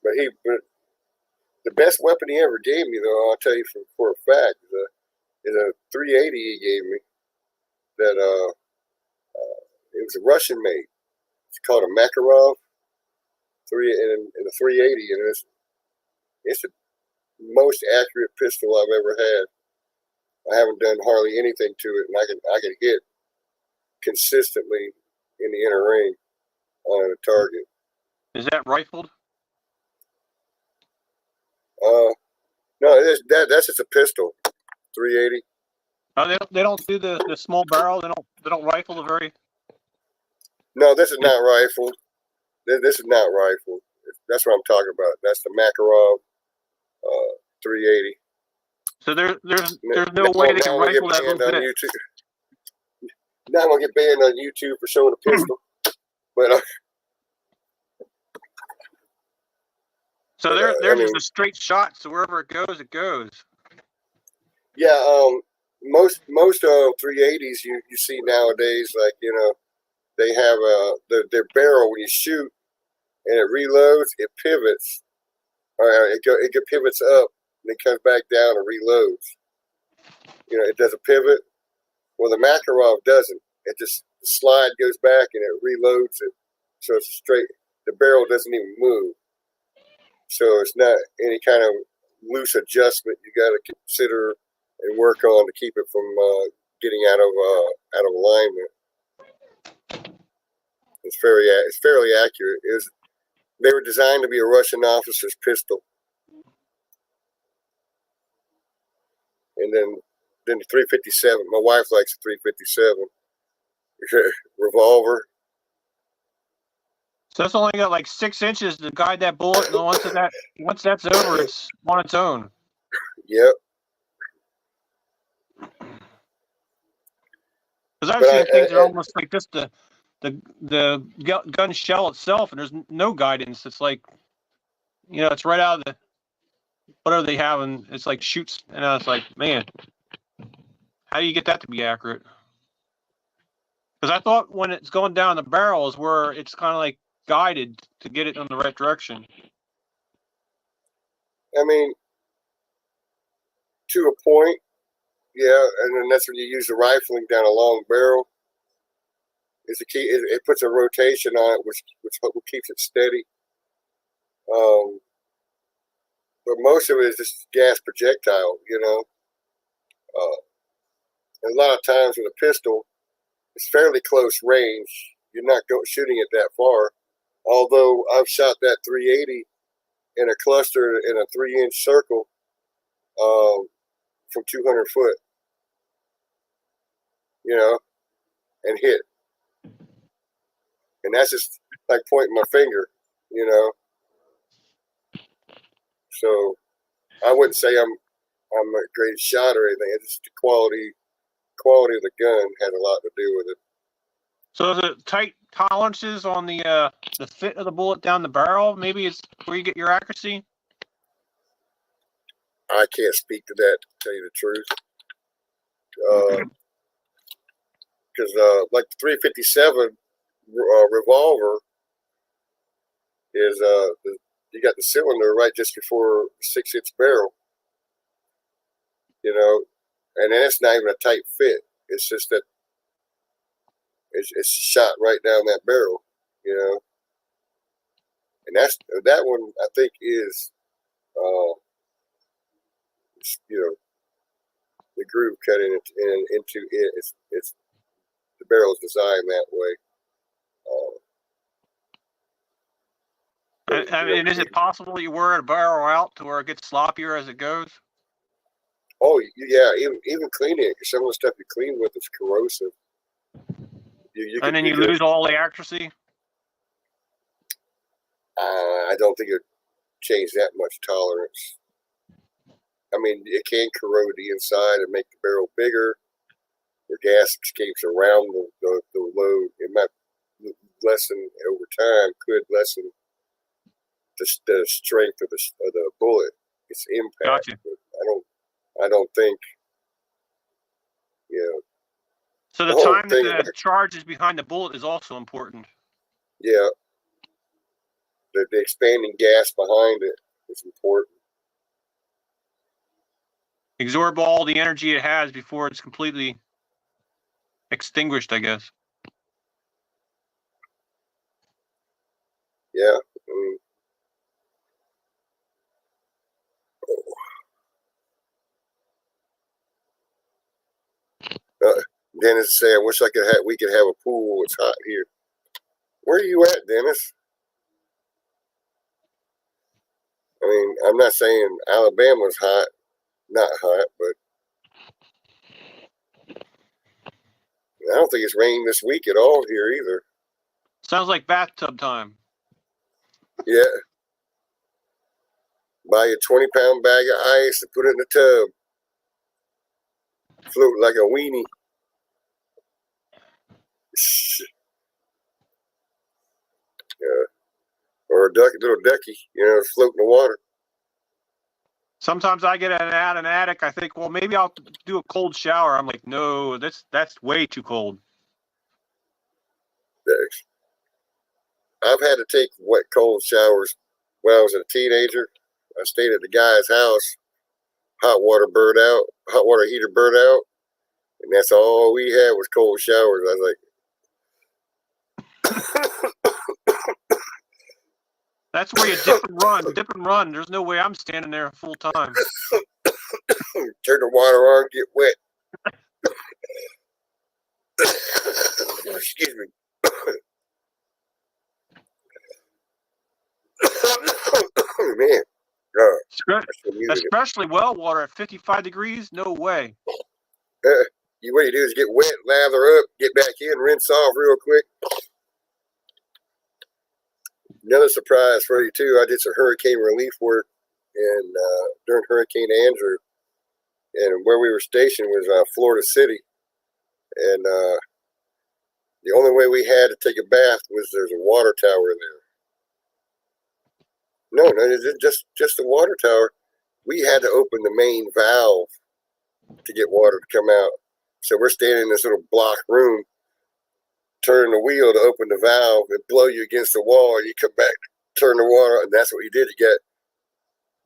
but the best weapon he ever gave me, though, I'll tell you for a fact, is a 380 he gave me. That it was a Russian made. It's called a Makarov in a 380, and it's the most accurate pistol I've ever had. I haven't done hardly anything to it, and I can hit consistently in the inner ring on a target. Is that rifled? No, that's just a pistol, 380. Oh, they don't do the small barrel. They don't rifle the very. No, this is not rifled. This is not rifled. That's what I'm talking about. That's the Makarov 380. So there's no way they can rifle that little bit. Now I'm gonna get banned on YouTube for showing a pistol. But so they're just a straight shot. So wherever it goes, it goes. Yeah, most 380s you see nowadays, like they have their barrel when you shoot and it reloads, it pivots, or it pivots up and it comes back down and reloads. It does a pivot. Well, the Makarov doesn't. It just the slide goes back and it reloads it, so it's straight. The barrel doesn't even move, so it's not any kind of loose adjustment you got to consider and work on to keep it from getting out of alignment. It's fairly accurate. They were designed to be a Russian officer's pistol, and then the 357. My wife likes a 357 revolver. So it's only got like 6 inches to guide that bullet, and once that's over, it's on its own. Yep. Because I've seen things that are almost like just the gun shell itself, and there's no guidance. It's like, it's right out of the whatever they have, and it's like shoots, and it's like, man, how do you get that to be accurate? Because I thought when it's going down the barrel is where it's kind of like guided to get it in the right direction. I mean, to a point, yeah, and then that's when you use the rifling down a long barrel. Is the key? It puts a rotation on it, which keeps it steady. But most of it is just gas projectile, and a lot of times with a pistol, it's fairly close range. You're not shooting it that far. Although I've shot that 380 in a cluster in a 3-inch circle from 200 foot, and hit. And that's just like pointing my finger, So I wouldn't say I'm a great shot or anything. It's just the quality of the gun had a lot to do with it. So is it tight tolerances on the fit of the bullet down the barrel? Maybe it's where you get your accuracy. I can't speak to that, to tell you the truth. Because like the 357 revolver is you got the cylinder right just before the 6-inch barrel, and then it's not even a tight fit. It's just that it's shot right down that barrel, and that one I think is the groove cut into it. It's the barrel is designed that way. I mean, is it possible you wear a barrel out to where it gets sloppier as it goes? Oh yeah, even cleaning it. Some of the stuff you clean with is corrosive. And then you lose all the accuracy. I don't think it changed that much tolerance. I mean, it can corrode the inside and make the barrel bigger. The gas escapes around the load. It might lessen over time. Could lessen the strength of the bullet, its impact. Gotcha. But I don't think, you know. So the The whole time that thing the about- charge is behind the bullet is also important. Yeah, the expanding gas behind it is important. Absorb all the energy it has before it's completely extinguished, I guess. Yeah, I mean, Dennis say, I wish we could have a pool. It's hot here. Where are you at, Dennis? I mean, I'm not saying Alabama's hot, not hot, but I don't think it's rained this week at all here either. Sounds like bathtub time. Yeah. Buy a 20-pound bag of ice and put it in the tub. Float like a weenie. Yeah. Or a little ducky, float in the water. Sometimes I get an attic. I think, well, maybe I'll do a cold shower. I'm like, no, that's way too cold. I've had to take wet, cold showers when I was a teenager. I stayed at the guy's house. Hot water heater burned out, and that's all we had was cold showers. I was like, That's where you dip and run. There's no way I'm standing there full time. turn the water on, get wet. Excuse me. Man, Especially well water at 55 degrees. No way. what you do is get wet, lather up, get back in, rinse off real quick. Another surprise for you too. I did some hurricane relief work, and during Hurricane Andrew, and where we were stationed was Florida City, and the only way we had to take a bath was there's a water tower there. No, just the water tower. We had to open the main valve to get water to come out. So we're standing in this little block room, turning the wheel to open the valve, and blow you against the wall, and you come back, turn the water, and that's what you did. You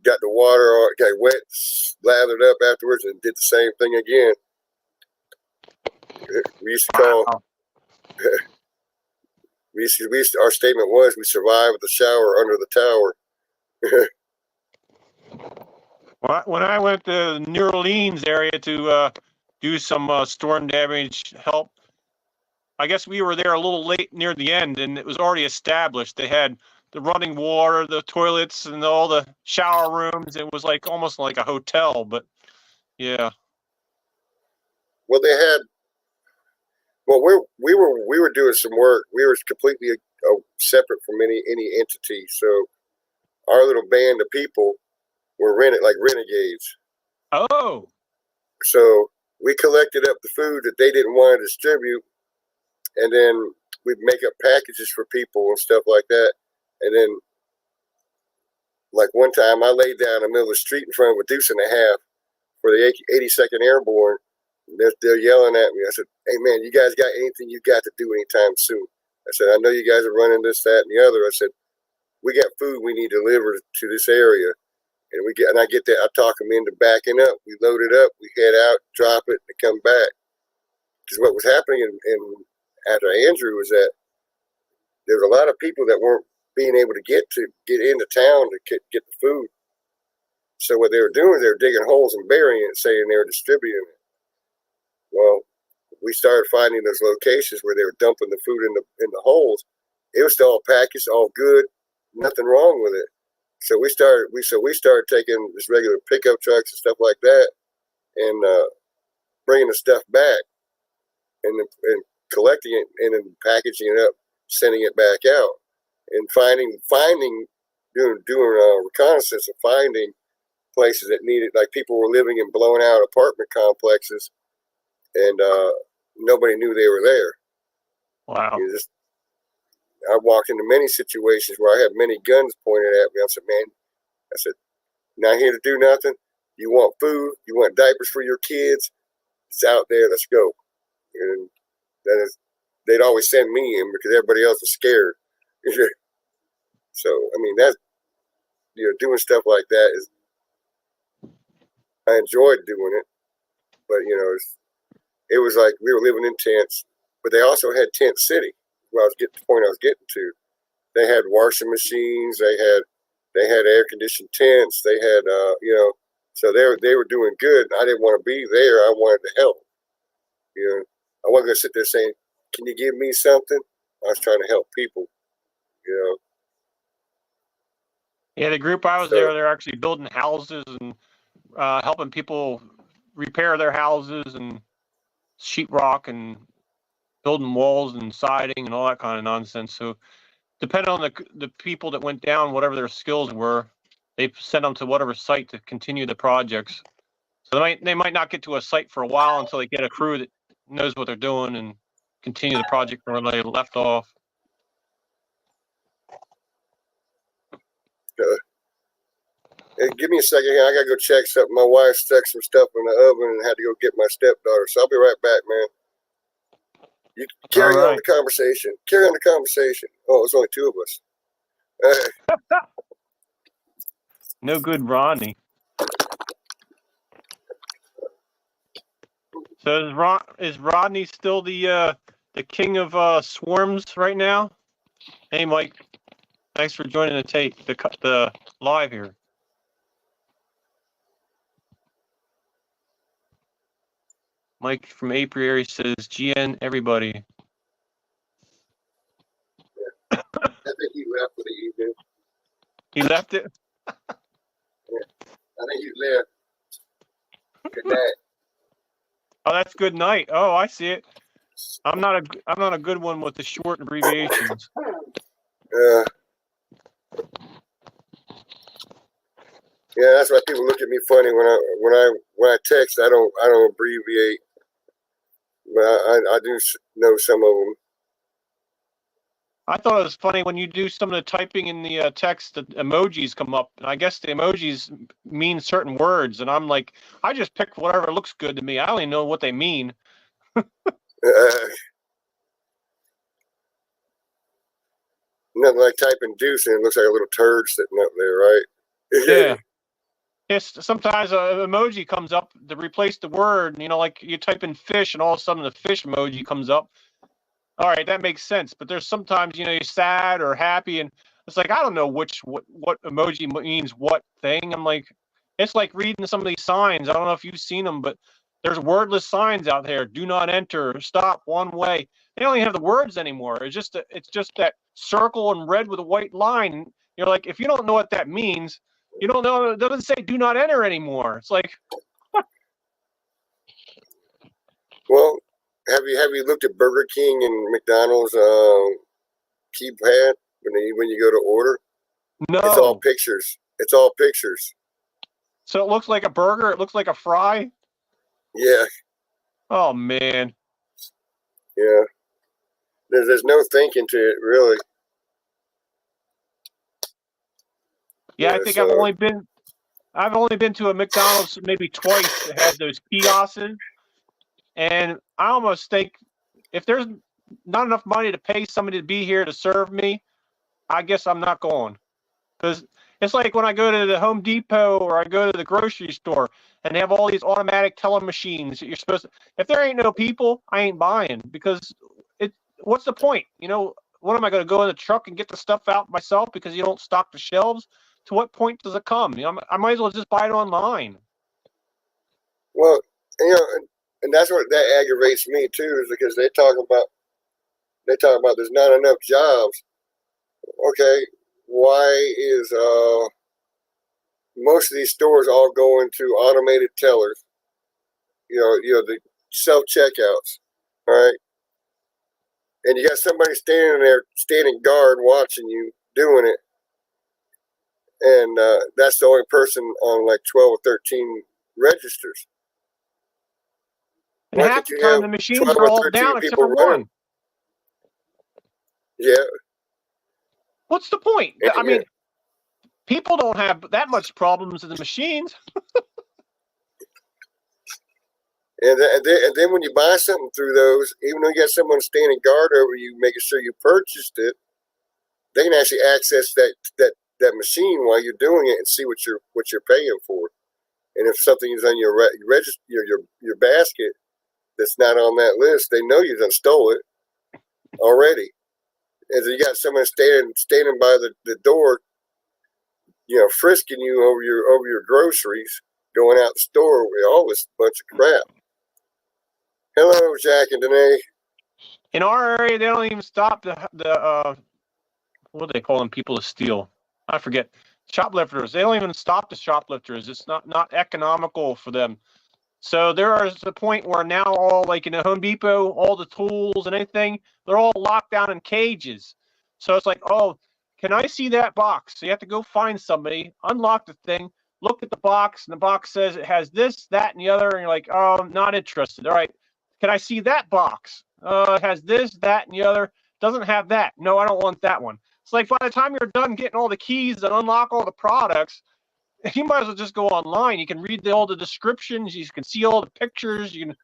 got the water, got wet, lathered up afterwards, and did the same thing again. We used to call. Wow. Our statement was, we survived the shower under the tower. When I went to New Orleans area to do some storm damage help, I guess we were there a little late near the end, and it was already established. They had the running water, the toilets, and all the shower rooms. It was almost like a hotel, but yeah. Well, they had. Well, we were doing some work. We were completely separate from any entity. So our little band of people were renegades. Oh. So we collected up the food that they didn't want to distribute, and then we'd make up packages for people and stuff like that. And then, like one time, I laid down in the middle of the street in front of a deuce and a half for the 82nd Airborne. They're yelling at me. I said, hey, man, you guys got anything you got to do anytime soon? I said, I know you guys are running this, that, and the other. I said, we got food we need delivered to this area. And I get that. I talk them into backing up. We load it up. We head out, drop it, and come back. Because what was happening after Andrew was that there was a lot of people that weren't being able to get into town to get the food. So what they were doing, they were digging holes and burying it, saying they were distributing it. Well, we started finding those locations where they were dumping the food in the holes. It was still all packaged, all good, nothing wrong with it. So we started taking this regular pickup trucks and stuff like that, and bringing the stuff back, and collecting it, and then packaging it up, sending it back out, and doing reconnaissance and finding places that needed, like people were living in blown out apartment complexes, and nobody knew they were there. Wow. I walked into many situations where I had many guns pointed at me. I said, man, I said, not here to do nothing. You want food? You want diapers for your kids? It's out there. Let's go. And that is, they'd always send me in because everybody else was scared. So, I mean, that's, doing stuff like that is, I enjoyed doing it, but, it was like we were living in tents, but they also had Tent City, where I was getting to the point I was getting to. They had washing machines, they had air conditioned tents, they had, so they were doing good. I didn't want to be there. I wanted to help. I wasn't going to sit there saying, can you give me something? I was trying to help people, Yeah, the group I was So- there, they're actually building houses and helping people repair their houses and sheetrock and building walls and siding and all that kind of nonsense. So depending on the people that went down, whatever their skills were, they sent them to whatever site to continue the projects. So they might not get to a site for a while until they get a crew that knows what they're doing and continue the project where they left off. Hey, give me a second here. I gotta go check something. My wife stuck some stuff in the oven and had to go get my stepdaughter. So I'll be right back, man. You carry on the conversation. Carry on the conversation. Oh, it was only two of us. No good, Rodney. So is Rodney still the king of swarms right now? Hey, Mike. Thanks for joining the live here. Mike from Apiary says, GN, everybody. I think he left for the evening. He left it? I think he left. Good night. Oh, that's good night. Oh, I see it. I'm not a good one with the short abbreviations. Yeah, that's why people look at me funny when I text. I don't abbreviate, but I do know some of them. I thought it was funny when you do some of the typing in the text, the emojis come up, and I guess the emojis mean certain words, and I'm like, I just pick whatever looks good to me. I don't even know what they mean. Nothing like typing deuce and it looks like a little turd sitting up there, right? Yeah. Yes, sometimes an emoji comes up to replace the word, like you type in fish and all of a sudden the fish emoji comes up. All right, that makes sense. But there's sometimes, you're sad or happy, and it's like, I don't know what emoji means what thing. I'm like, it's like reading some of these signs. I don't know if you've seen them, but there's wordless signs out there. Do not enter, stop, one way. They don't even have the words anymore. It's just that circle in red with a white line. You're like, if you don't know what that means, you don't know. It doesn't say do not enter anymore. It's like, Well, have you looked at Burger King and McDonald's keypad when you go to order? no. It's all pictures. It's all pictures. So it looks like a burger. It looks like a fry. Yeah, Oh man. yeah. There's no thinking to it, really. Yeah, Yeah, I think so- I've only been to a McDonald's maybe twice that had those kiosks, and I almost think if there's not enough money to pay somebody to be here to serve me, I guess I'm not going. Because it's like when I go to the Home Depot or I go to the grocery store and they have all these automatic teller machines that you're supposed to. If there ain't no people, I ain't buying, because what's the point? What am I going to go in the truck and get the stuff out myself because you don't stock the shelves? To what point does it come? I might as well just buy it online. Well, and that's what that aggravates me too, is because they talk about there's not enough jobs. Okay, why is most of these stores all going to automated tellers? The self checkouts, all right? And you got somebody standing guard watching you doing it, and that's the only person on like 12 or 13 registers. And Why half can't the you time have the machines 12 are or all 13 down except people for running? one. Yeah, What's the point? And, I mean, people don't have that much problems in the machines. and then when you buy something through those, even though you got someone standing guard over you, making sure you purchased it, they can actually access that machine while you're doing it and see what you're paying for. And if something is on your register, your basket that's not on that list, they know you done stole it already. And so you got someone standing by the door, frisking you over your groceries, going out the store with all this bunch of crap. Hello, Jack and Danae. In our area, they don't even stop the what do they call them? People to steal. I forget. Shoplifters. They don't even stop the shoplifters. It's not economical for them. So there is a point where now all, like in a Home Depot, all the tools and anything, they're all locked down in cages. So it's like, oh, can I see that box? So you have to go find somebody, unlock the thing, look at the box, and the box says it has this, that, and the other, and you're like, oh, I'm not interested. All right, can I see that box? It has this, that, and the other. Doesn't have that. No, I don't want that one. It's like by the time you're done getting all the keys and unlock all the products, you might as well just go online. You can read all the descriptions. You can see all the pictures. You can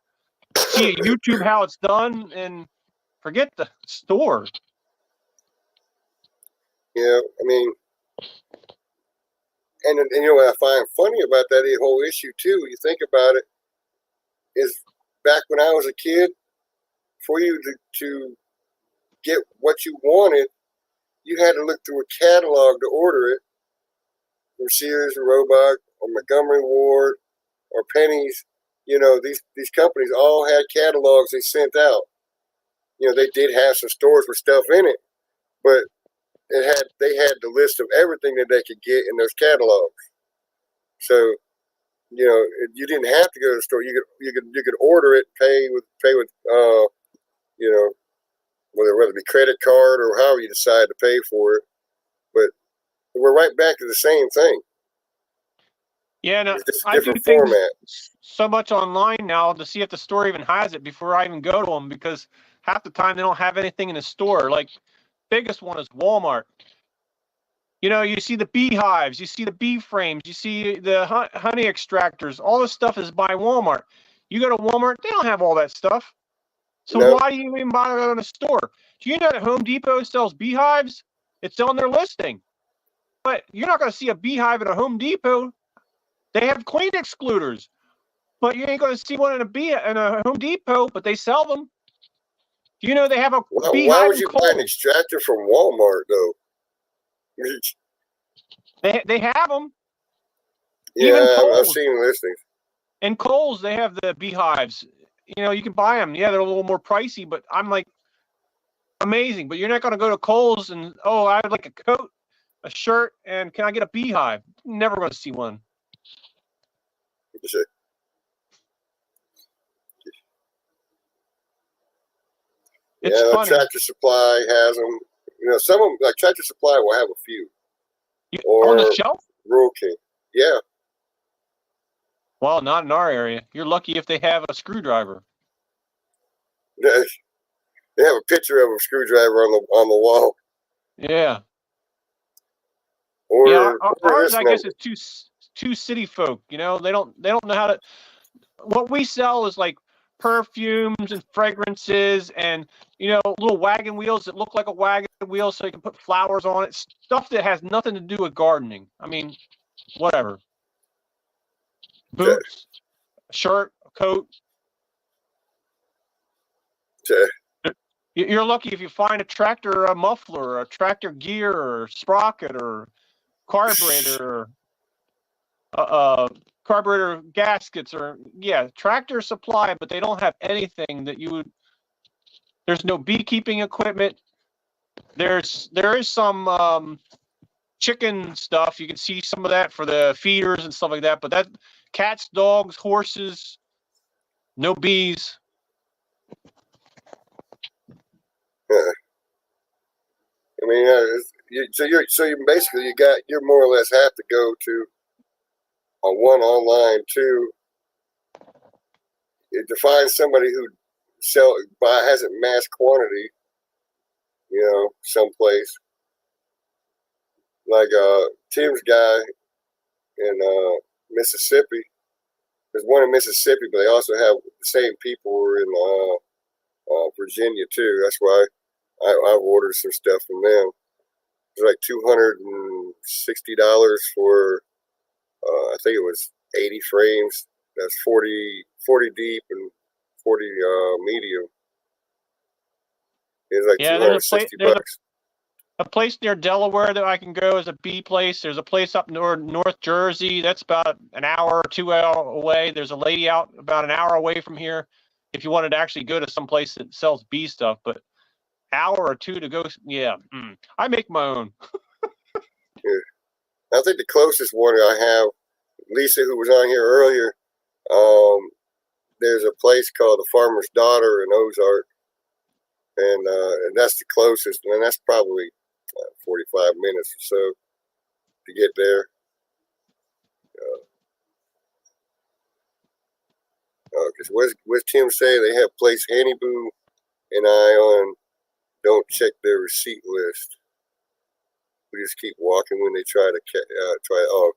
see at YouTube how it's done, and forget the store. Yeah, I mean, and what I find funny about that whole issue too, you think about it, is back when I was a kid, for you to get what you wanted, you had to look through a catalog to order it from Sears or Roebuck or Montgomery Ward or Penny's. These companies all had catalogs they sent out. They did have some stores with stuff in it, but they had the list of everything that they could get in those catalogs. So, you didn't have to go to the store. You could order it, pay with whether it be credit card or however you decide to pay for it. But we're right back to the same thing. Yeah, no, It's just a I do different things format. so much online now to see if the store even has it before I even go to them, because half the time they don't have anything in the store. Like, biggest one is Walmart. You see the beehives, you see the bee frames, you see the honey extractors. All this stuff is by Walmart. You go to Walmart, they don't have all that stuff. So No. why do you even buy it in a store? Do you know that Home Depot sells beehives? It's on their listing. But you're not going to see a beehive at a Home Depot. They have clean excluders. But you ain't going to see one in a Home Depot, but they sell them. Do you know they have a Why beehive would in you buy an Kohl's? extractor from Walmart though? They have them. Yeah, Even I've Kohl's. seen listings. And Kohl's, they have the beehives. You can buy them. Yeah, they're a little more pricey, but I'm like, amazing. But you're not going to go to Kohl's and, oh, I would like a coat, a shirt, and can I get a beehive? Never going to see one. It's funny. Tractor Supply has them. Some of them, like Tractor Supply, will have a few. On the shelf? Rural King. Yeah. Well, not in our area. You're lucky if they have a screwdriver. They have a picture of a screwdriver on the wall. Yeah. Or ours, I guess, is too city folk. They don't know how to. What we sell is like perfumes and fragrances and little wagon wheels that look like a wagon wheel so you can put flowers on it, stuff that has nothing to do with gardening. I mean, whatever. Boots, shirt, coat. You're lucky if you find a tractor muffler or a tractor gear or sprocket or carburetor or carburetor gaskets tractor supply, but they don't have anything that you would. There's no beekeeping equipment. There is some chicken stuff. You can see some of that for the feeders and stuff like that. But that cats, dogs, horses, no bees. I mean, you more or less have to go to a one online too to find somebody who has it mass quantity, someplace. like Tim's guy in Mississippi. There's one in Mississippi, but they also have the same people in Virginia too. That's why I've ordered some stuff from them. It's like $260 for I think it was 80 frames. That's 40 deep and 40 medium. It's like Yeah, $260. A place near Delaware that I can go is a bee place. There's a place up North Jersey that's about an hour or 2 hours away. There's a lady out about an hour away from here. If you wanted to actually go to some place that sells bee stuff, but hour or two to go, yeah, I make my own. Yeah. I think the closest one I have, Lisa, who was on here earlier, there's a place called the Farmer's Daughter in Ozark, and that's the closest, and that's probably 45 minutes or so to get there. Because what's Tim say? They have place Annie Boo and I on. Don't check their receipt list. We just keep walking when they try to try. Oh,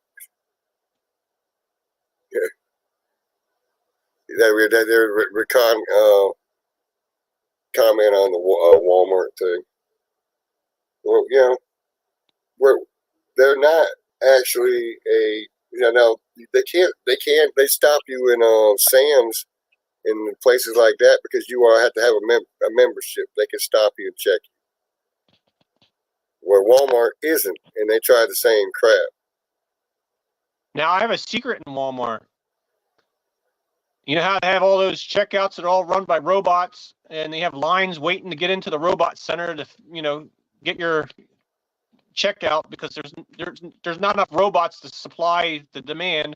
yeah. They're comment on the Walmart thing. Well, they're not actually they stop you in Sam's in places like that because you have to have a membership. They can stop you and check you. Where Walmart isn't, and they try the same crap. Now I have a secret in Walmart. You know how they have all those checkouts that are all run by robots, and they have lines waiting to get into the robot center to, get your checkout because there's not enough robots to supply the demand.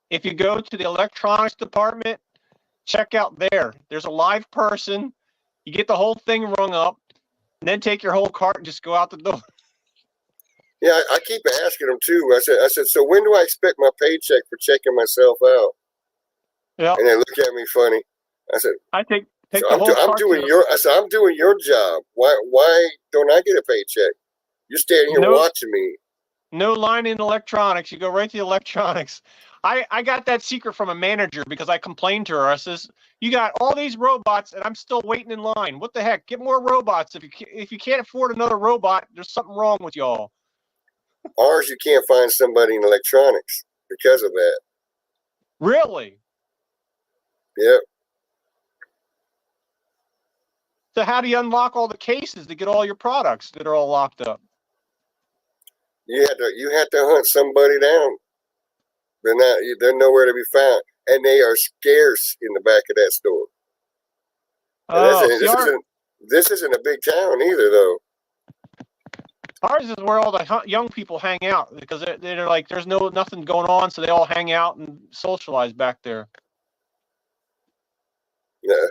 If you go to the electronics department, check out there. There's a live person. You get the whole thing rung up, and then take your whole cart and just go out the door. Yeah, I keep asking them too. I said, so when do I expect my paycheck for checking myself out? Yeah. And they look at me funny. I said, I take so the whole cart. I'm doing your job. Why don't I get a paycheck? You're standing here watching me. No line in electronics. You go right to the electronics. I got that secret from a manager because I complained to her. I says, you got all these robots and I'm still waiting in line. What the heck? Get more robots. If you can't afford another robot, there's something wrong with y'all. Ours, you can't find somebody in electronics because of that. Really? Yep. So how do you unlock all the cases to get all your products that are all locked up? You have to hunt somebody down. They're nowhere to be found, and they are scarce in the back of that store. This isn't a big town either, though. Ours is where all the young people hang out because they're like, there's nothing going on, so they all hang out and socialize back there. Yeah.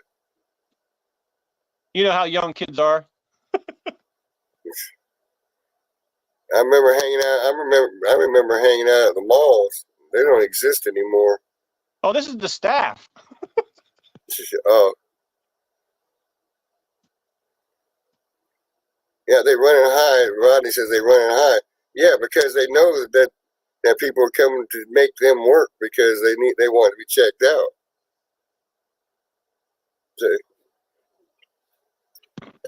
You know how young kids are. I remember hanging out at the malls. They don't exist anymore. Oh, this is the staff. Oh. Yeah, they running high. Rodney says they running high. Yeah, because they know that people are coming to make them work because they want to be checked out. So,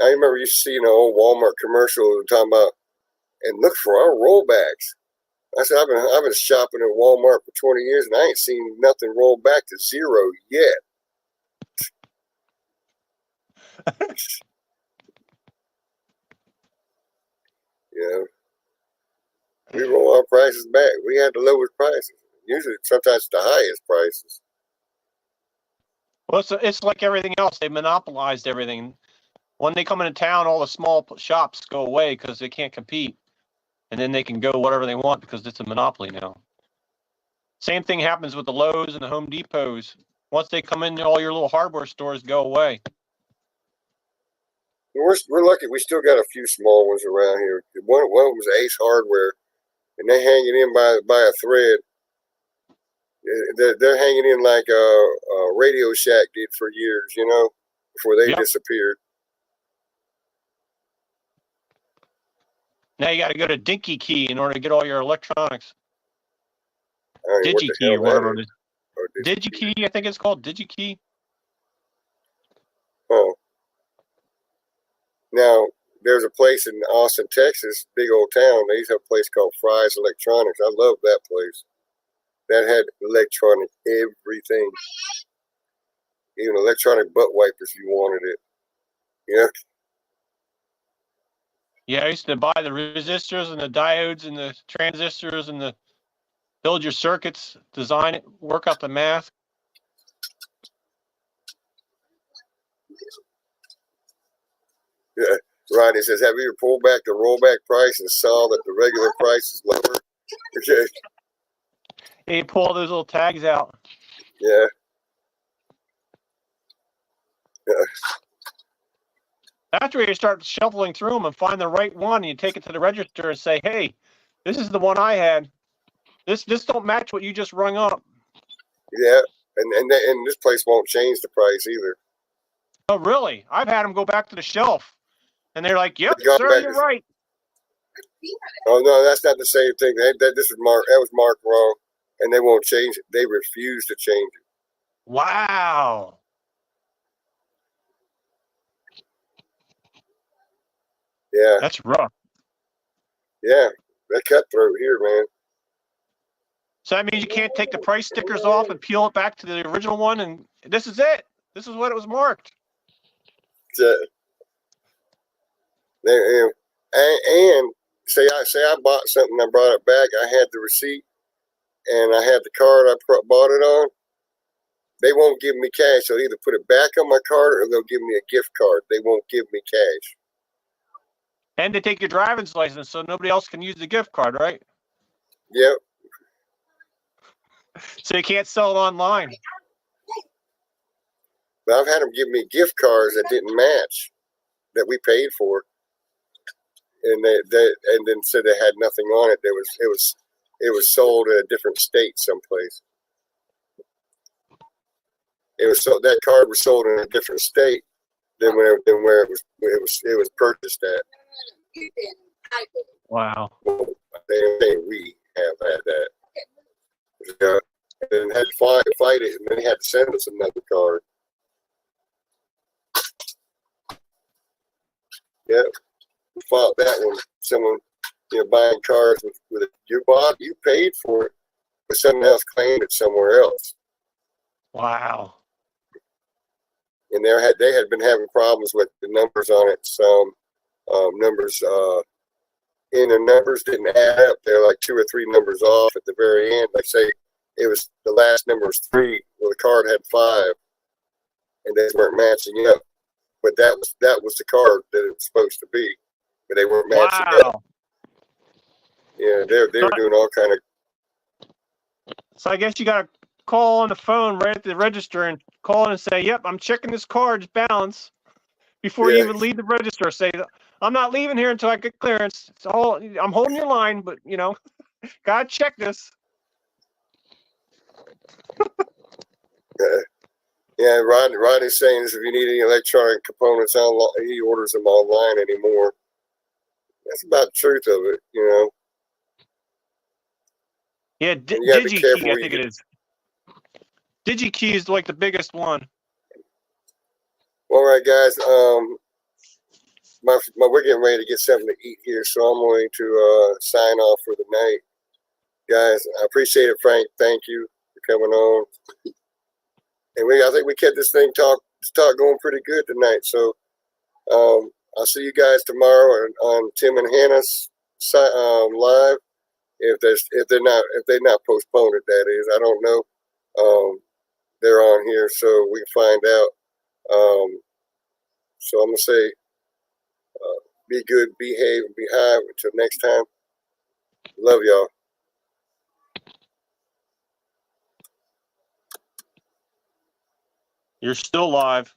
I remember you see an old Walmart commercial talking about, and look for our rollbacks. I said I've been shopping at Walmart for 20 years and I ain't seen nothing roll back to zero yet. We roll our prices back. We had the lowest prices. Usually, sometimes the highest prices. Well, it's like everything else. They monopolized everything. When they come into town, all the small shops go away because they can't compete. And then they can go whatever they want because it's a monopoly now. Same thing happens with the Lowe's and the Home Depots. Once they come in, all your little hardware stores go away. We're lucky. We still got a few small ones around here. One of them was Ace Hardware, and they hang it in by a thread. They're hanging in like Radio Shack did for years, before they disappeared. Now you got to go to Dinky Key in order to get all your electronics. I don't know what the DigiKey hell or whatever that it is. Or DigiKey, I think it's called DigiKey. Oh. Now, there's a place in Austin, Texas, big old town. They used to have a place called Fry's Electronics. I love that place. That had electronic everything. Even electronic butt wipers if you wanted it. Yeah. Yeah, I used to buy the resistors and the diodes and the transistors and the build your circuits, design it, work out the math. Yeah. Ronnie says, have you ever pulled back the rollback price and saw that the regular price is lower? Okay. Hey, you pull all those little tags out. Yeah. After you start shuffling through them and find the right one, you take it to the register and say, "Hey, this is the one I had. This don't match what you just rung up." Yeah. And this place won't change the price either. Oh, really? I've had them go back to the shelf, and they're like, "Yep, They've gone sir, back you're to- right." Oh no, that's not the same thing. This was marked. That was marked wrong, and they won't change it. They refuse to change it. Wow. Yeah, That's rough. yeah. They're cutthroat here, man. So that means you can't take the price stickers off and peel it back to the original one, and this is it. This is what it was marked. And say I bought something, I brought it back. I had the receipt, and I had the card I bought it on. They won't give me cash. They'll either put it back on my card or they'll give me a gift card. They won't give me cash. And they take your driver's license so nobody else can use the gift card, right? Yep. So you can't sell it online. But I've had them give me gift cards that didn't match that we paid for, and and then said they had nothing on it. It was sold in a different state someplace. That card was sold in a different state than where it was purchased at. Wow. We have had that. Yeah. And had to fight it, and then they had to send us another card. Yeah, fought that one. Someone, buying cars with it. You paid for it, but someone else claimed it somewhere else. Wow. And they had been having problems with the numbers on it. Some numbers in the numbers didn't add up. They're like 2 or 3 numbers off at the very end. Like say it was the last number was 3. Well, the card had 5, and they weren't matching up. But that was the card that it was supposed to be, but they weren't matching up. Yeah, they were doing all kind of. So I guess you got to call on the phone right at the register and call in and say, "Yep, I'm checking this card's balance," before you even leave the register. Say, "I'm not leaving here until I get clearance. I'm holding your line, but gotta check this." Yeah, Rodney's saying this, if you need any electronic components online, he orders them online anymore. That's about the truth of it, Yeah, DigiKey, I think it is. DigiKey is like the biggest one. All right, guys. We're getting ready to get something to eat here, so I'm going to sign off for the night. Guys, I appreciate it, Frank. Thank you for coming on. And I think we kept this thing talk going pretty good tonight. So I'll see you guys tomorrow on Tim and Hannah's live. If they're not postponed it, that is. I don't know. They're on here, so we can find out. So I'm gonna say, be good, behave, and be high. Until next time, love y'all. You're still live.